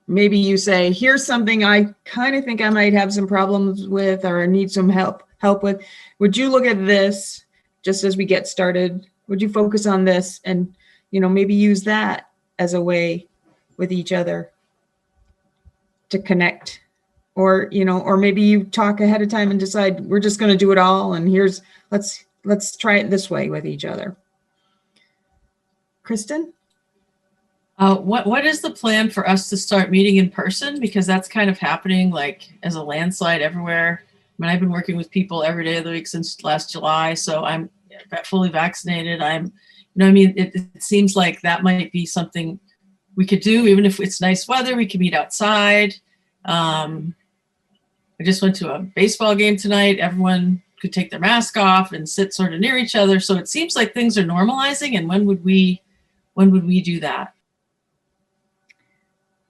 maybe you say, here's something I kind of think I might have some problems with or need some help with. Would you look at this just as we get started? Would you focus on this and, you know, maybe use that as a way with each other to connect? Or, you know, or maybe you talk ahead of time and decide we're just going to do it all. And let's try it this way with each other. Kristen?
What is the plan for us to start meeting in person? Because that's kind of happening like as a landslide everywhere. I mean, I've been working with people every day of the week since last July. So I'm fully vaccinated. You know, I mean, it seems like that might be something we could do, even if it's nice weather, we can meet outside. I just went to a baseball game tonight. Everyone could take their mask off and sit sort of near each other. So it seems like things are normalizing. And when would we do that?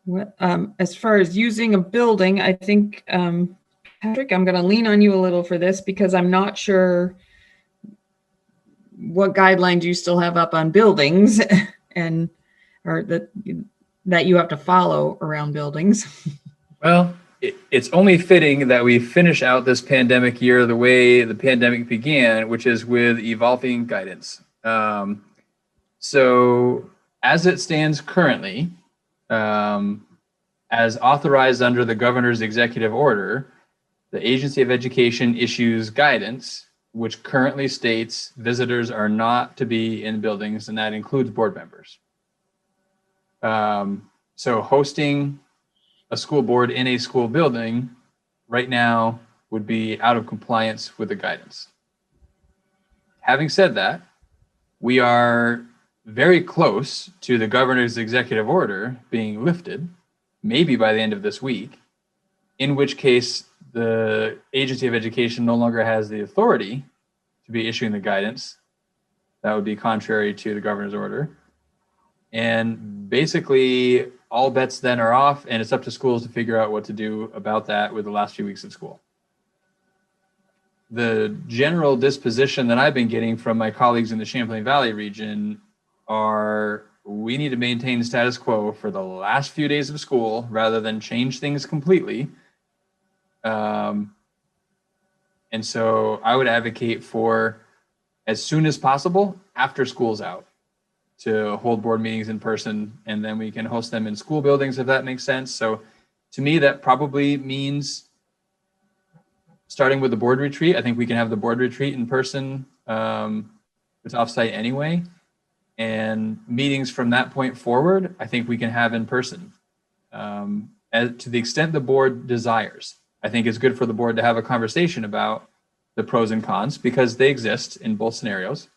Well, as far as using a building, I think, Patrick, I'm going to lean on you a little for this because I'm not sure what guidelines you still have up on buildings and or that you have to follow around buildings.
Well, it's only fitting that we finish out this pandemic year the way the pandemic began, which is with evolving guidance. So as it stands currently, as authorized under the governor's executive order, the Agency of Education issues guidance, which currently states visitors are not to be in buildings, and that includes board members. So hosting a school board in a school building right now would be out of compliance with the guidance. Having said that, we are very close to the governor's executive order being lifted, maybe by the end of this week, in which case the Agency of Education no longer has the authority to be issuing the guidance. That would be contrary to the governor's order. And basically all bets then are off, and it's up to schools to figure out what to do about that with the last few weeks of school. The general disposition that I've been getting from my colleagues in the Champlain Valley region are, we need to maintain status quo for the last few days of school rather than change things completely. And so I would advocate for, as soon as possible after school's out, to hold board meetings in person, and then we can host them in school buildings if that makes sense. So to me, that probably means starting with the board retreat. I think we can have the board retreat in person. It's offsite anyway. And meetings from that point forward, I think we can have in person. As to the extent the board desires, I think it's good for the board to have a conversation about the pros and cons, because they exist in both scenarios.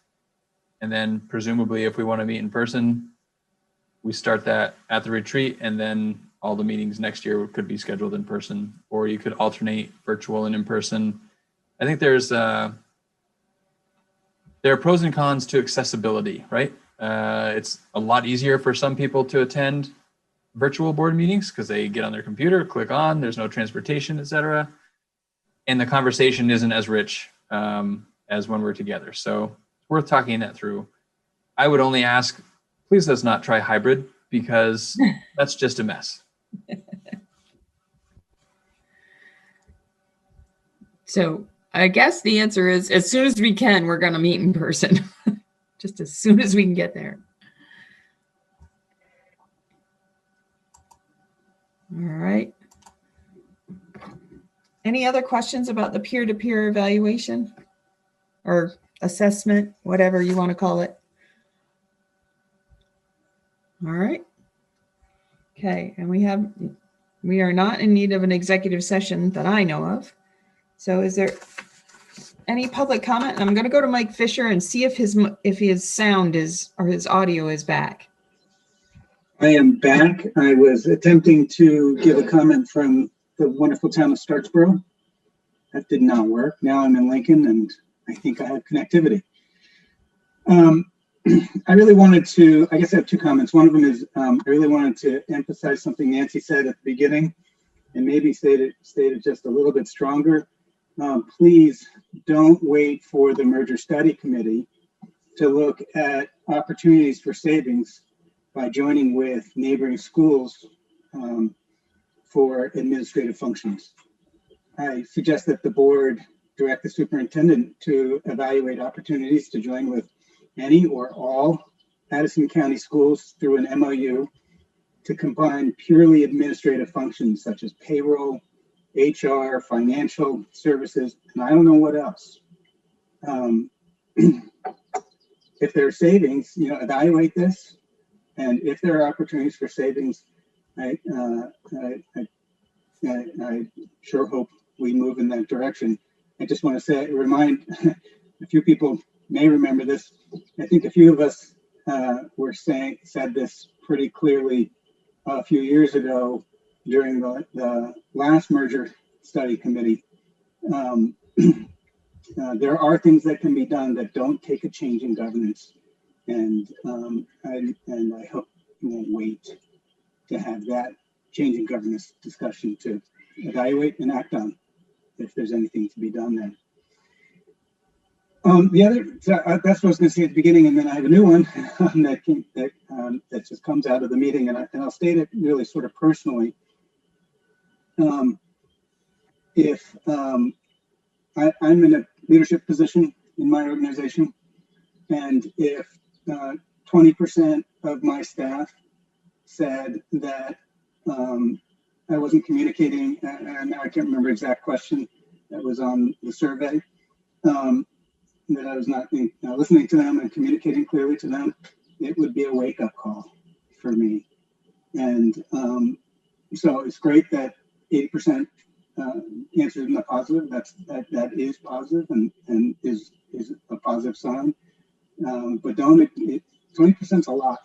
And then presumably if we want to meet in person, we start that at the retreat, and then all the meetings next year could be scheduled in person, or you could alternate virtual and in person. I think there are pros and cons to accessibility, right? It's a lot easier for some people to attend virtual board meetings because they get on their computer, click on, there's no transportation, etc. And the conversation isn't as rich as when we're together. So worth talking that through. I would only ask, please let's not try hybrid, because that's just a mess.
So I guess the answer is, as soon as we can, we're going to meet in person. Just as soon as we can get there. All right. Any other questions about the peer-to-peer evaluation or assessment, whatever you want to call it? All right. Okay, and we are not in need of an executive session that I know of. So is there any public comment? I'm going to go to Mike Fisher and see if his sound is, or his audio is back.
I am back. I was attempting to give a comment from the wonderful town of Starksboro. That did not work. Now I'm in Lincoln and I think I have connectivity. I really wanted to, I guess I have two comments. One of them is I really wanted to emphasize something Nancy said at the beginning, and maybe stated just a little bit stronger. Please don't wait for the merger study committee to look at opportunities for savings by joining with neighboring schools for administrative functions. I suggest that the board direct the superintendent to evaluate opportunities to join with any or all Addison County schools through an MOU to combine purely administrative functions such as payroll, HR, financial services, and I don't know what else. If there are savings, evaluate this. And if there are opportunities for savings, I sure hope we move in that direction. I just want to remind a few people may remember this. I think a few of us said this pretty clearly a few years ago during the last merger study committee. There are things that can be done that don't take a change in governance, and I hope we won't wait to have that change in governance discussion to evaluate and act on if there's anything to be done there. That's what I was going to say at the beginning, and then I have a new one that just comes out of the meeting, and I'll state it really sort of personally. If I'm in a leadership position in my organization, and if 20% of my staff said that I wasn't communicating, and now I can't remember the exact question that was on the survey, that I was not listening to them and communicating clearly to them, it would be a wake-up call for me. And so it's great that 80% answered in the positive. That is positive and is a positive sign. But 20% is a lot,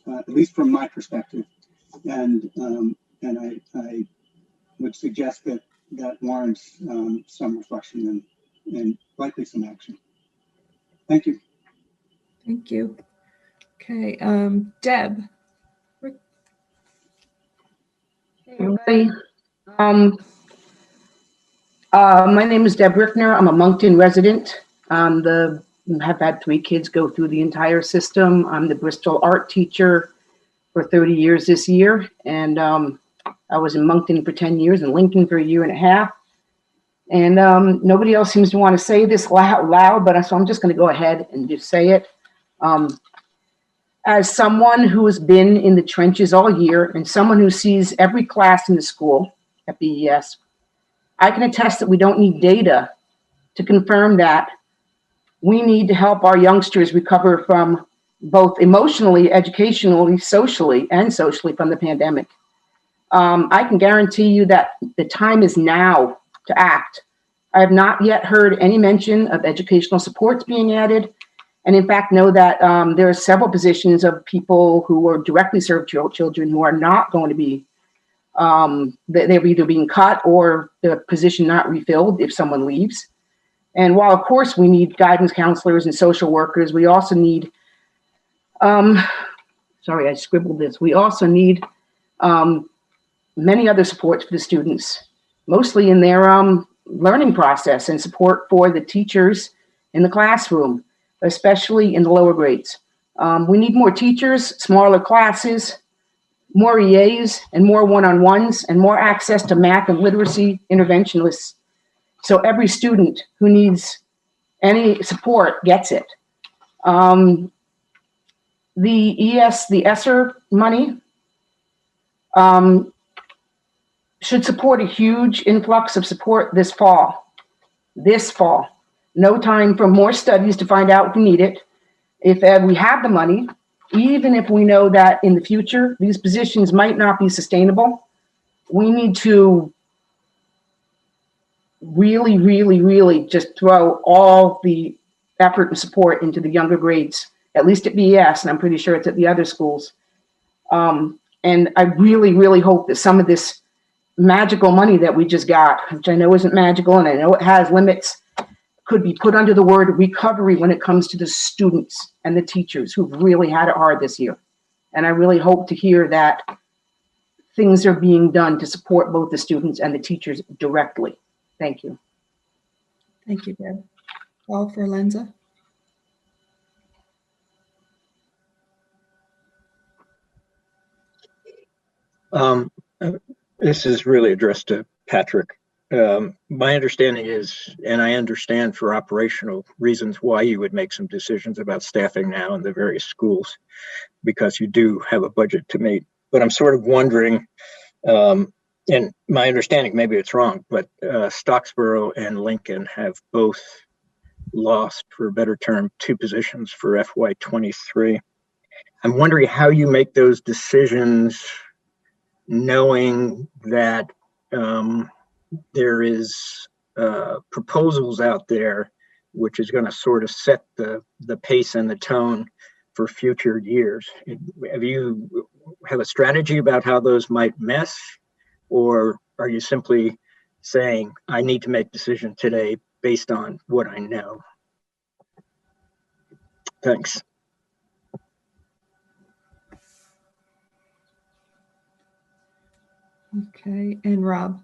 at least from my perspective. And I would suggest that warrants some reflection and likely some action. Thank you.
Thank you. Okay, Deb.
Hey, everybody. My name is Deb Rickner. I'm a Moncton resident. Have had 3 kids go through the entire system. I'm the Bristol art teacher for 30 years this year. And I was in Moncton for 10 years and Lincoln for 1.5 years. And nobody else seems to want to say this loud, but so I'm just going to go ahead and just say it. As someone who has been in the trenches all year and someone who sees every class in the school at BES, I can attest that we don't need data to confirm that we need to help our youngsters recover from both emotionally, educationally, socially from the pandemic. I can guarantee you that the time is now to act. I have not yet heard any mention of educational supports being added, and in fact know that there are several positions of people who are directly served children who are not going to be, they're either being cut or the position not refilled if someone leaves. And while of course we need guidance counselors and social workers, we also need, sorry, I scribbled this. We also need many other supports for the students, mostly in their learning process and support for the teachers in the classroom, especially in the lower grades. We need more teachers, smaller classes, more EAs and more one-on-ones and more access to math and literacy interventionists. So every student who needs any support gets it. The ESSER money should support a huge influx of support this fall. No time for more studies to find out if we need it. If we have the money, even if we know that in the future, these positions might not be sustainable, we need to really just throw all the effort and support into the younger grades, at least at BES, and I'm pretty sure it's at the other schools. And I really hope that some of this magical money that we just got, which I know isn't magical and I know it has limits, could be put under the word recovery when it comes to the students and the teachers who've really had it hard this year. And I really hope to hear that things are being done to support both the students and the teachers directly. Thank you.
Thank you, Deb. Paul for Lenza.
This is really addressed to Patrick. My understanding is, and I understand for operational reasons why you would make some decisions about staffing now in the various schools, because you do have a budget to meet. But I'm sort of wondering, and my understanding, maybe it's wrong, but Stocksboro and Lincoln have both lost, for a better term, 2 positions for FY23. I'm wondering how you make those decisions knowing that there is proposals out there which is going to sort of set the pace and the tone for future years. Have you have a strategy about how those might mesh, or are you simply saying, I need to make a decision today based on what I know? Thanks.
Okay, and Rob.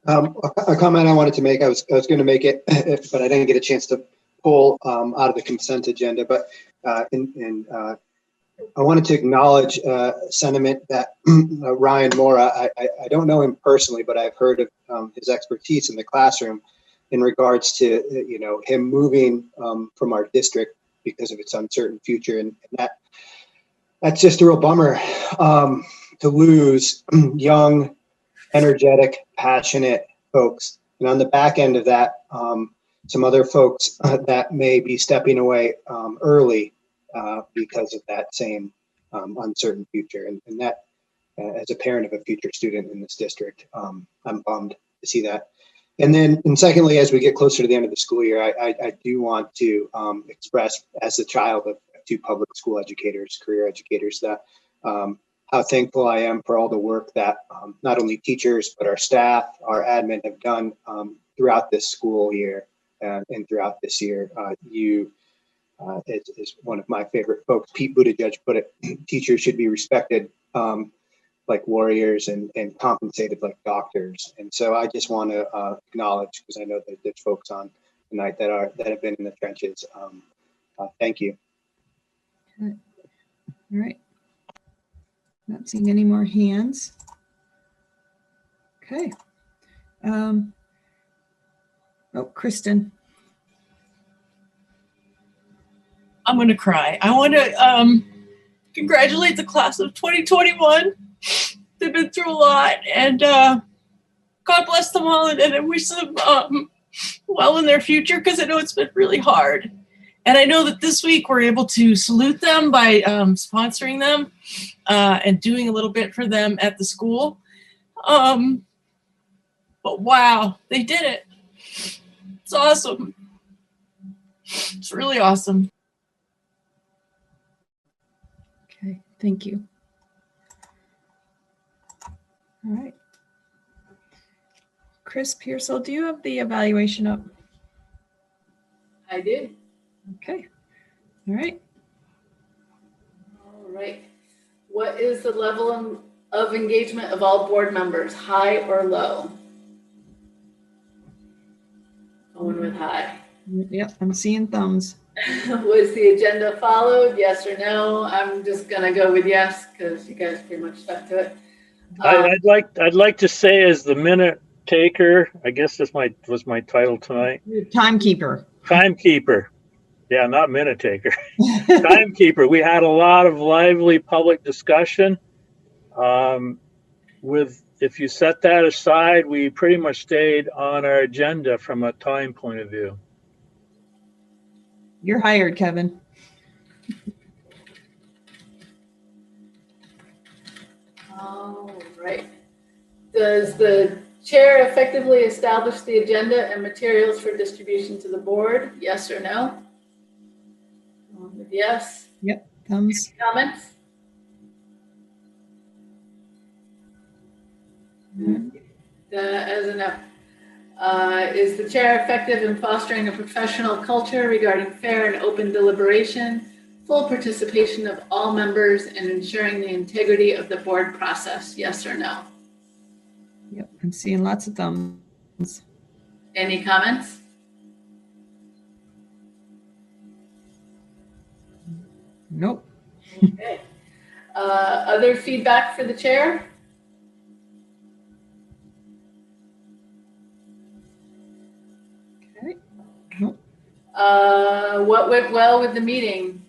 A comment I wanted to make, I was going to make it, but I didn't get a chance to pull out of the consent agenda. But I wanted to acknowledge sentiment that Ryan Mora, I don't know him personally, but I've heard of his expertise in the classroom in regards to him moving from our district because of its uncertain future, and that's just a real bummer to lose young, energetic, passionate folks. And on the back end of that, some other folks that may be stepping away early because of that same uncertain future. And that, as a parent of a future student in this district, I'm bummed to see that. And secondly, as we get closer to the end of the school year, I do want to express, as the child of 2 public school educators, career educators, that how thankful I am for all the work that not only teachers, but our staff, our admin have done throughout this school year and throughout this year. Is one of my favorite folks. Pete Buttigieg put it, teachers should be respected like warriors and compensated like doctors. And so I just want to acknowledge, because I know that there's folks on tonight that have been in the trenches. Thank you.
Okay. All right. Not seeing any more hands. Okay. Oh, Kristen.
I'm going to cry. I want to congratulate the class of 2021. They've been through a lot, and God bless them all, and I wish them well in their future, because I know it's been really hard. And I know that this week we're able to salute them by sponsoring them and doing a little bit for them at the school. But wow, they did it. It's awesome. It's really awesome.
Okay, thank you. All right. Chris Pearsall, do you have the evaluation up?
I do.
Okay. All right.
All right. What is the level of engagement of all board members, high or low? Going with high.
Yep, I'm seeing thumbs.
Was the agenda followed? Yes or no? I'm just gonna go with yes, because you guys pretty much stuck to it.
I'd like to say, as the minute taker, I guess this was my title tonight.
Timekeeper.
Timekeeper. Yeah, not minute taker. Timekeeper. We had a lot of lively public discussion. If you set that aside, we pretty much stayed on our agenda from a time point of view.
You're hired, Kevin.
All right. Does the chair effectively establish the agenda and materials for distribution to the board? Yes or no? Yes.
Yep, thumbs.
Any comments? As a no. Is the chair effective in fostering a professional culture regarding fair and open deliberation, full participation of all members, and ensuring the integrity of the board process? Yes or no?
Yep, I'm seeing lots of thumbs.
Any comments?
Nope.
Okay. Other feedback for the chair?
Okay. Nope.
What went well with the meeting?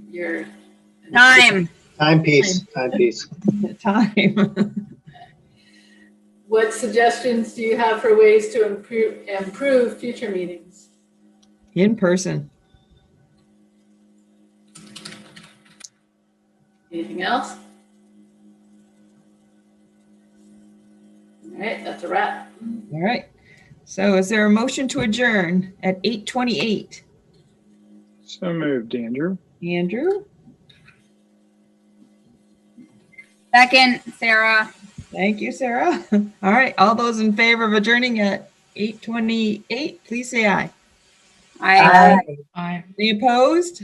Your
Timepiece.
Time.
What suggestions do you have for ways to improve future meetings?
In person.
Anything else? All right, that's a wrap.
All right. So is there a motion to adjourn at 8:28?
So moved, Andrew.
Andrew?
Second, Sarah.
Thank you, Sarah. All right. All those in favor of adjourning at 8:28, please say aye.
Aye.
Aye.
Any opposed?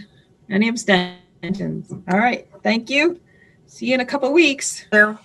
Any abstentions? All right. Thank you. See you in a couple weeks.
Yeah.